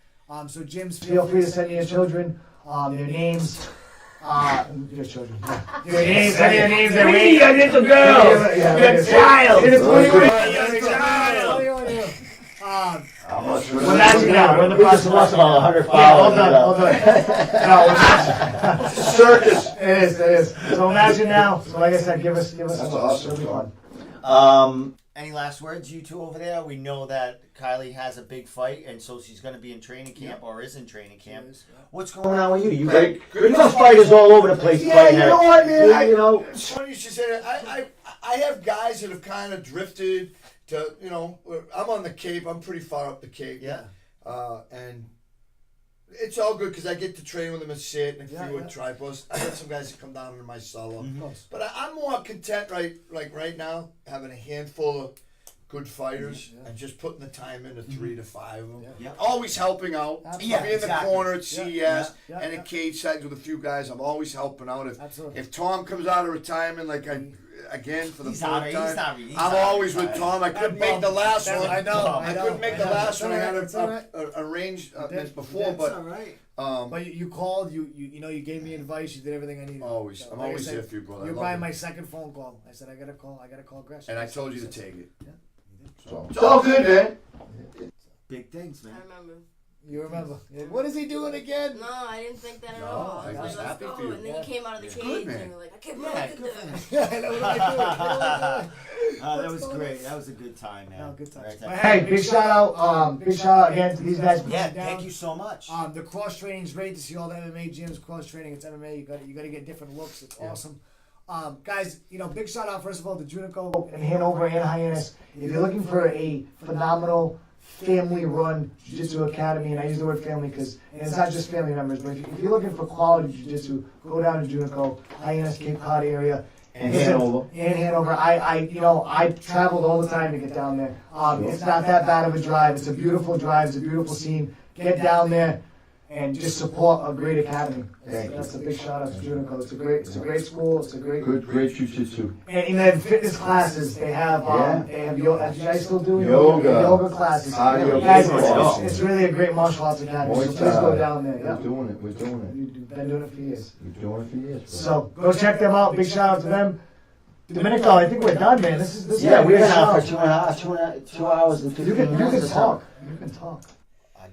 So gyms, feel free to send me your children, their names. Your children. Your names, send me your names. Me, a little girl. Your child. It's How much? we're matching now. We're in the We process just of lost about 100 Yeah, hold followers. on. No, we're matching. Circus. It is. So imagine now. So like I said, give us. That's awesome. It'll be fun. Any last words, you two over there? We know that Kylie has a big fight, and so she's going to be in training camp or is in training camp. What's going on with you? You got fighters all over the place. Yeah, fighting you at know it. what, man? You know. It's funny you should say that. I have guys that have kind of drifted to, I'm on the Cape. I'm pretty far up the Cape. Yeah. And it's all good because I get to train with them at Sit and a few at Tripos. I got some guys that come down into my solo. But I'm more content right now having a handful of good fighters and just putting the time into 3 to 5 of them. Yeah. Always helping out. Absolutely. I'll be in the corner at CES Yeah. and in cage sides with a few guys. I'm always helping out. Absolutely. If Tom comes out of retirement, again for the He's third not- he's time, not- he's I'm not always with retired. Tom. I couldn't make the last one. I know. I couldn't make the last one. I had It's all right. arranged did. before, It's but all right. um, But you called, you gave me advice, you did everything I needed. always, So, I'm like I always said, there for you, brother. I You're love probably you. my second phone call. I said I gotta call Gresh. And I told you to take it. So, it's all good, man. Big things, man. I remember. You remember? Yeah. What is he doing again? No, I didn't think that at No, all. I was was like, happy let's for go. you. And then Yeah. you came out of the It's cage good, man. and you were like, I can't Yeah, believe I good did for that. him. I know what are we doing? That was great. That was a good time, man. No, good times. Right But there. hey, big shout out again to these guys. for Yeah, coming down. thank you so much. The cross training is great to see all the MMA gyms cross training. It's MMA. You got to get different looks. It's awesome. Guys, big shout out first of all to Junico and Hanover and Hyannis. If you're looking for a phenomenal family-run jiu-jitsu academy, and I use the word family because it's not just family members, but if you're looking for quality jiu-jitsu, go down to Junico, Hyannis, Cape Cod area. And Hanover. And Hanover. I traveled all the time to get down there. It's not that bad of a drive. It's a beautiful drive. It's a beautiful scene. Get down there. and just support a great academy. Thank That's you. a big shout out to Junico. It's a great school. It's a great. Great jiu-jitsu. And in the fitness classes, they have yoga. Do you guys still do Yoga classes? Yoga. Guys, it's really a great martial arts academy. So please go down there. We're doing it. We've been doing it for years. We're doing it for years. Bro. So go check them out. Big shout out to them. Domenico, I think we're done, man. This is We've been out for 2 hours and 15 minutes. You can talk. You can talk.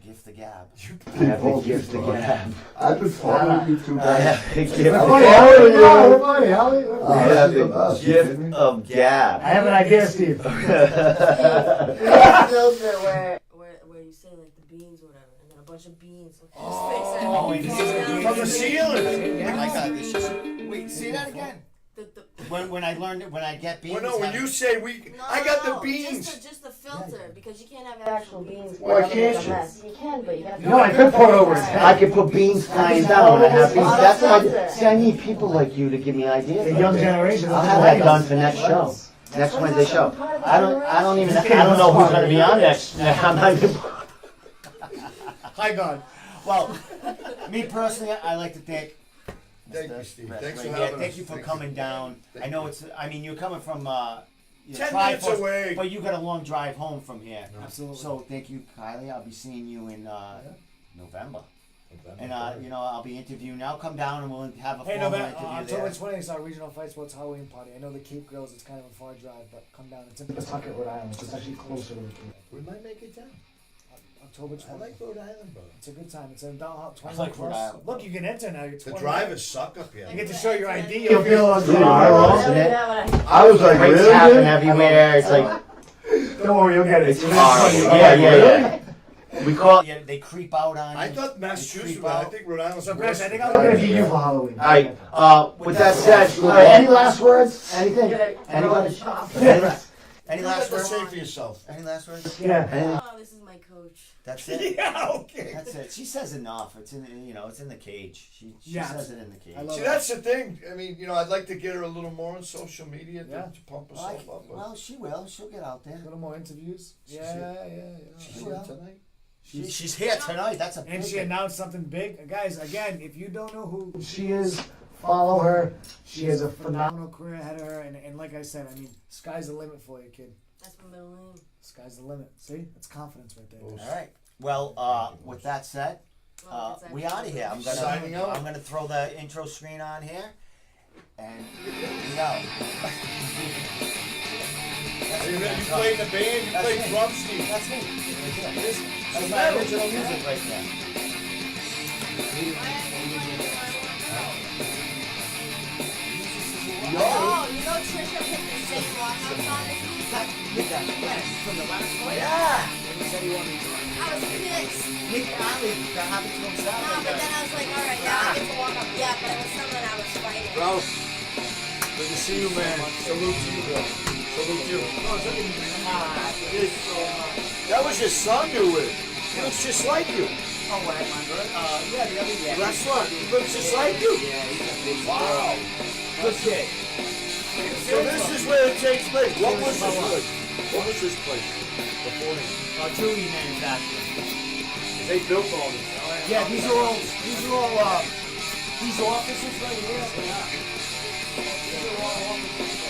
Gift the gab. I have a gift to gab. I've been following you two I guys. have a gift to I have a gift of gab. I have an idea, Steve. Where you say like the beans or whatever, and then a bunch of beans. From the ceiling. I got this. Wait, say that again. When I get beans. Well, no, when you say I got the beans. Just the filter, because you can't have actual beans. Why can't you? You can, but you gotta. No, I could pour it over his head. I could put beans flying down when I have beans. That's what see, I need people like you to give me ideas. The young generation. I'll have that done for next show. Next Wednesday show. I don't know who's going to be on next. I'm not even. Hi, God. Well, me personally, I like to thank. Thank you, Steve. Thanks for Yeah, having us. thank you for coming down. I know you're coming from 10 minutes away, but you got a long drive home from here. Absolutely. So thank you, Kylie. I'll be seeing you in November. And I'll be interviewing. I'll come down and we'll have a formal interview October there. 20th is our regional fight sports Halloween party. I know the Cape Girls, it's kind of a far drive, but come down. It's in Pawtucket, Rhode Island. It's actually closer to the Cape. We might make it down. October 20th. I like Rhode Island, bro. It's a good time. It's in down 20 like Rhode Island. Look, you can enter now. The drivers suck up here. You get to show your ID. You'll feel I was like, Breaks really? happen everywhere. It's like, Don't worry, you'll get it. it's horrible. Yeah. We call it. Yeah, they creep out on you. I thought Massachusetts, Creep but I out. think Rhode Island's So, worse. Gresh, I think I'm going to be you for Halloween. All right. With that said, any last words? Anything? Anybody? Any You last have to words? say for yourself. Any last words? Yeah. Oh, this is my coach. That's it. Yeah, okay. That's it. She says enough. It's in it's in the cage. She Yeah. says it in the cage. I love See, that's the thing. I mean, I'd like to get her a little more on social media to pump herself up. But Well, she will. She'll get out there. A little more interviews. Yeah. She's She's here tonight. She's here tonight. That's a big And she thing. announced something big. Guys, again, if you don't know who she is, follow her. She has a phenomenal career ahead of her. And like I said, I mean, sky's the limit for you, kid. That's my middle name. Sky's the limit. See? That's confidence right there. All right. Well, with that said, we out of here. Signing out. I'm gonna throw the intro screen on here, and we out. You played the band, you played drums, Steve. That's me. That's my original music right there. Oh, you know Trisha picked the same walk-up song as me? From the last one? Yeah. I was pissed. Nick Conley, that happened to himself. No, but then I was like, alright, yeah, I get to walk up. Yeah, but it was someone I was fighting. Ralph, good to see you, man. Salute to you, bro. Salute you. That was your son you were with. He looks just like you. Oh, what? Yeah, the other day. Restaurant. He looks just like you. Yeah, he's a big Wow. good kid. So this is where it takes place. What was this place? What was this place? Beforehand. Truly manufacturing. They built all this. Yeah, these are all these offices right here. These are all offices.